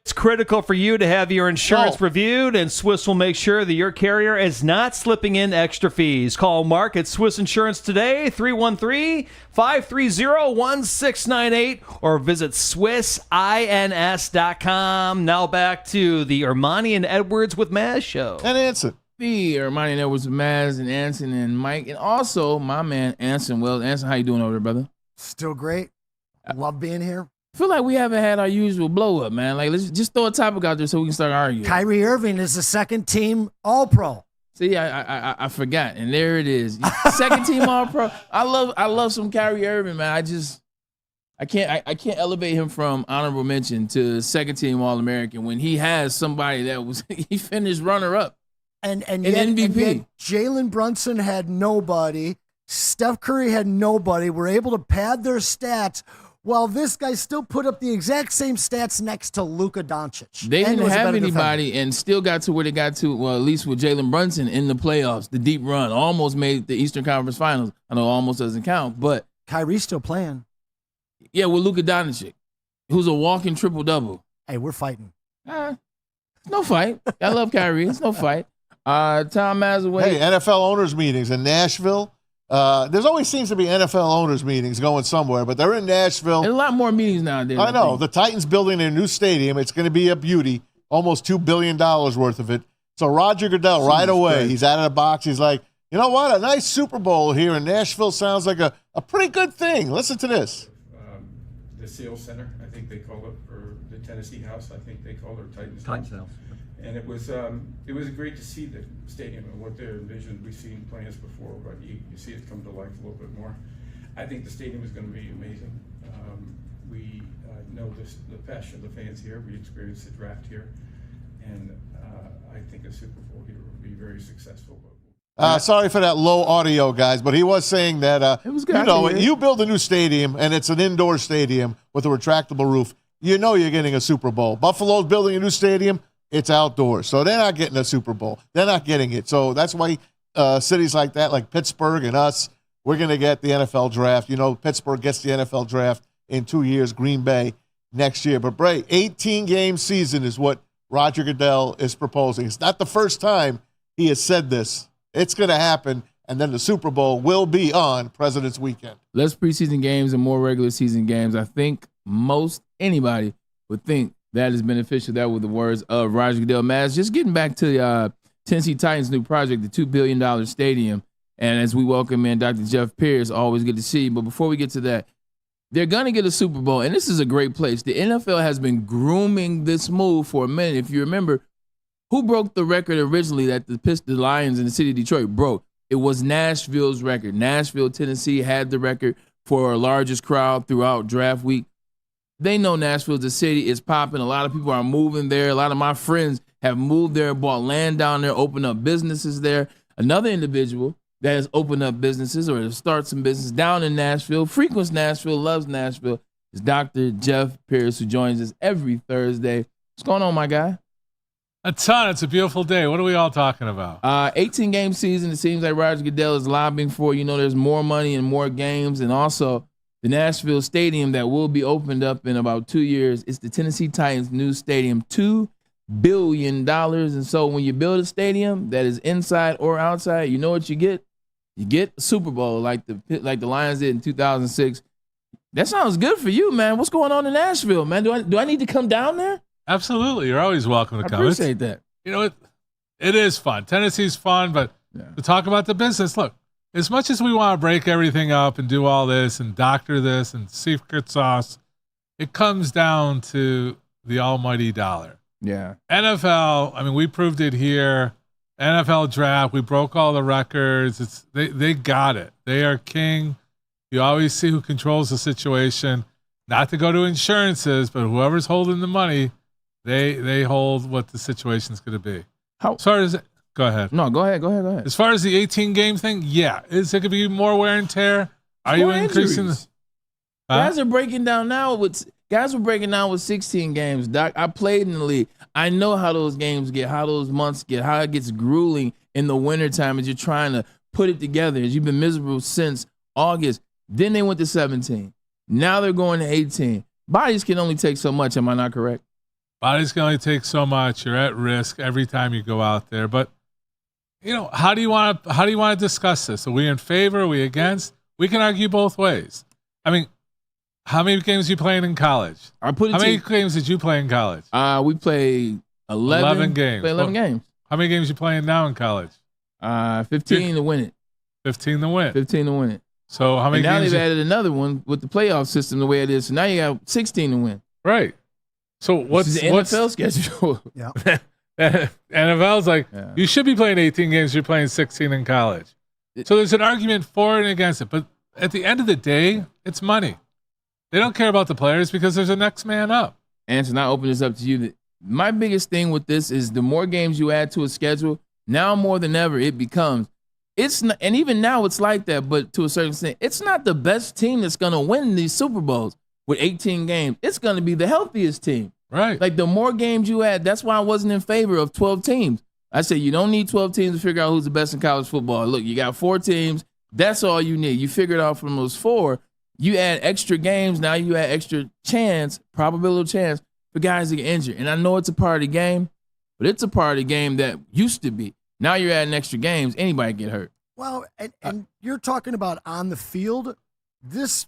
It's critical for you to have your insurance reviewed, and Swiss will make sure that your carrier is not slipping in extra fees. Call Mark at Swiss Insurance today, 313-530-1698, or visit SwissINS.com. Now back to the Ermanni and Edwards with Maz show. And Anson. The Ermanni and Edwards with Maz and Anson and Mike, and also my man Anson Wells. Anson, how you doing over there, brother? Still great. Love being here. I feel like we haven't had our usual blow up, man. Like, let's just throw a topic out there so we can start arguing. Kyrie Irving is the second team All-Pro. See, I forgot, and there it is. Second team All-Pro. I love some Kyrie Irving, man. I can't elevate him from honorable mention to second team All-American when he has somebody that he finished runner up and yet, MVP. Jalen Brunson had nobody. Steph Curry had nobody. We're able to pad their stats. Well, this guy still put up the exact same stats next to Luka Doncic. They didn't have anybody and still got to where they got to, well, at least with Jalen Brunson in the playoffs, the deep run, almost made the Eastern Conference Finals. I know almost doesn't count, but Kyrie's still playing. Yeah, with Luka Doncic, who's a walking triple-double. Hey, we're fighting. No fight. I love Kyrie. It's no fight. Tom Mazaway. Hey, NFL owners meetings in Nashville. There's always seems to be NFL owners meetings going somewhere, but they're in Nashville. And a lot more meetings nowadays. I know. The Titans building their new stadium. It's going to be a beauty. Almost $2 billion worth of it. So Roger Goodell, right away, he's out of the box. He's like, you know what? A nice Super Bowl here in Nashville sounds like a pretty good thing. Listen to this. The Sales Center, I think they call it, or the Tennessee House, I think they call it, or Titans House. And it was great to see the stadium and what they envisioned. We've seen plans before, but you see it come to life a little bit more. I think the stadium is going to be amazing. We know the passion of the fans here. We experienced the draft here, and I think a Super Bowl here will be very successful. Sorry for that low audio, guys, but he was saying that, it was good, you build a new stadium, and it's an indoor stadium with a retractable roof, you know you're getting a Super Bowl. Buffalo's building a new stadium. It's outdoors, so they're not getting a Super Bowl. They're not getting it. So that's why cities like that, like Pittsburgh and us, we're going to get the NFL draft. You know, Pittsburgh gets the NFL draft in 2 years, Green Bay next year. But, Bray, 18-game season is what Roger Goodell is proposing. It's not the first time he has said this. It's going to happen, and then the Super Bowl will be on President's Weekend. Less preseason games and more regular season games. I think most anybody would think that is beneficial. That were the words of Roger Goodell. Maz, just getting back to the Tennessee Titans' new project, the $2 billion stadium. And as we welcome in Dr. Jeff Pierce, always good to see you. But before we get to that, they're going to get a Super Bowl, and this is a great place. The NFL has been grooming this move for a minute. If you remember, who broke the record originally that the Lions in the city of Detroit broke? It was Nashville's record. Nashville, Tennessee had the record for our largest crowd throughout draft week. They know Nashville's a city. It's popping. A lot of people are moving there. A lot of my friends have moved there, bought land down there, opened up businesses there. Another individual that has opened up businesses or to start some business down in Nashville, frequents Nashville, loves Nashville, is Dr. Jeff Pierce, who joins us every Thursday. What's going on, my guy? A ton. It's a beautiful day. What are we all talking about? 18-game season. It seems like Roger Goodell is lobbying for. There's more money and more games, and also the Nashville Stadium that will be opened up in about 2 years. It's the Tennessee Titans' new stadium, $2 billion. And so when you build a stadium that is inside or outside, you know what you get? You get a Super Bowl like the Lions did in 2006. That sounds good for you, man. What's going on in Nashville, man? Do I need to come down there? Absolutely. You're always welcome to come. I appreciate that. It is fun. Tennessee's fun, but to talk about the business, look, as much as we want to break everything up and do all this and doctor this and secret sauce, it comes down to the almighty dollar. Yeah. NFL, we proved it here. NFL draft, we broke all the records. They got it. They are king. You always see who controls the situation. Not to go to insurances, but whoever's holding the money, they hold what the situation's going to be. As far as go ahead. No, go ahead. As far as the 18-game thing, yeah, is it going to be more wear and tear? Are you increasing the? Guys are breaking down now with 16 games. Doc, I played in the league. I know how those games get, how those months get, how it gets grueling in the wintertime as you're trying to put it together. As you've been miserable since August. Then they went to 17. Now they're going to 18. Bodies can only take so much. Am I not correct? Bodies can only take so much. You're at risk every time you go out there. But how do you want to discuss this? Are we in favor? Are we against? We can argue both ways. How many games are you playing in college? How many games did you play in college? We played 11 games. Play 11 games. How many games are you playing now in college? 15 to win it. 15 to win. 15 to win it. So how many now games? They've added another one with the playoff system the way it is. So now you got 16 to win. Right. So what's the NFL schedule? Yeah. NFL's like, you should be playing 18 games. You're playing 16 in college. So there's an argument for and against it. But at the end of the day, it's money. They don't care about the players because there's a next man up. Anson, I open this up to you. My biggest thing with this is the more games you add to a schedule, now more than ever it becomes. It's not, and even now it's like that, but to a certain extent, it's not the best team that's going to win these Super Bowls with 18 games. It's going to be the healthiest team. Right. Like the more games you add, that's why I wasn't in favor of 12 teams. I said you don't need 12 teams to figure out who's the best in college football. Look, you got 4 teams. That's all you need. You figure it out from those 4. You add extra games. Now you add extra probability chance for guys to get injured. And I know it's a part of the game, but it's a part of the game that used to be. Now you're adding extra games. Anybody get hurt. Well, and you're talking about on the field. This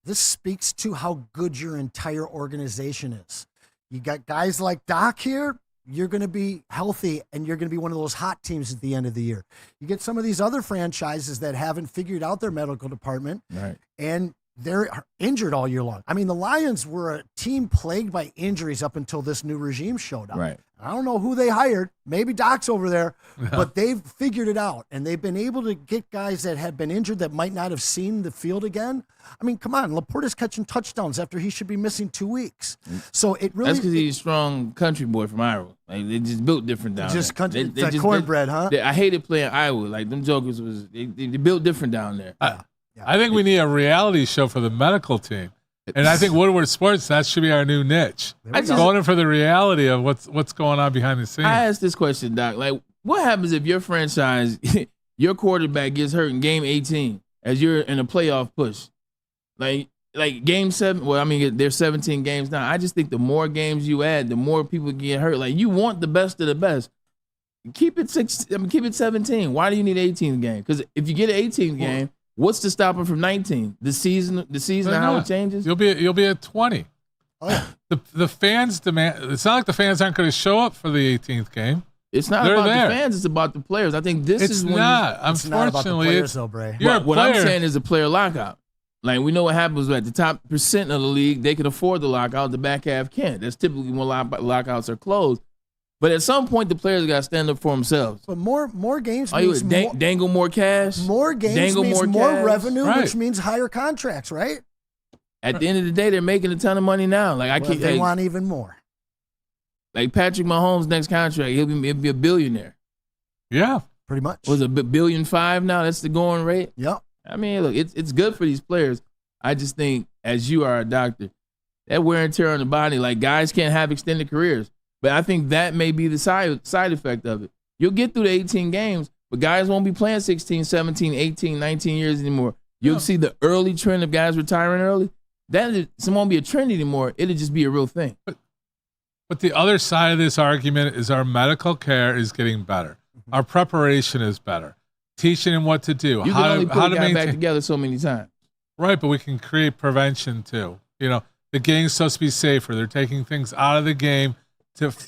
speaks to how good your entire organization is. You got guys like Doc here. You're going to be healthy, and you're going to be one of those hot teams at the end of the year. You get some of these other franchises that haven't figured out their medical department, right? And they're injured all year long. The Lions were a team plagued by injuries up until this new regime showed up. Right. I don't know who they hired. Maybe Doc's over there, but they've figured it out, and they've been able to get guys that have been injured that might not have seen the field again. Come on, Laporta's catching touchdowns after he should be missing 2 weeks. So it really— That's because he's a strong country boy from Iowa. Like they just built different down just there. Country, it's like cornbread, huh? I hated playing Iowa. Like them jokers they built different down there. I think we need a reality show for the medical team. And I think Woodward Sports, that should be our new niche. Going in for the reality of what's going on behind the scenes. I asked this question, Doc. Like, what happens if your franchise, your quarterback gets hurt in game 18 as you're in a playoff push? Like game 7, there's 17 games now. I just think the more games you add, the more people get hurt. Like, you want the best of the best. Keep it 17. Why do you need an 18th game? Because if you get an 18th game, what's to stop him from 19? The season and how it changes? You'll be at 20. Oh, yeah. The fans demand. It's not like the fans aren't going to show up for the 18th game. It's not about the fans. It's about the players. I think this is when Unfortunately, it's not about the players, though, Bray. What I'm saying is a player lockout. Like, we know what happens at the top percent of the league. They can afford the lockout. The back half can't. That's typically when lockouts are closed. But at some point, the players got to stand up for themselves. But more games means dangle more cash. More games means more revenue, which means higher contracts, right? At the end of the day, they're making a ton of money now. Like they want even more. Like Patrick Mahomes' next contract, he'll be a billionaire. Yeah, Pretty much. Was it $1.5 billion now? That's the going rate? Yep. I mean, look, it's good for these players. I just think, as you are a doctor, that wear and tear on the body, like guys can't have extended careers. But I think that may be the side effect of it. You'll get through the 18 games, but guys won't be playing 16, 17, 18, 19 years anymore. You'll see the early trend of guys retiring early. It won't be a trend anymore. It'll just be a real thing. But the other side of this argument is our medical care is getting better. Our preparation is better. Teaching them what to do. You how can only to, put how a to guy maintain. back together so many times. Right, but we can create prevention too. The game's supposed to be safer. They're taking things out of the game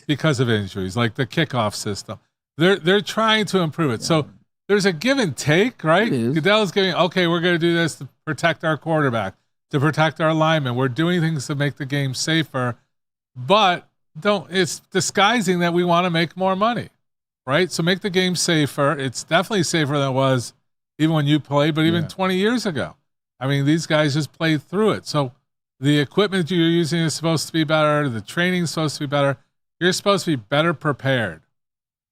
because of injuries, like the kickoff system. They're trying to improve it. Yeah. So there's a give and take, right? Goodell's giving, okay, we're going to do this to protect our quarterback, to protect our linemen. We're doing things to make the game safer, but it's disguising that we want to make more money, right? So make the game safer. It's definitely safer than it was even when you played, but even 20 years ago. I mean, these guys just played through it. So the equipment you're using is supposed to be better. The training's supposed to be better. You're supposed to be better prepared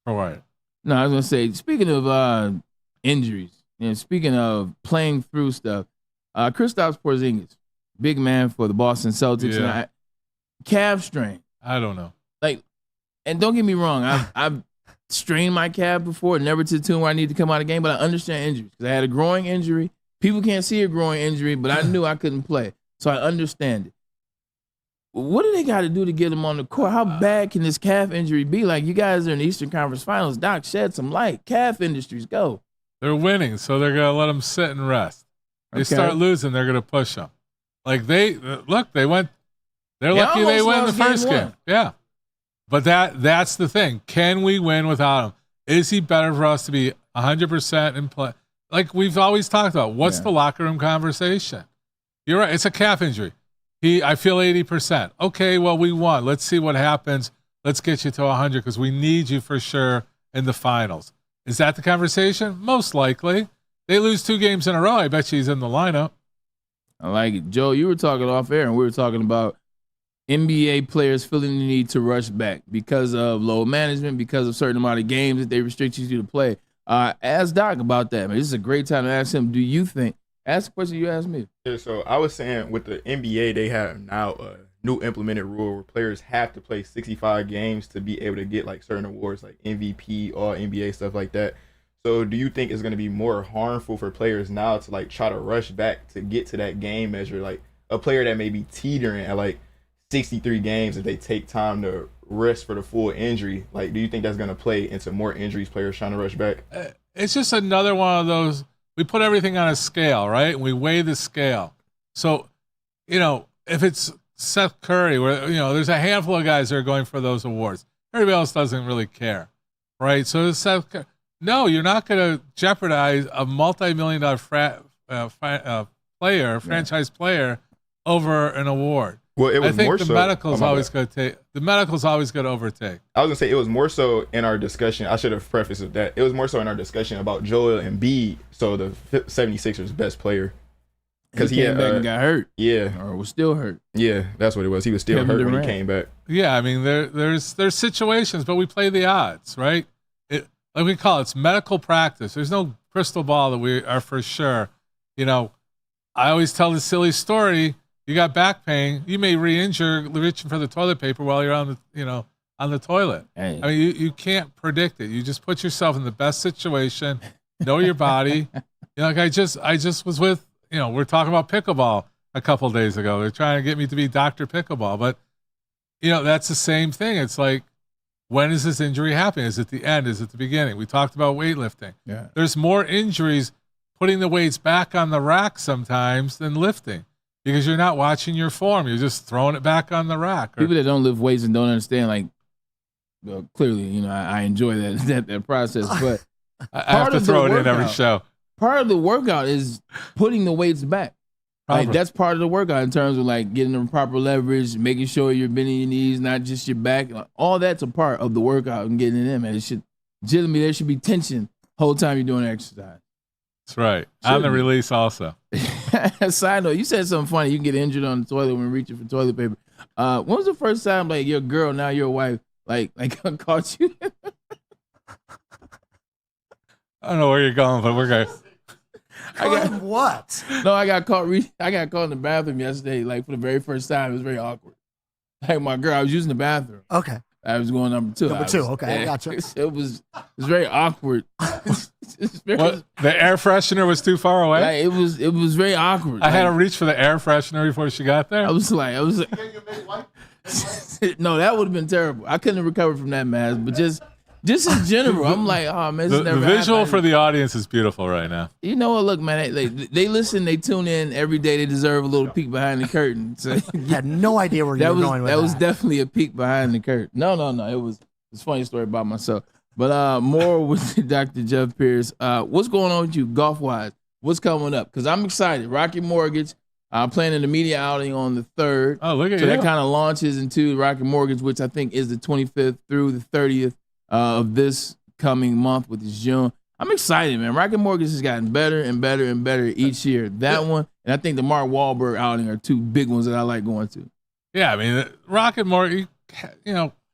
for it. No, I was going to say, speaking of injuries, and speaking of playing through stuff, Kristaps Porzingis, big man for the Boston Celtics, and calf strain. I don't know. And don't get me wrong, I've strained my calf before, never to the tune where I need to come out of the game, but I understand injuries because I had a growing injury. People can't see a growing injury, but I knew I couldn't play, so I understand it. What do they got to do to get him on the court? How bad can this calf injury be? Like, you guys are in the Eastern Conference Finals. Doc, shed some light. Calf industries, go. They're winning, so they're going to let them sit and rest. They start losing, they're going to push them. Like, they went. They're lucky they win the first game. Yeah. But that's the thing. Can we win without him? Is he better for us to be 100% in play? Like we've always talked about, what's the locker room conversation? You're right. It's a calf injury. I feel 80%. Okay, well, we won. Let's see what happens. Let's get you to 100 because we need you for sure in the finals. Is that the conversation? Most likely. They lose 2 games in a row. I bet you he's in the lineup. I like it. Joe, you were talking off air, and we were talking about NBA players feeling the need to rush back because of load management, because of certain amount of games that they restrict you to play. Ask Doc about that, man. This is a great time to ask him, do you think? Ask the question you asked me. Yeah, so I was saying with the NBA, they have now a new implemented rule where players have to play 65 games to be able to get like certain awards like MVP, All NBA, stuff like that. So do you think it's going to be more harmful for players now to like try to rush back to get to that game measure? Like a player that may be teetering at like 63 games if they take time to rest for the full injury. Like, do you think that's going to play into more injuries, players trying to rush back? It's just another one of those. We put everything on a scale, right? And we weigh the scale. So, if it's Seth Curry, where, there's a handful of guys that are going for those awards. Everybody else doesn't really care, right? So Seth Curry. No, you're not going to jeopardize a multi-million-dollar franchise player over an award. Well, it was I think more the so. medical's always going to take. The medical's always going to overtake. I was gonna say it was more so in our discussion. I should have prefaced with that. It was more so in our discussion about Joel Embiid, so the 76ers' best player, because he came back and got hurt. Yeah, or was still hurt. Yeah, that's what it was. He was still Kevin hurt Durant. when he came back. Yeah, I mean there's situations, but we play the odds, right? Like we call it's medical practice. There's no crystal ball that we are for sure. I always tell the silly story. You got back pain, you may re-injure reaching for the toilet paper while you're on the toilet. Hey. I mean, you can't predict it. You just put yourself in the best situation, know your body. Like I just was with, we're talking about pickleball a couple of days ago. They're trying to get me to be Dr. Pickleball, but that's the same thing. It's like, when is this injury happening? Is it the end? Is it the beginning? We talked about weightlifting. Yeah. There's more injuries putting the weights back on the rack sometimes than lifting. Because you're not watching your form. You're just throwing it back on the rack. People that don't lift weights and don't understand, like, well, clearly, I enjoy that process. But I have to throw it in every show. Part of the workout is putting the weights back. Like, that's part of the workout in terms of, like, getting the proper leverage, making sure you're bending your knees, not just your back. Like, all that's a part of the workout and getting it in, man. It should, legitimately, there should be tension the whole time you're doing exercise. That's right. On the release also. Side note, you said something funny. You can get injured on the toilet when reaching for toilet paper. When was the first time, like, your girl, now your wife, like caught you? I don't know where you're going, but we're going. What? No, I got caught in the bathroom yesterday, like for the very first time. It was very awkward. Like my girl, I was using the bathroom. Okay. I was going number two. Okay, I gotcha. It was very awkward. What, the air freshener was too far away? Like, it was very awkward. I had to reach for the air freshener before she got there. I was like no, that would have been terrible. I couldn't have recovered from that, man. But just in general, I'm like, oh man, the visual for the audience is beautiful right now. You know what? Look, man, they listen, they tune in every day. They deserve a little peek behind the curtain. So, had no idea where you were going with that. That was definitely a peek behind the curtain. No. It's a funny story about myself. But more with Dr. Jeff Pierce. What's going on with you golf wise? What's coming up? Because I'm excited. Rocket Mortgage. Planning a media outing on the 3rd. Oh, look at so you. that kind of launches into Rocket Mortgage, which I think is the 25th through the 30th of this coming month, which is June. I'm excited, man. Rocket Mortgage has gotten better and better and better each year. That one, and I think the Mark Wahlberg outing are two big ones that I like going to. Yeah, I mean, Rocket Mortgage,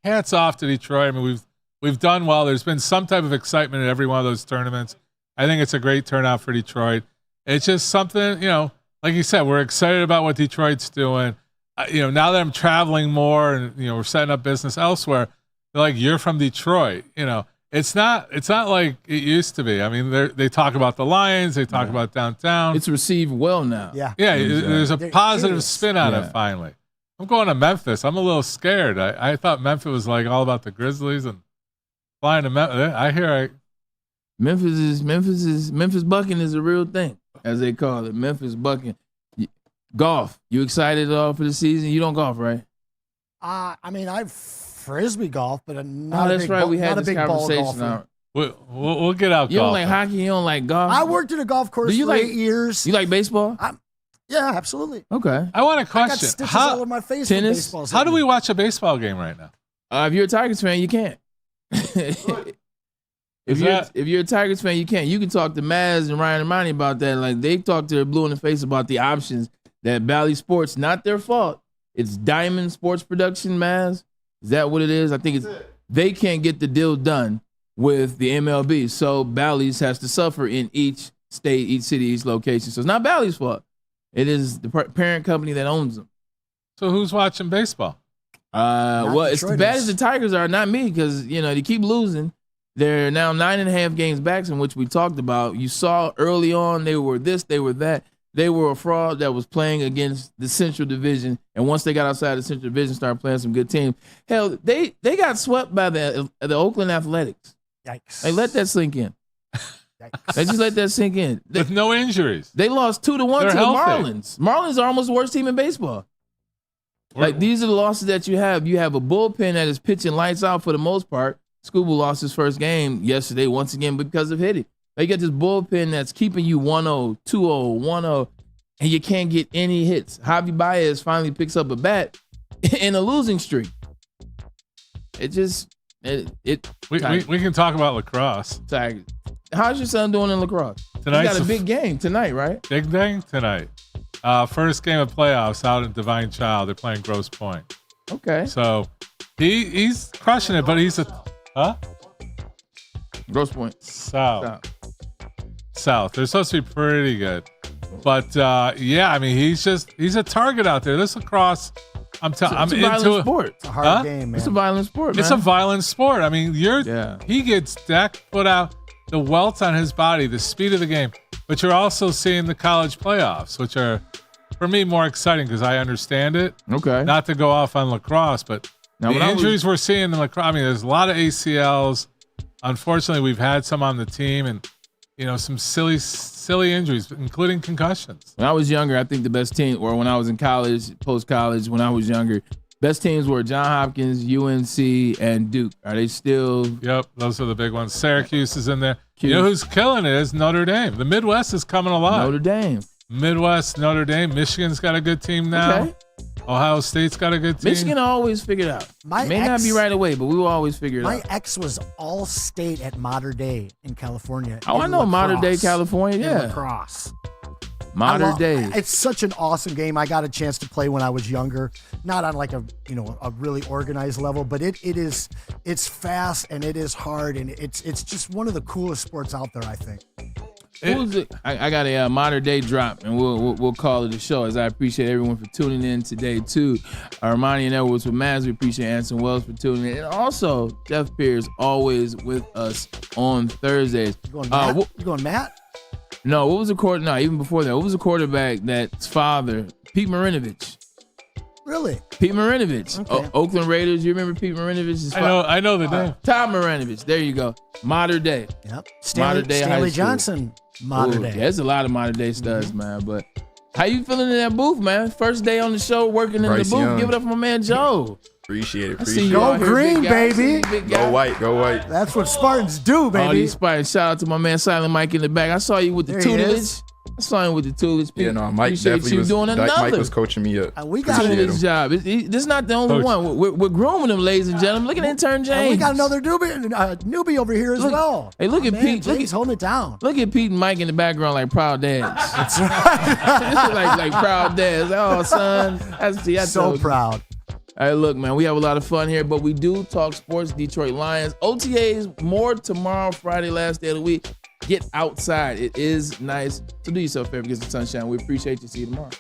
hats off to Detroit. I mean, we've done well. There's been some type of excitement at every one of those tournaments. I think it's a great turnout for Detroit. It's just something, like you said, we're excited about what Detroit's doing. Now that I'm traveling more and we're setting up business elsewhere, they're like, you're from Detroit. It's not like it used to be. I mean, they talk about the Lions, they talk about downtown. It's received well now. Yeah. There's a They're positive curious. spin on it finally. I'm going to Memphis. I'm a little scared. I thought Memphis was like all about the Grizzlies and flying to Memphis. I hear Memphis bucking is a real thing, as they call it. Memphis bucking. Golf. You excited for the season? You don't golf, right? I mean, I frisbee golf, but I'm not that's right. We had not a this big ball conversation. golfer. We'll get out. You don't golfing. like hockey? You don't like golf? I worked at a golf course for 8 years. You like baseball? Yeah, absolutely. Okay. I want a I got question. stitches all over my face. from Tennis? baseballs. How do we watch a baseball game right now? If you're a Tigers fan, you can't. If you're a Tigers fan, you can't. You can talk to Maz and Ryan Ermanni about that. Like they talk to her blue in the face about the options that Bally Sports, not their fault. It's Diamond Sports Production, Maz. Is that what it is? I think they can't get the deal done with the MLB. So Bally's has to suffer in each state, each city, each location. So it's not Bally's fault. It is the parent company that owns them. So who's watching baseball? Well, it's as bad as the Tigers are, not me, because they keep losing. They're now 9.5 games back, in which we talked about. You saw early on they were this, they were that. They were a fraud that was playing against the Central Division, and once they got outside the Central Division, started playing some good teams. Hell, they got swept by the Oakland Athletics. Yikes! Hey, let that sink in. They just let that sink in. With no injuries. They lost 2-1 to the healthy. Marlins. Marlins are almost the worst team in baseball. Like, these are the losses that you have. You have a bullpen that is pitching lights out for the most part. Scuba lost his first game yesterday once again because of hitting. They got this bullpen that's keeping you 1-0, 2-0, 1-0, and you can't get any hits. Javi Baez finally picks up a bat in a losing streak. We can talk about lacrosse. Tigers. How's your son doing in lacrosse? Tonight's He's got a big game tonight, right? Big game tonight. First game of playoffs out at Divine Child. They're playing Grosse Pointe. Okay. So he's crushing it, but he's Grosse Pointe. South. They're supposed to be pretty good. But I mean he's a target out there. This lacrosse, I'm It's a into violent sport. It's a hard game, man. It's a violent sport, man. It's a violent sport. I mean, he gets decked, put out the welts on his body, the speed of the game. But you're also seeing the college playoffs, which are, for me, more exciting because I understand it. Okay. Not to go off on lacrosse, but Now, the injuries we're seeing in lacrosse, I mean, there's a lot of ACLs. Unfortunately, we've had some on the team and, some silly injuries, including concussions. When I was younger, I think the best team, or when I was in college, post-college, when I was younger, best teams were Johns Hopkins, UNC, and Duke. Are they still? Yep, those are the big ones. Syracuse is in there. You know who's killing it is Notre Dame. The Midwest is coming alive. Notre Dame. Midwest, Notre Dame. Michigan's got a good team now. Okay. Ohio State's got a good team. Michigan always figured out. May not be right away, but we will always figure it out. My ex was all state at Mater Dei in California. Oh, I know Mater Dei, California. Yeah. Lacrosse. Modern day. It's such an awesome game. I got a chance to play when I was younger, not on like a really organized level, but it's fast and it is hard and it's just one of the coolest sports out there, I think. I got a modern day drop, and we'll call it a show. As I appreciate everyone for tuning in today too. Ermanni and Edwards with Maz. We appreciate Anson Wells for tuning in, and also Jeff Pierce always with us on Thursdays. You going Matt? No, what was the quarter? No, even before that, what was the quarterback that's father? Pete Marinovich. Really? Pete Marinovich. Okay. Oakland Raiders. You remember Pete Marinovich? I know the name. Tom Marinovich. There you go. Modern day. Yep. Stanley Johnson. Modern day. Yeah, there's a lot of modern day studs, man. But how you feeling in that booth, man? First day on the show, working in Bryce the booth. Young. Give it up for my man Joe. Appreciate it. I see you Go out here, green, big guy. baby. Big guy. Go white. Go white. That's what Spartans do, baby. All these Spartans. Shout out to my man Silent Mike in the back. I saw you with the There he tutelage. is. I saw him with the tutelage. Yeah, no, Mike Appreciate definitely you was. doing Mike another. was coaching me up. We got Appreciate Doing him. his job. This is not the only one. We're grooming him, ladies and gentlemen. Look at intern James. And we got another newbie over here as well. Hey, look at Pete. He's holding it down. Look at Pete and Mike in the background like proud dads. That's right. like proud dads. Oh, son. I So told you. proud. All right, look, man, we have a lot of fun here, but we do talk sports. Detroit Lions. OTAs, more tomorrow, Friday, last day of the week. Get outside. It is nice. So do yourself a favor, get some sunshine. We appreciate you. See you tomorrow.